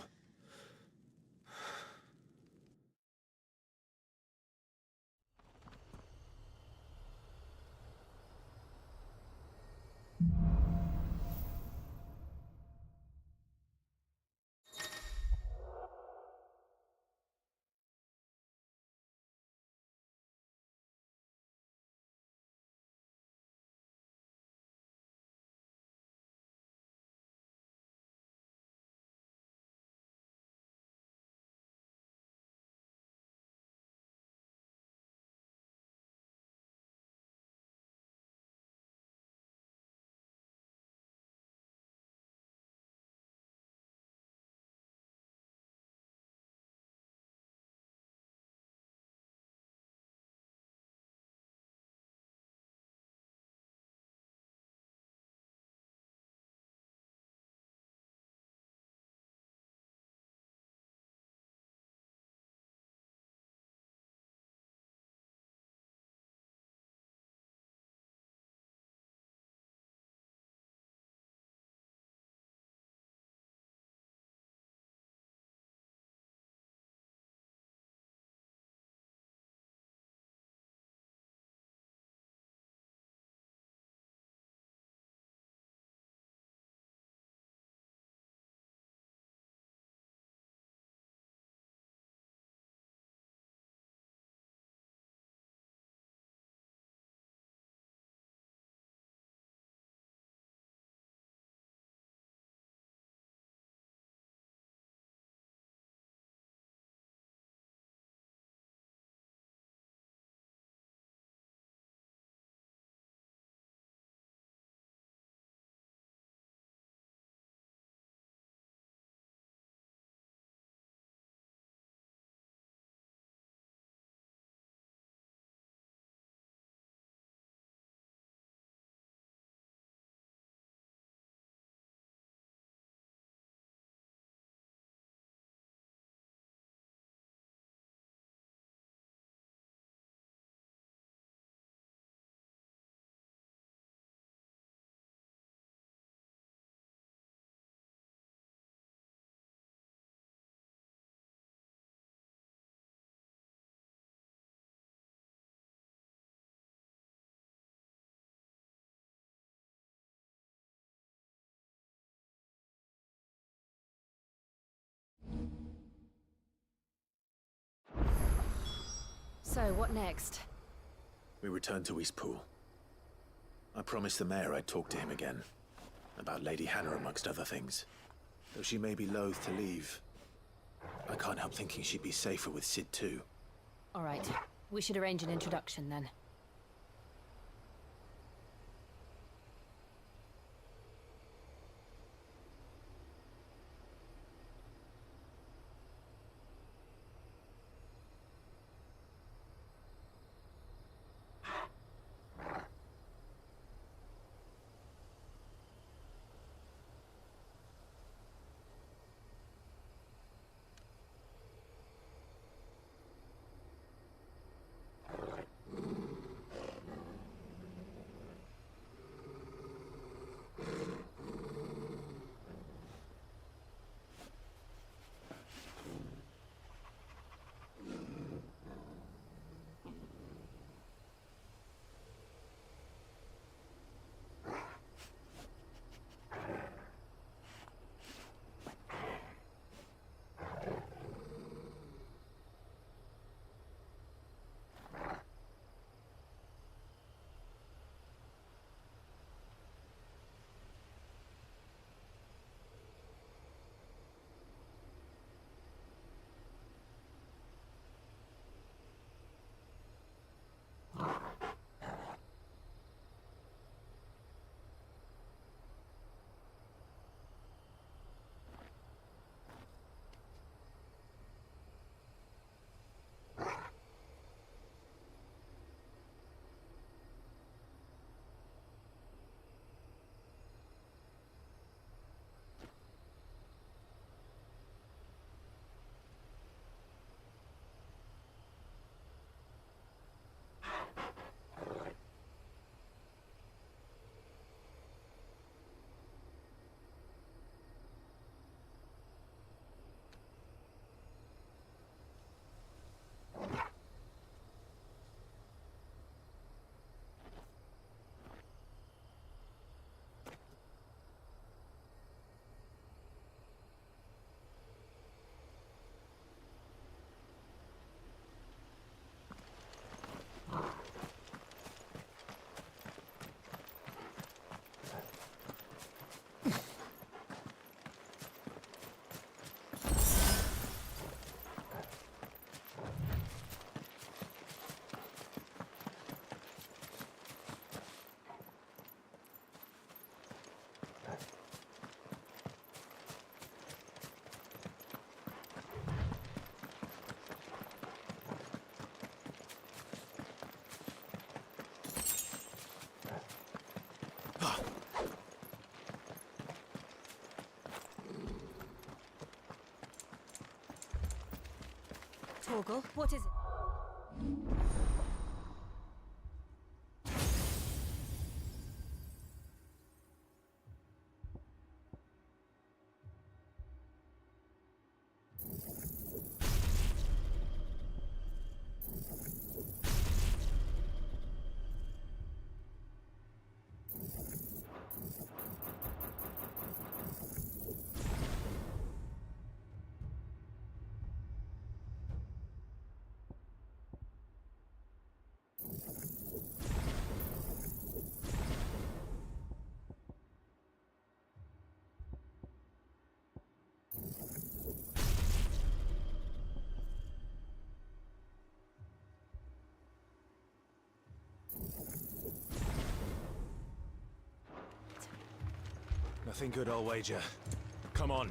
Speaker 8: So, what next?
Speaker 3: We return to Eastpool. I promised the mayor I'd talk to him again. About Lady Hannah, amongst other things. Though she may be loath to leave, I can't help thinking she'd be safer with Sid too.
Speaker 8: All right. We should arrange an introduction then. Torgal, what is it?
Speaker 18: Nothing good, I'll wager. Come on.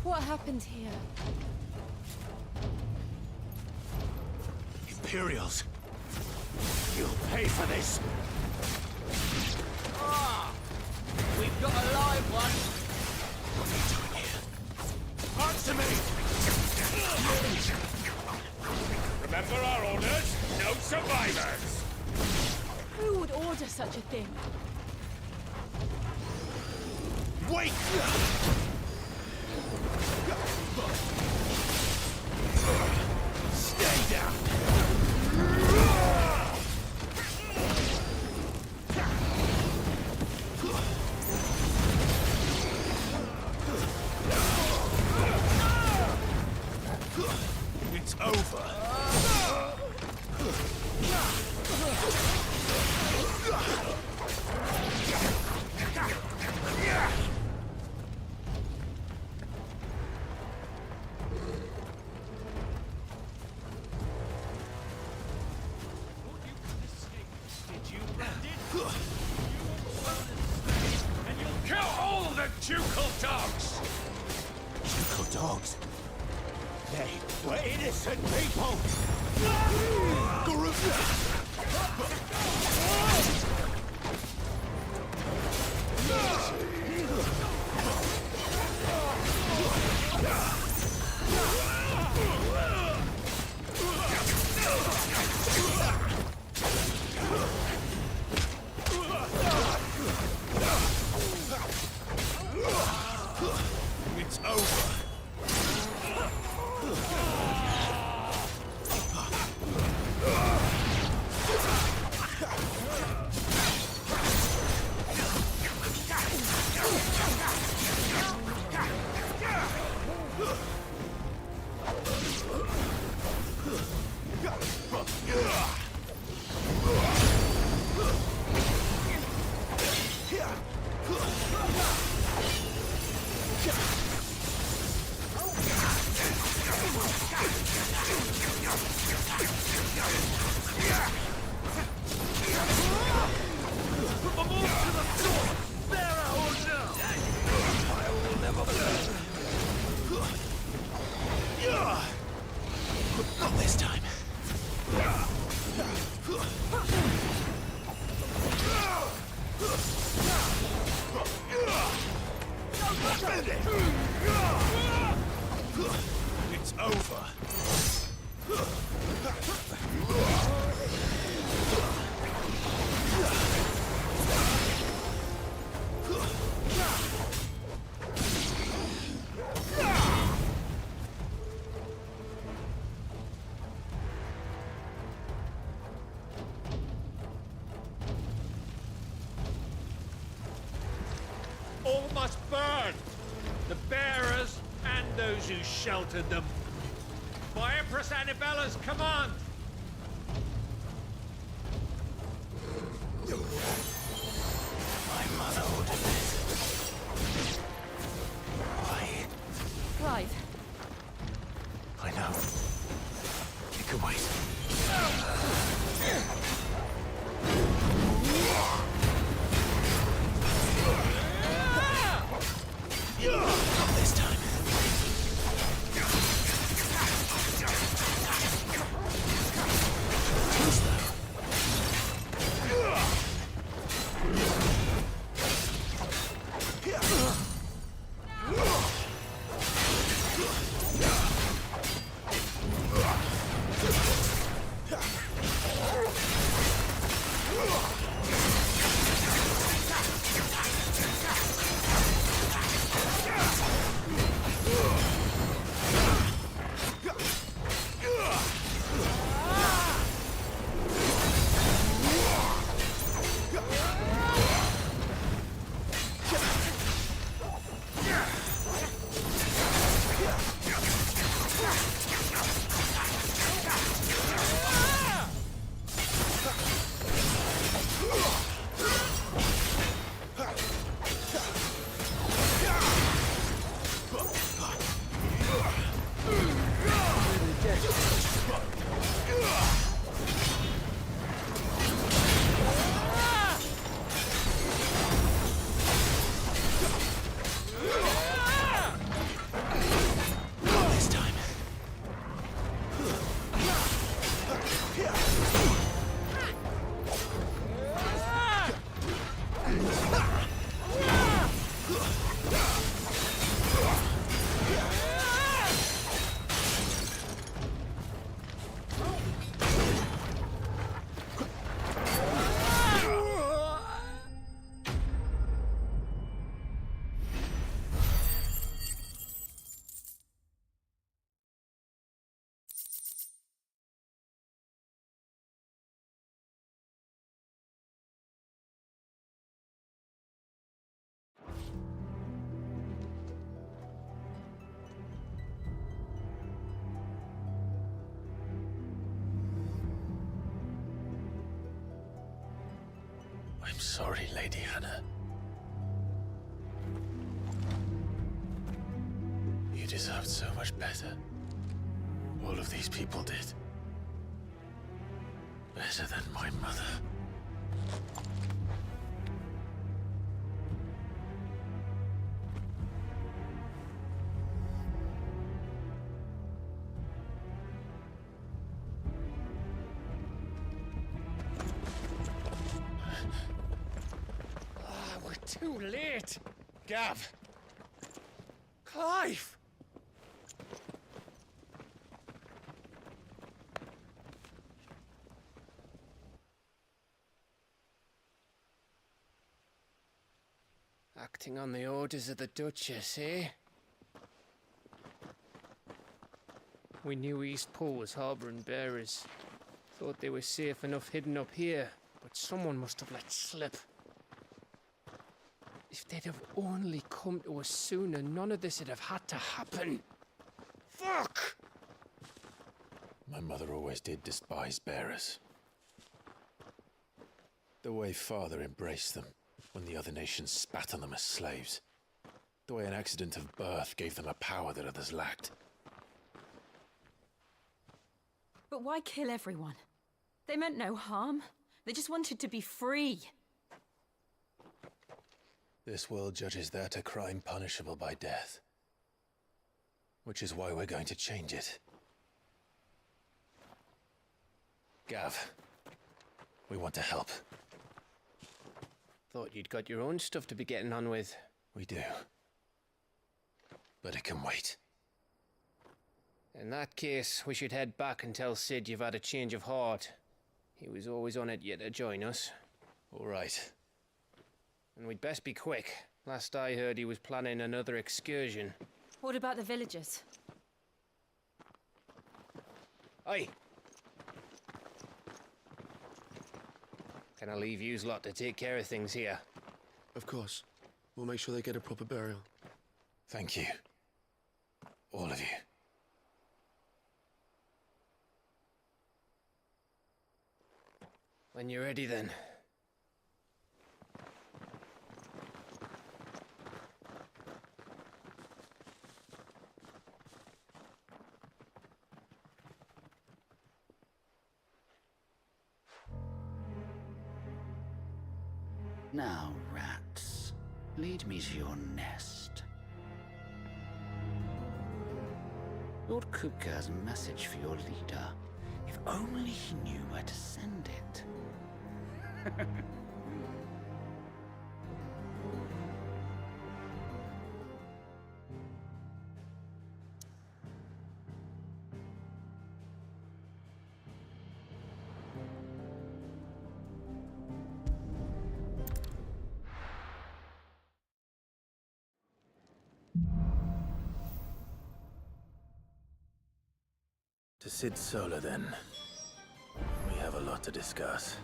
Speaker 8: What happened here?
Speaker 19: Imperials. You'll pay for this.
Speaker 5: We've got a live one.
Speaker 19: What are you doing here? Answer me!
Speaker 4: Remember our orders? No survivors!
Speaker 8: Who would order such a thing?
Speaker 19: Wait! Stay down! It's over.
Speaker 4: And you'll kill all of the ducal dogs!
Speaker 19: Ducal dogs? They were innocent people! It's over. Not this time. It's over.
Speaker 4: All must burn! The bearers and those
Speaker 11: those who sheltered them. By Empress Annibella's command!
Speaker 3: My mother ordered this. Why?
Speaker 8: Clive.
Speaker 3: I know. It can wait. Not this time. Too slow. I'm sorry, Lady Hannah. You deserved so much better. All of these people did. Better than my mother.
Speaker 11: We're too late. Gav. Clive. Acting on the orders of the Duchess, eh? We knew Eastpool was harbouring bearers. Thought they were safe enough hidden up here, but someone must have let slip. If they'd have only come to us sooner, none of this would have had to happen. Fuck!
Speaker 3: My mother always did despise bearers. The way Father embraced them when the other nations spat on them as slaves. The way an accident of birth gave them a power that others lacked.
Speaker 8: But why kill everyone? They meant no harm. They just wanted to be free.
Speaker 3: This world judges that a crime punishable by death. Which is why we're going to change it. Gav, we want to help.
Speaker 11: Thought you'd got your own stuff to be getting on with.
Speaker 3: We do. But it can wait.
Speaker 11: In that case, we should head back and tell Sid you've had a change of heart. He was always on it yet to join us.
Speaker 3: All right.
Speaker 11: And we'd best be quick. Last I heard, he was planning another excursion.
Speaker 8: What about the villagers?
Speaker 11: Aye. Can I leave yous lot to take care of things here?
Speaker 21: Of course. We'll make sure they get a proper burial.
Speaker 3: Thank you.
Speaker 18: All of you.
Speaker 11: When you're ready, then.
Speaker 5: Now, rats, lead me to your nest. Lord Kupka has a message for your leader. If only he knew where to send it.
Speaker 3: To Sid Solar, then. We have a lot to discuss.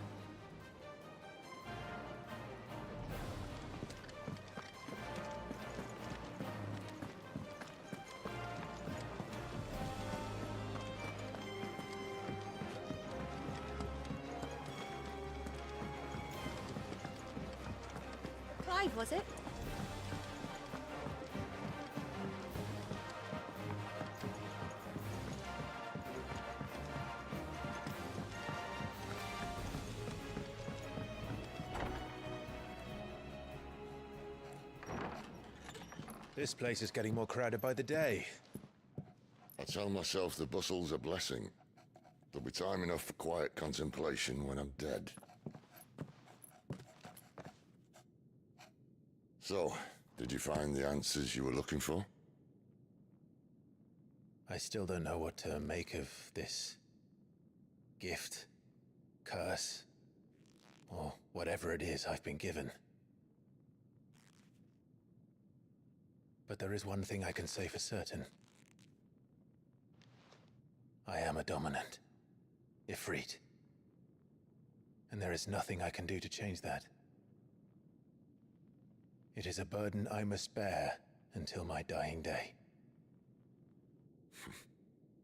Speaker 12: Clive, was it?
Speaker 3: This place is getting more crowded by the day.
Speaker 14: I tell myself the bustle's a blessing. There'll be time enough for quiet contemplation when I'm dead. So, did you find the answers you were looking for?
Speaker 3: I still don't know what to make of this gift, curse, or whatever it is I've been given. But there is one thing I can say for certain. I am a dominant, Ifrit. And there is nothing I can do to change that. It is a burden I must bear until my dying day.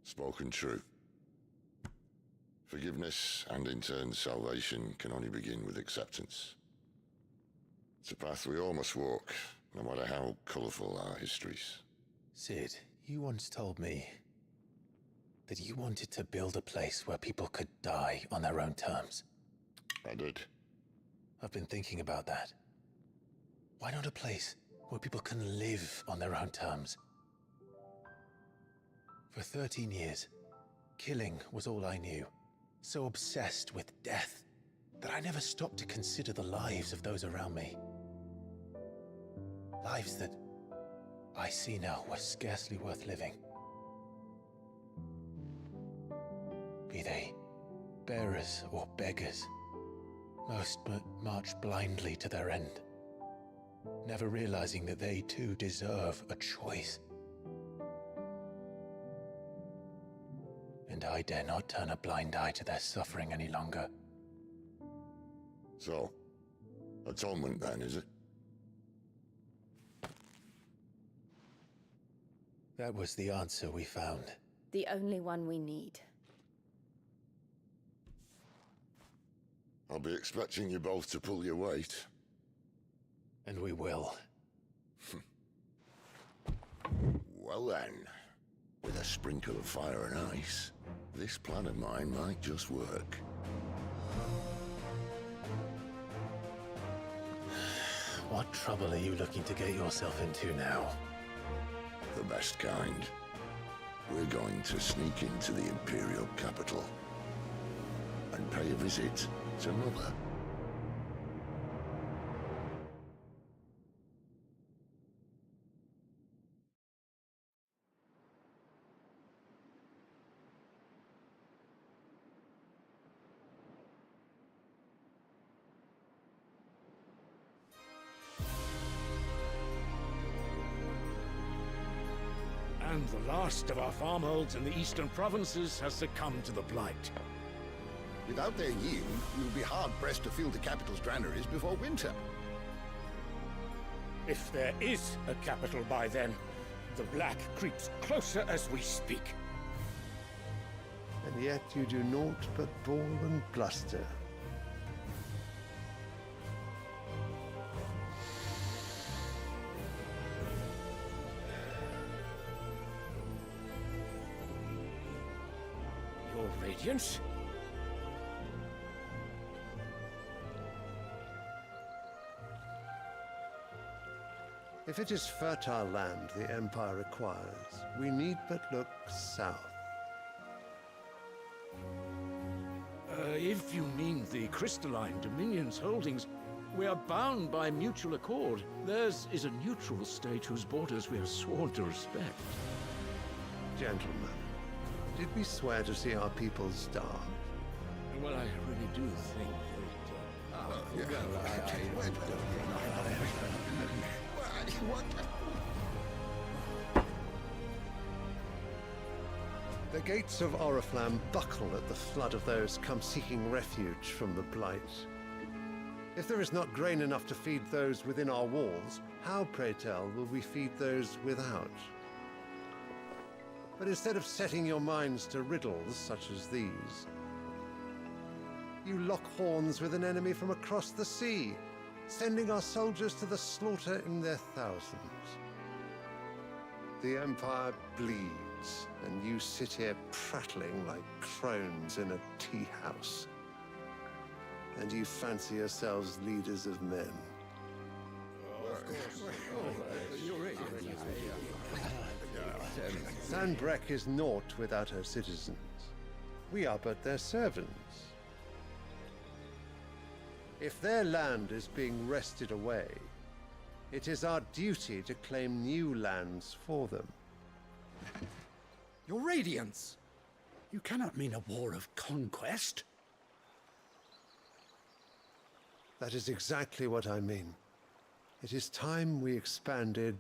Speaker 14: Spoken true. Forgiveness, and in turn salvation, can only begin with acceptance. It's a path we all must walk, no matter how colourful our histories.
Speaker 3: Sid, you once told me that you wanted to build a place where people could die on their own terms.
Speaker 14: I did.
Speaker 3: I've been thinking about that. Why not a place where people can live on their own terms? For 13 years, killing was all I knew. So obsessed with death that I never stopped to consider the lives of those around me. Lives that I see now were scarcely worth living. Be they bearers or beggars, most march blindly to their end, never realizing that they too deserve a choice. And I dare not turn a blind eye to their suffering any longer.
Speaker 14: So, atonement then, is it?
Speaker 3: That was the answer we found.
Speaker 8: The only one we need.
Speaker 14: I'll be expecting you both to pull your weight.
Speaker 3: And we will.
Speaker 14: Well then, with a sprinkle of fire and ice, this plan of mine might just work.
Speaker 3: What trouble are you looking to get yourself into now?
Speaker 14: The best kind. We're going to sneak into the Imperial capital and pay a visit to Mother.
Speaker 2: And the last of our farmholds in the eastern provinces has succumbed to the blight.
Speaker 6: Without their yield, we'll be hard-pressed to fill the capital's granaries before winter.
Speaker 2: If there is a capital by then,
Speaker 4: The black creeps closer as we speak.
Speaker 12: And yet you do naught but bawl and bluster.
Speaker 4: Your Radiance?
Speaker 12: If it is fertile land the Empire requires, we need but look south.
Speaker 2: If you mean the crystalline Dominion's holdings, we are bound by mutual accord. Theirs is a neutral state whose borders we are sworn to respect.
Speaker 12: Gentlemen, did we swear to see our people starve?
Speaker 2: Well, I really do think
Speaker 12: The gates of Oriflamme buckle at the flood of those come seeking refuge from the Blight. If there is not grain enough to feed those within our walls, how, pray tell, will we feed those without? But instead of setting your minds to riddles such as these, you lock horns with an enemy from across the sea, sending our soldiers to the slaughter in their thousands. The Empire bleeds, and you sit here prattling like crones in a tea house. And you fancy yourselves leaders of men. Sanbreque is naught without her citizens. We are but their servants. If their land is being wrested away, it is our duty to claim new lands for them.
Speaker 21: Your Radiance! You cannot mean a war of conquest.
Speaker 12: That is exactly what I mean. It is time we expanded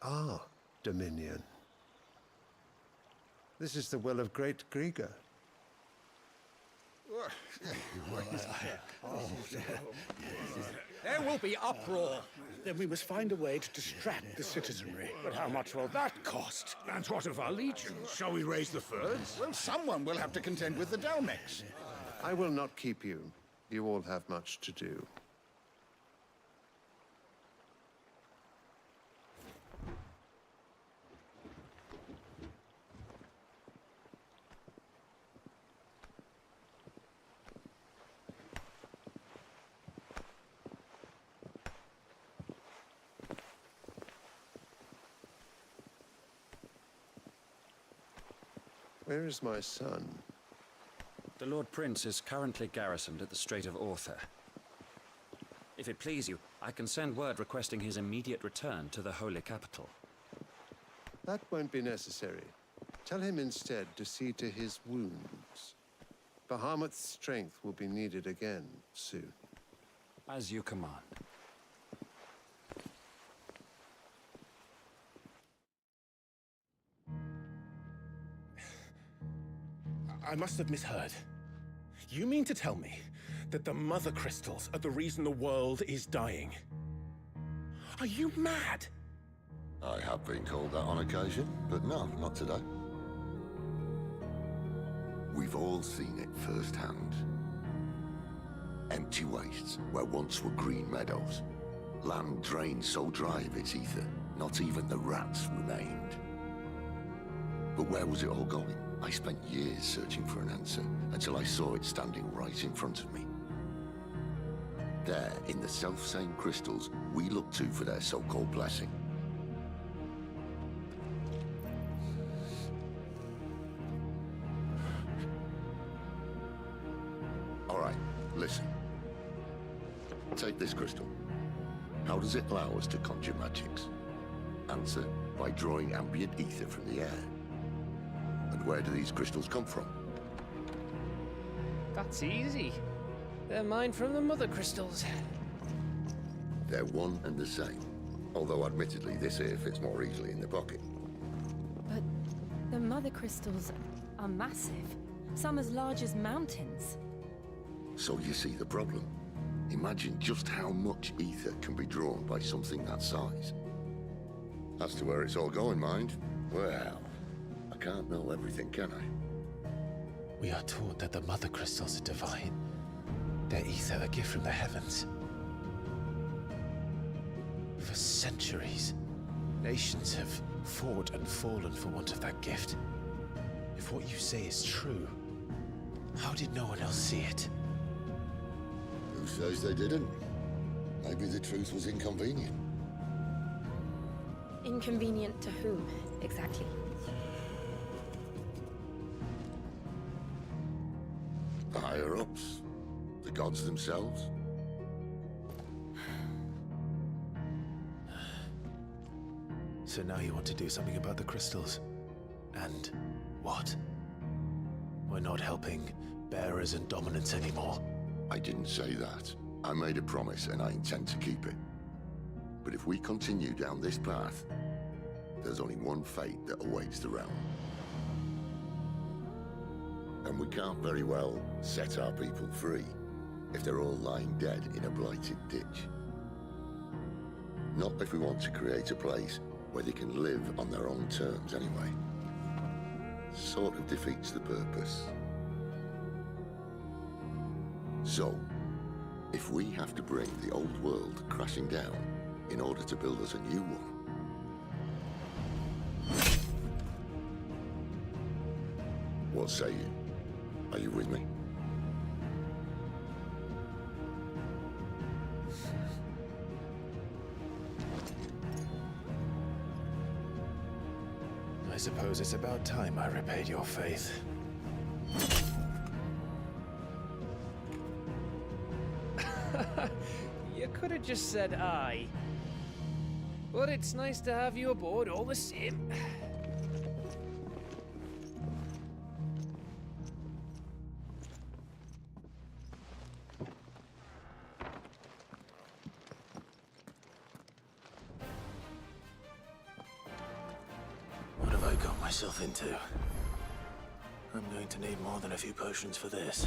Speaker 12: our dominion. This is the will of great Grieger.
Speaker 21: There will be uproar. Then we must find a way to distract the citizenry.
Speaker 4: But how much will that cost? And what of our legions? Shall we raise the furs?
Speaker 6: Well, someone will have to contend with the Dalmex.
Speaker 12: I will not keep you. You all have much to do. Where is my son?
Speaker 22: The Lord Prince is currently garrisoned at the Strait of Arthur. If it please you, I can send word requesting his immediate return to the Holy Capital.
Speaker 12: That won't be necessary. Tell him instead to see to his wounds. Bahamut's strength will be needed again soon.
Speaker 22: As you command.
Speaker 3: I must have misheard. You mean to tell me that the Mother Crystals are the reason the world is dying? Are you mad?
Speaker 14: I have been called that on occasion, but no, not today. We've all seen it firsthand. Empty wastes where once were green meadows. Land drained so dry of its ether, not even the rats remained. But where was it all going? I spent years searching for an answer, until I saw it standing right in front of me. There, in the self-same crystals we look to for their so-called blessing. All right, listen. Take this crystal. How does it allow us to conjure magics? Answer, by drawing ambient ether from the air. And where do these crystals come from?
Speaker 11: That's easy. They're mined from the Mother Crystals.
Speaker 14: They're one and the same. Although admittedly this here fits more easily in the pocket.
Speaker 8: But the Mother Crystals are massive. Some as large as mountains.
Speaker 14: So you see the problem. Imagine just how much ether can be drawn by something that size. As to where it's all going, mind, well, I can't know everything, can I?
Speaker 3: We are taught that the Mother Crystals are divine. Their ether a gift from the heavens. For centuries, nations have fought and fallen for want of that gift. If what you say is true, how did no one else see it?
Speaker 14: Who says they didn't? Maybe the truth was inconvenient.
Speaker 1: Inconvenient to whom, exactly?
Speaker 14: The higher-ups? The gods themselves?
Speaker 3: So now you want to do something about the crystals? And what? We're not helping bearers and dominants anymore.
Speaker 14: I didn't say that. I made a promise and I intend to keep it. But if we continue down this path, there's only one fate that awaits the realm. And we can't very well set our people free if they're all lying dead in a blighted ditch. Not if we want to create a place where they can live on their own terms anyway. Sort of defeats the purpose. So, if we have to bring the old world crashing down in order to build us a new one, what say you? Are you with me?
Speaker 3: I suppose it's about time I repaid your faith.
Speaker 11: You could have just said aye. But it's nice to have you aboard all the same.
Speaker 3: What have I got myself into? I'm going to need more than a few potions for this.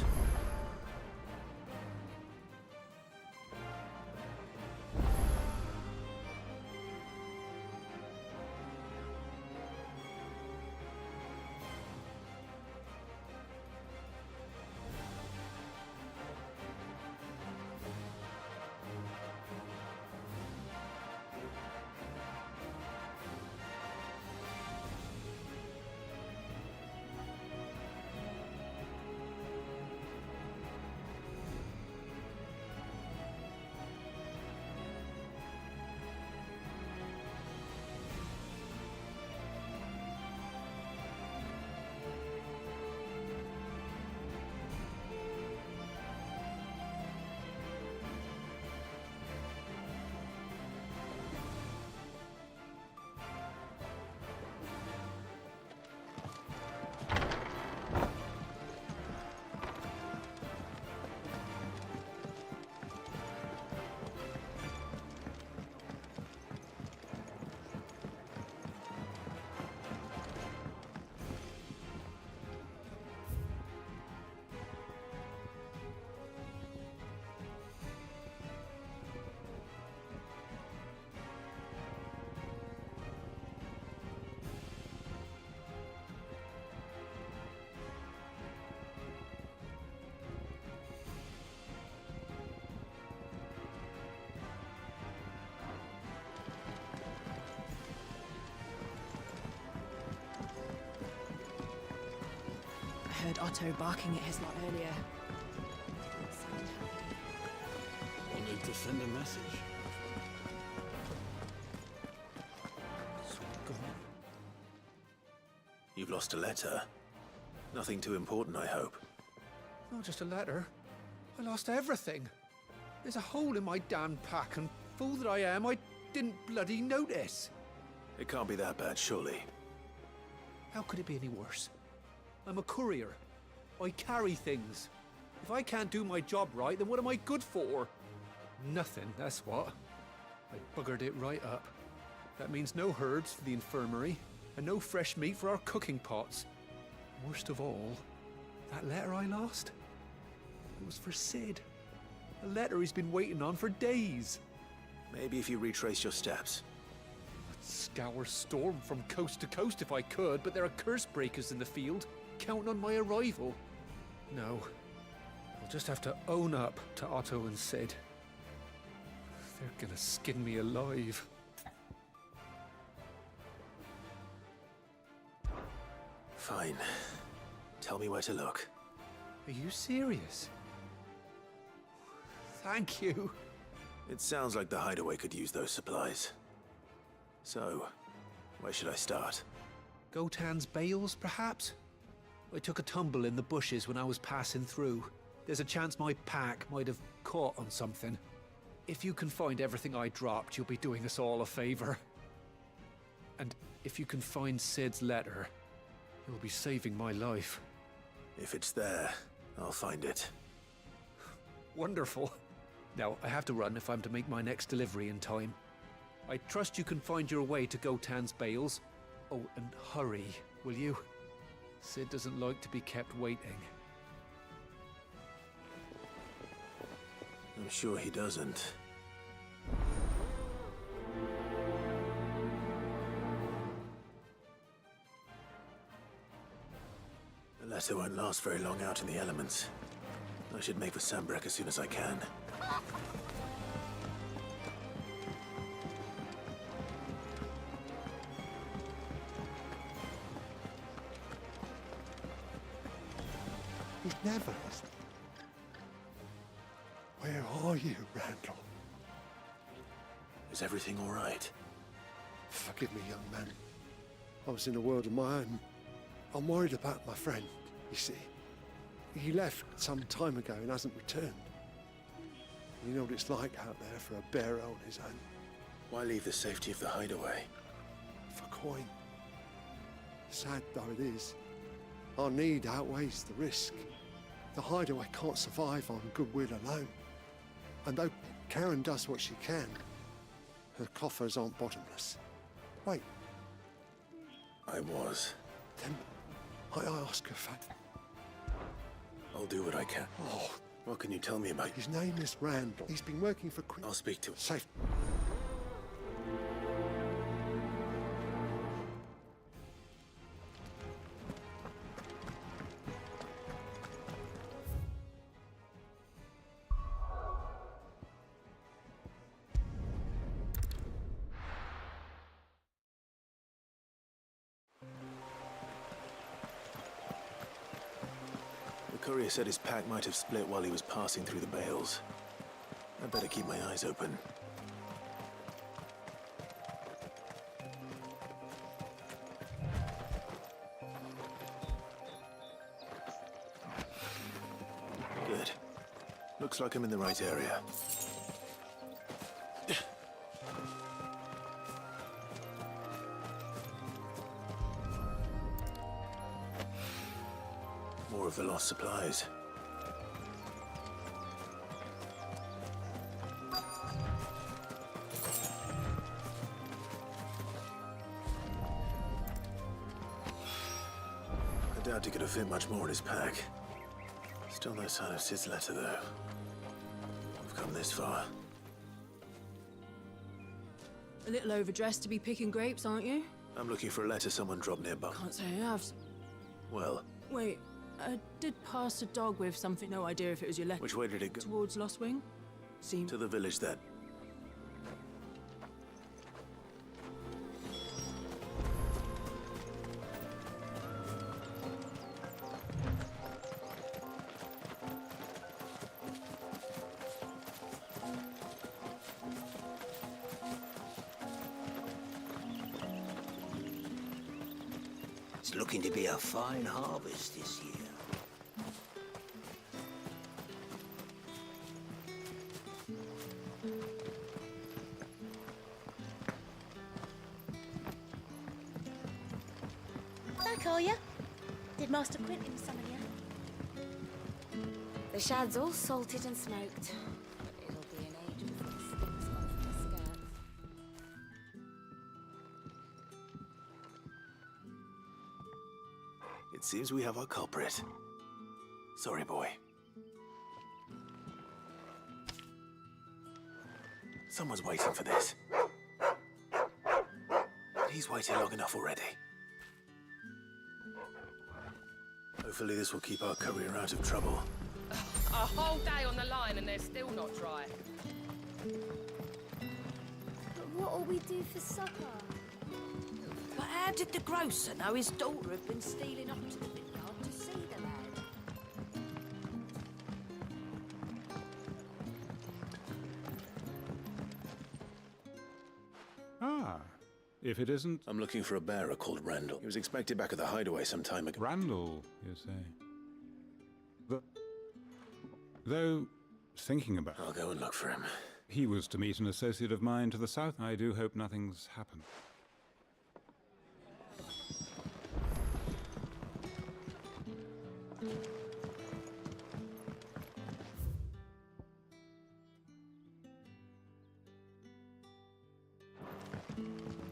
Speaker 13: I heard Otto barking at his lot earlier.
Speaker 19: We'll need to send a message.
Speaker 3: You've lost a letter. Nothing too important, I hope.
Speaker 21: Not just a letter. I lost everything. There's a hole in my damn pack, and fool that I am, I didn't bloody notice.
Speaker 3: It can't be that bad, surely.
Speaker 21: How could it be any worse? I'm a courier. I carry things. If I can't do my job right, then what am I good for? Nothing, that's what. I buggered it right up. That means no herds for the infirmary, and no fresh meat for our cooking pots. Worst of all, that letter I lost? It was for Sid. A letter he's been waiting on for days.
Speaker 3: Maybe if you retrace your steps.
Speaker 21: But scour Storm from coast to coast if I could, but there are curse breakers in the field, counting on my arrival. No. I'll just have to own up to Otto and Sid. They're gonna skin me alive.
Speaker 3: Fine. Tell me where to look.
Speaker 21: Are you serious? Thank you.
Speaker 3: It sounds like the hideaway could use those supplies. So, where should I start?
Speaker 21: Gotan's bales, perhaps? I took a tumble in the bushes when I was passing through. There's a chance my pack might have caught on something. If you can find everything I dropped, you'll be doing us all a favor. And if you can find Sid's letter, you'll be saving my life.
Speaker 3: If it's there, I'll find it.
Speaker 21: Wonderful. Now, I have to run if I'm to make my next delivery in time. I trust you can find your way to Gotan's bales. Oh, and hurry, will you? Sid doesn't like to be kept waiting.
Speaker 3: I'm sure he doesn't. The letter won't last very long out in the elements. I should make for Sambrek as soon as I can.
Speaker 12: He's never. Where are you, Randall?
Speaker 3: Is everything all right?
Speaker 12: Forgive me, young man. I was in a world of my own. I'm worried about my friend, you see. He left some time ago and hasn't returned. You know what it's like out there for a bearer on his own.
Speaker 3: Why leave the safety of the hideaway?
Speaker 12: For coin. Sad though it is, our need outweighs the risk. The hideaway can't survive on goodwill alone. And though Karen does what she can, her coffers aren't bottomless. Wait.
Speaker 3: I was.
Speaker 12: Then I ask her for...
Speaker 3: I'll do what I can.
Speaker 12: Oh.
Speaker 3: What can you tell me about...
Speaker 12: His name is Randall. He's been working for Queen...
Speaker 3: I'll speak to him.
Speaker 12: Safe.
Speaker 3: The courier said his pack might have split while he was passing through the bales. I better keep my eyes open. Good. Looks like I'm in the right area. More of the lost supplies. I doubt he could have fit much more in his pack. Still no sign of Sid's letter, though. We've come this far.
Speaker 10: A little overdressed to be picking grapes, aren't you?
Speaker 3: I'm looking for a letter someone dropped nearby.
Speaker 10: Can't say I have.
Speaker 3: Well,
Speaker 10: Wait, I did pass a dog with something. No idea if it was your letter.
Speaker 3: which way did it go?
Speaker 10: Towards Lost Wing? Seemed...
Speaker 3: To the village, then.
Speaker 5: It's looking to be a fine harvest this year.
Speaker 15: Back, are you? Did Master Quentin summon you?
Speaker 8: The shad's all salted and smoked. But it'll be an age before the sticks come from the skirts.
Speaker 3: It seems we have our culprit. Sorry, boy. Someone's waiting for this. He's waited long enough already. Hopefully this will keep our courier out of trouble.
Speaker 9: A whole day on the line and they're still not dry.
Speaker 15: But what'll we do for supper?
Speaker 5: But how did the grocer know his daughter had been stealing up to the vineyard to see the lad?
Speaker 17: Ah, if it isn't...
Speaker 3: I'm looking for a bearer called Randall. He was expected back at the hideaway some time ago.
Speaker 17: Randall, you say? Though, thinking about...
Speaker 3: I'll go and look for him.
Speaker 17: He was to meet an associate of mine to the south. I do hope nothing's happened.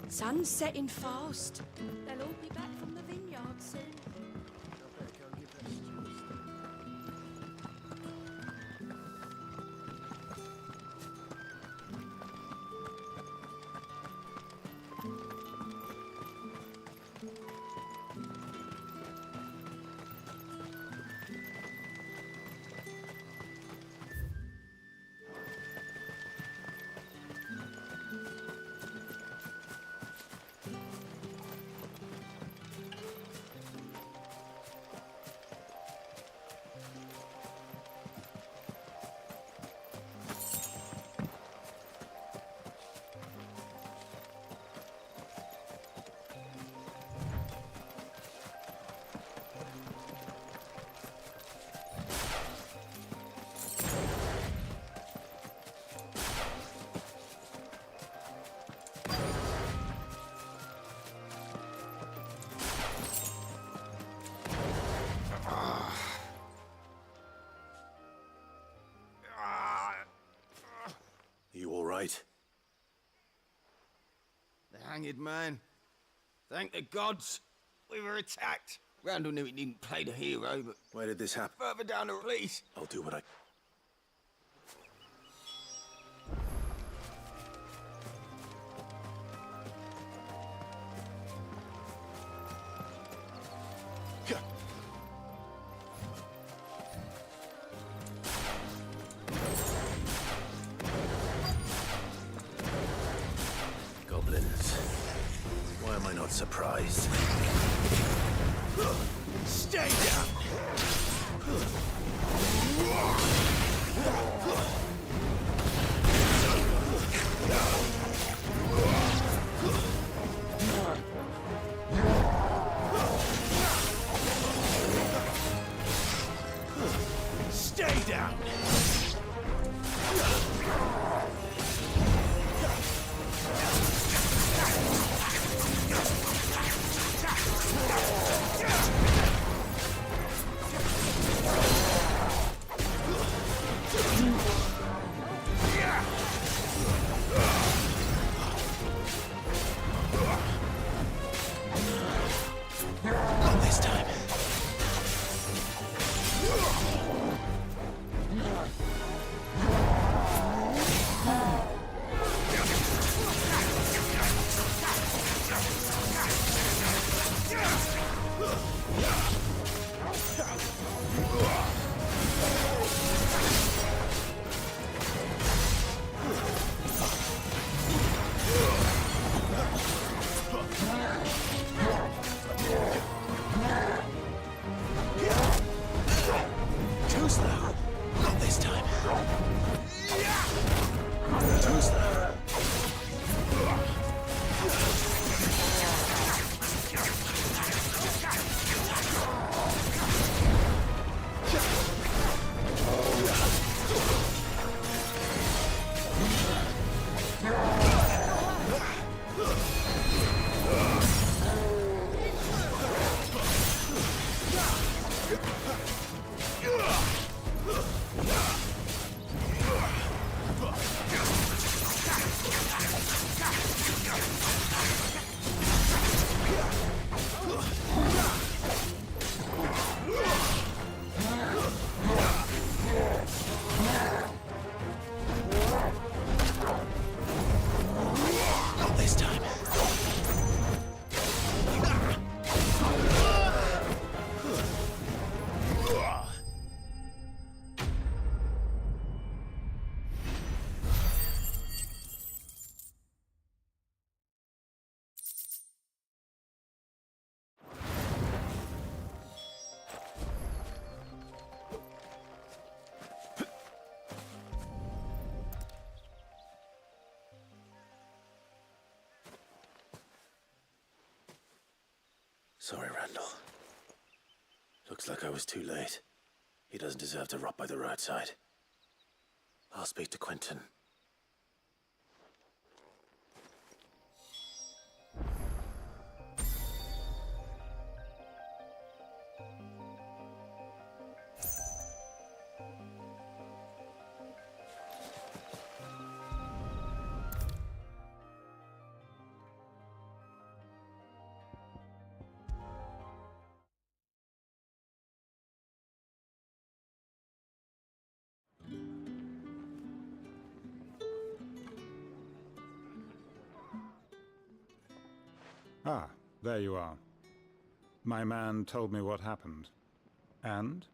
Speaker 13: Sun's setting fast. They'll all be back from the vineyard soon.
Speaker 3: You all right?
Speaker 23: The hanged man. Thank the gods. We were attacked. Randall knew he didn't play the hero, but...
Speaker 3: Where did this happen?
Speaker 23: Further down the police.
Speaker 3: I'll do what I... Goblins. Why am I not surprised?
Speaker 19: Stay down! Stay down!
Speaker 3: Not this time. Too slow. Not this time. Too slow. Not this time. Sorry, Randall. Looks like I was too late. He doesn't deserve to rot by the roadside. I'll speak to Quentin.
Speaker 17: Ah, there you are. My man told me what happened. And?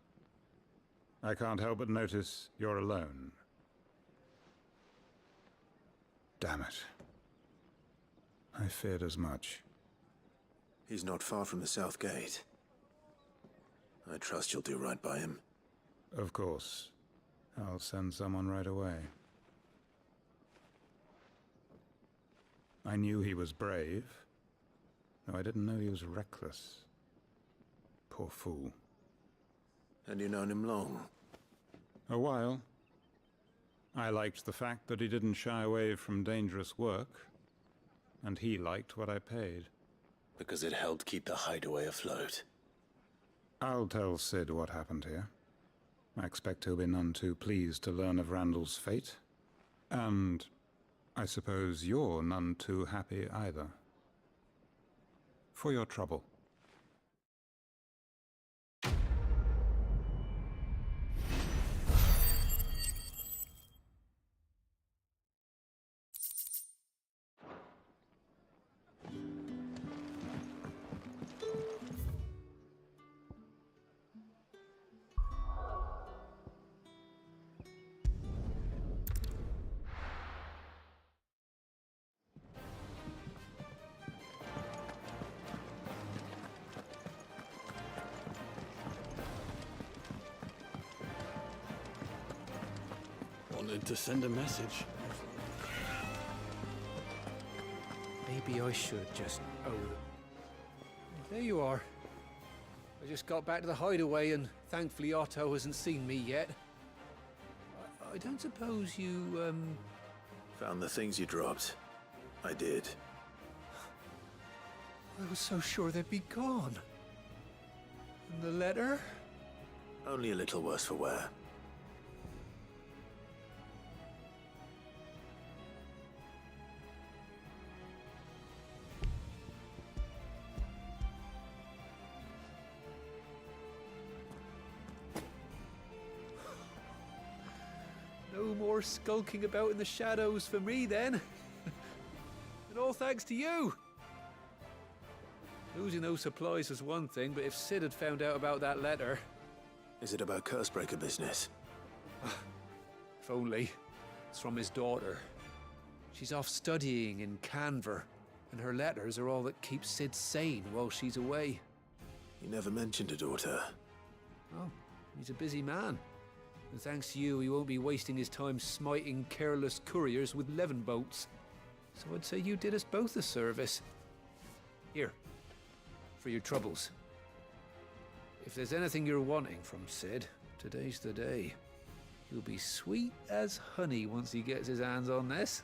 Speaker 17: I can't help but notice you're alone. Damn it. I feared as much.
Speaker 3: He's not far from the South Gate. I trust you'll do right by him.
Speaker 17: Of course. I'll send someone right away. I knew he was brave, though I didn't know he was reckless. Poor fool.
Speaker 3: And you known him long?
Speaker 17: A while. I liked the fact that he didn't shy away from dangerous work, and he liked what I paid.
Speaker 3: Because it helped keep the hideaway afloat.
Speaker 17: I'll tell Sid what happened here. I expect he'll be none too pleased to learn of Randall's fate. And I suppose you're none too happy either. For your trouble.
Speaker 19: Wanted to send a message.
Speaker 21: Maybe I should just... Oh. There you are. I just got back to the hideaway and thankfully Otto hasn't seen me yet. I don't suppose you,
Speaker 3: Found the things you dropped. I did.
Speaker 21: I was so sure they'd be gone. And the letter?
Speaker 3: Only a little worse for wear.
Speaker 21: No more skulking about in the shadows for me, then. And all thanks to you. Losing those supplies was one thing, but if Sid had found out about that letter...
Speaker 3: Is it about Cursebreaker business?
Speaker 21: If only. It's from his daughter. She's off studying in Canver, and her letters are all that keeps Sid sane while she's away.
Speaker 3: He never mentioned a daughter.
Speaker 21: Oh, he's a busy man. And thanks to you, he won't be wasting his time smiting careless couriers with levin boats. So I'd say you did us both a service. Here, for your troubles. If there's anything you're wanting from Sid, today's the day. He'll be sweet as honey once he gets his hands on this.